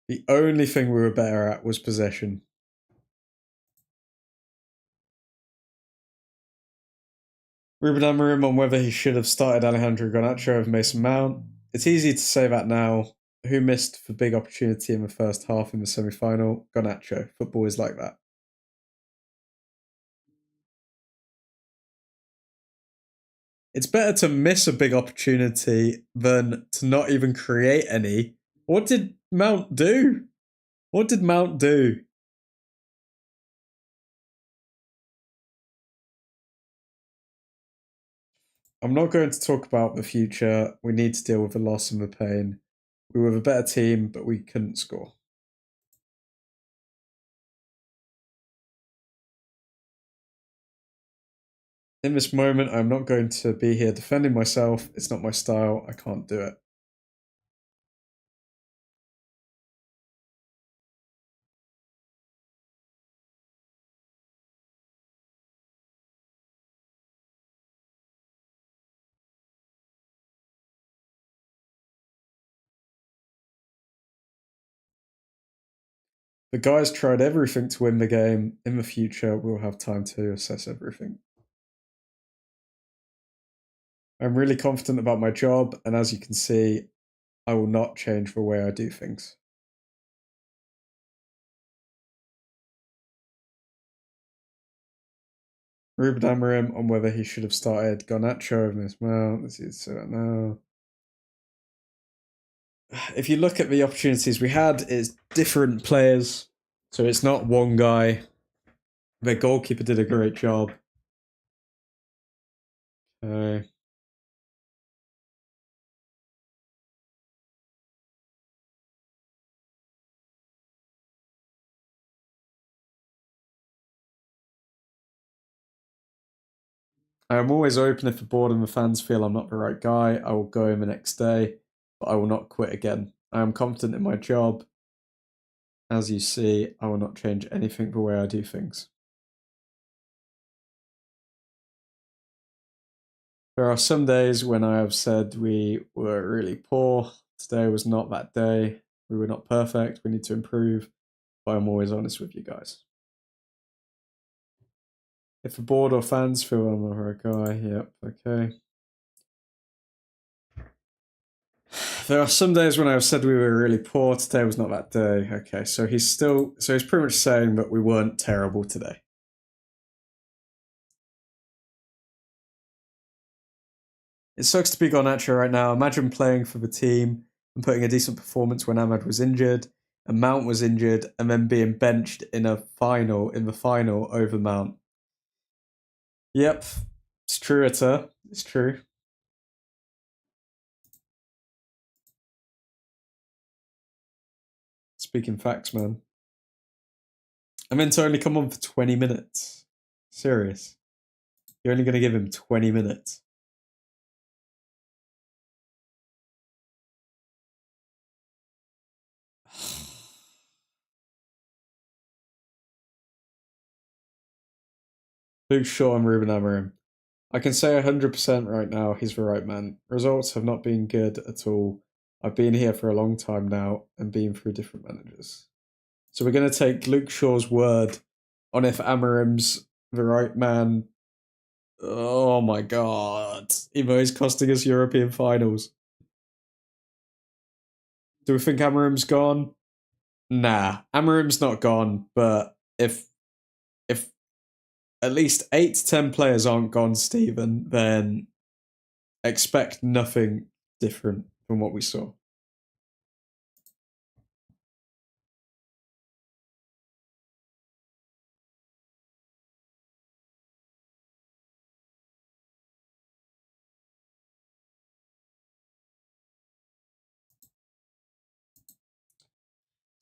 The only thing we were better at was possession. Ruben Amorim on whether he should have started Alejandro Garnacho over Mason Mount. It's easy to say that now. Who missed the big opportunity in the first half in the semi-final? Garnacho. Football is like that. It's better to miss a big opportunity than to not even create any. What did Mount do? What did Mount do? I'm not going to talk about the future. We need to deal with the loss and the pain. We were the better team, but we couldn't score. In this moment, I'm not going to be here defending myself. It's not my style. I can't do it. The guys tried everything to win the game. In the future, we'll have time to assess everything. I'm really confident about my job, and as you can see, I will not change the way I do things. Ruben Amorim on whether he should have started Garnacho over Miss Mount. Let's see that now. If you look at the opportunities we had, it's different players. So it's not one guy. The goalkeeper did a great job. Okay. I am always open if the board and the fans feel I'm not the right guy. I will go in the next day, but I will not quit again. I am confident in my job. As you see, I will not change anything the way I do things. There are some days when I have said we were really poor. Today was not that day. We were not perfect. We need to improve. But I'm always honest with you guys. If the board or fans feel I'm the right guy, yep, okay. There are some days when I've said we were really poor. Today was not that day. Okay, so he's pretty much saying that we weren't terrible today. It sucks to be Garnacho right now. Imagine playing for the team and putting a decent performance when Ahmad was injured and Mount was injured and then being benched in the final over Mount. Yep, it's true, it's true. Speaking facts, man. I meant to only come on for 20 minutes. Serious. You're only going to give him 20 minutes. Luke Shaw and Ruben Amorim. I can say 100% right now he's the right man. Results have not been good at all. I've been here for a long time now and been through different managers. So we're going to take Luke Shaw's word on if Amorim's the right man. Oh my god. Even though he's costing us European finals. Do we think Amorim's gone? Nah, Amorim's not gone, but if at least 8 to 10 players aren't gone, Stephen, then expect nothing different from what we saw.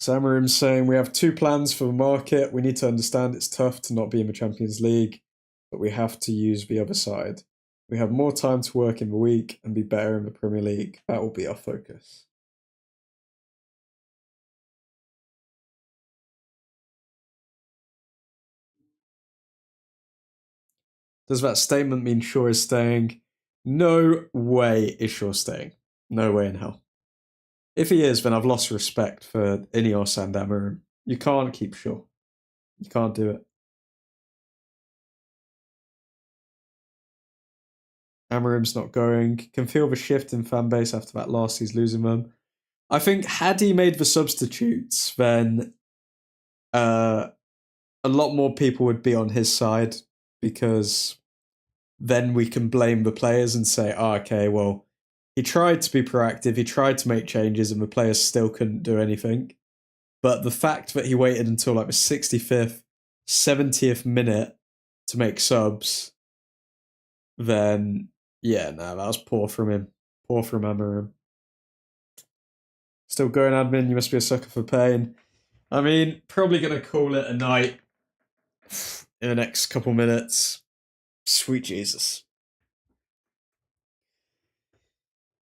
Samarim's saying we have 2 plans for the market. We need to understand it's tough to not be in the Champions League, but we have to use the other side. We have more time to work in the week and be better in the Premier League. That will be our focus. Does that statement mean Shaw is staying? No way is Shaw staying. No way in hell. If he is, then I've lost respect for Ineos and Amorim. You can't keep Shaw. You can't do it. Amorim's not going. Can feel the shift in fan base after that loss. He's losing them. I think had he made the substitutes, then a lot more people would be on his side because then we can blame the players and say, oh, okay, well, he tried to be proactive, he tried to make changes, and the players still couldn't do anything. But the fact that he waited until like the 65th, 70th minute to make subs, then yeah, no, that was poor from him. Poor from Amorim. Still going, admin. You must be a sucker for pain. I mean, probably going to call it a night in the next couple minutes. Sweet Jesus.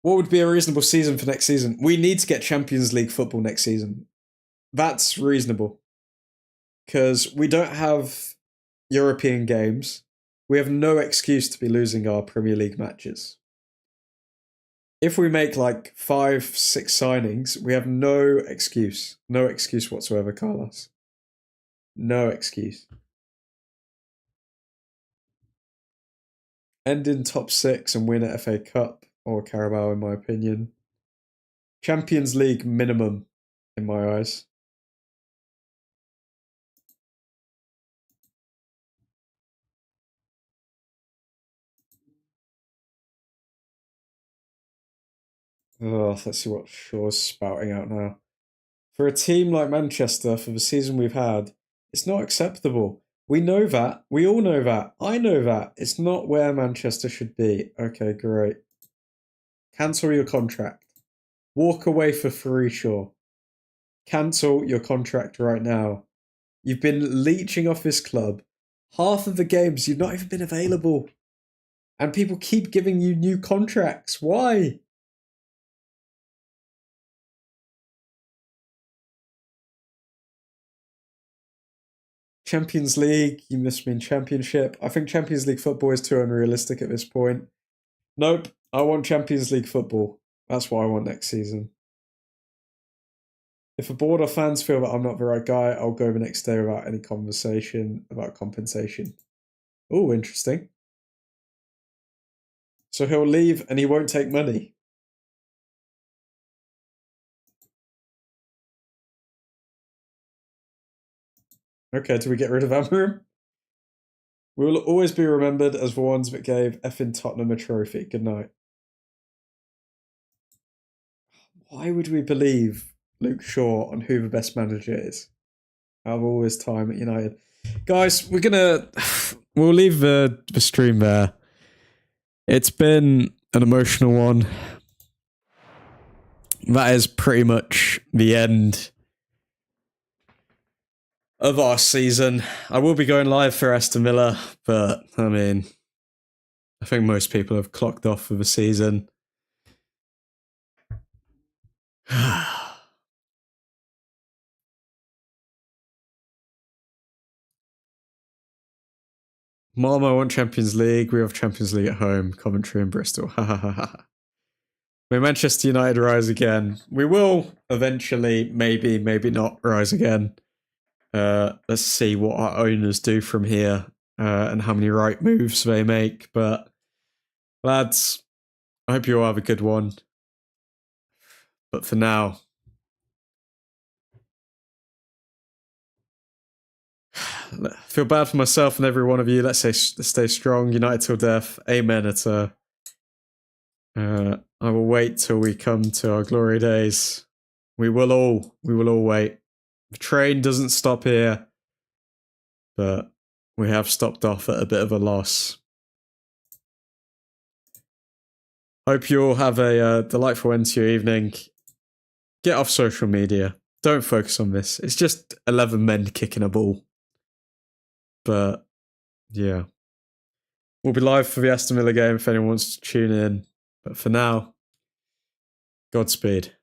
What would be a reasonable season for next season? We need to get Champions League football next season. That's reasonable. Because we don't have European games. We have no excuse to be losing our Premier League matches. If we make like 5, 6 signings, we have no excuse. No excuse whatsoever, Carlos. No excuse. End in top 6 and win a FA Cup or Carabao, in my opinion. Champions League minimum, in my eyes. Oh, let's see what Shaw's spouting out now. For a team like Manchester, for the season we've had, it's not acceptable. We know that. We all know that. I know that. It's not where Manchester should be. Okay, great. Cancel your contract. Walk away for free, Shaw. Cancel your contract right now. You've been leeching off this club. Half of the games, you've not even been available. And people keep giving you new contracts. Why? Champions League, you must mean Championship. I think Champions League football is too unrealistic at this point. Nope, I want Champions League football. That's what I want next season. If a board or fans feel that I'm not the right guy, I'll go the next day without any conversation about compensation. Oh, interesting. So he'll leave and he won't take money. Okay, do we get rid of Amarim? We will always be remembered as the ones that gave effing Tottenham a trophy. Good night. Why would we believe Luke Shaw on who the best manager is out of all his time at United? Guys, we'll leave the stream there. It's been an emotional one. That is pretty much the end of our season. I will be going live for Aston Villa, but I mean, I think most people have clocked off for the season. Malmo want Champions League. We have Champions League at home. Coventry and Bristol. May Manchester United rise again. We will eventually, maybe not rise again. Let's see what our owners do from here and how many right moves they make. But lads, I hope you all have a good one. But for now, I feel bad for myself and every one of you. Let's stay strong, united till death. Amen. I will wait till we come to our glory days. We will all wait. The train doesn't stop here, but we have stopped off at a bit of a loss. Hope you all have a delightful end to your evening. Get off social media. Don't focus on this. It's just 11 men kicking a ball. But, yeah. We'll be live for the Aston Villa game if anyone wants to tune in. But for now, Godspeed.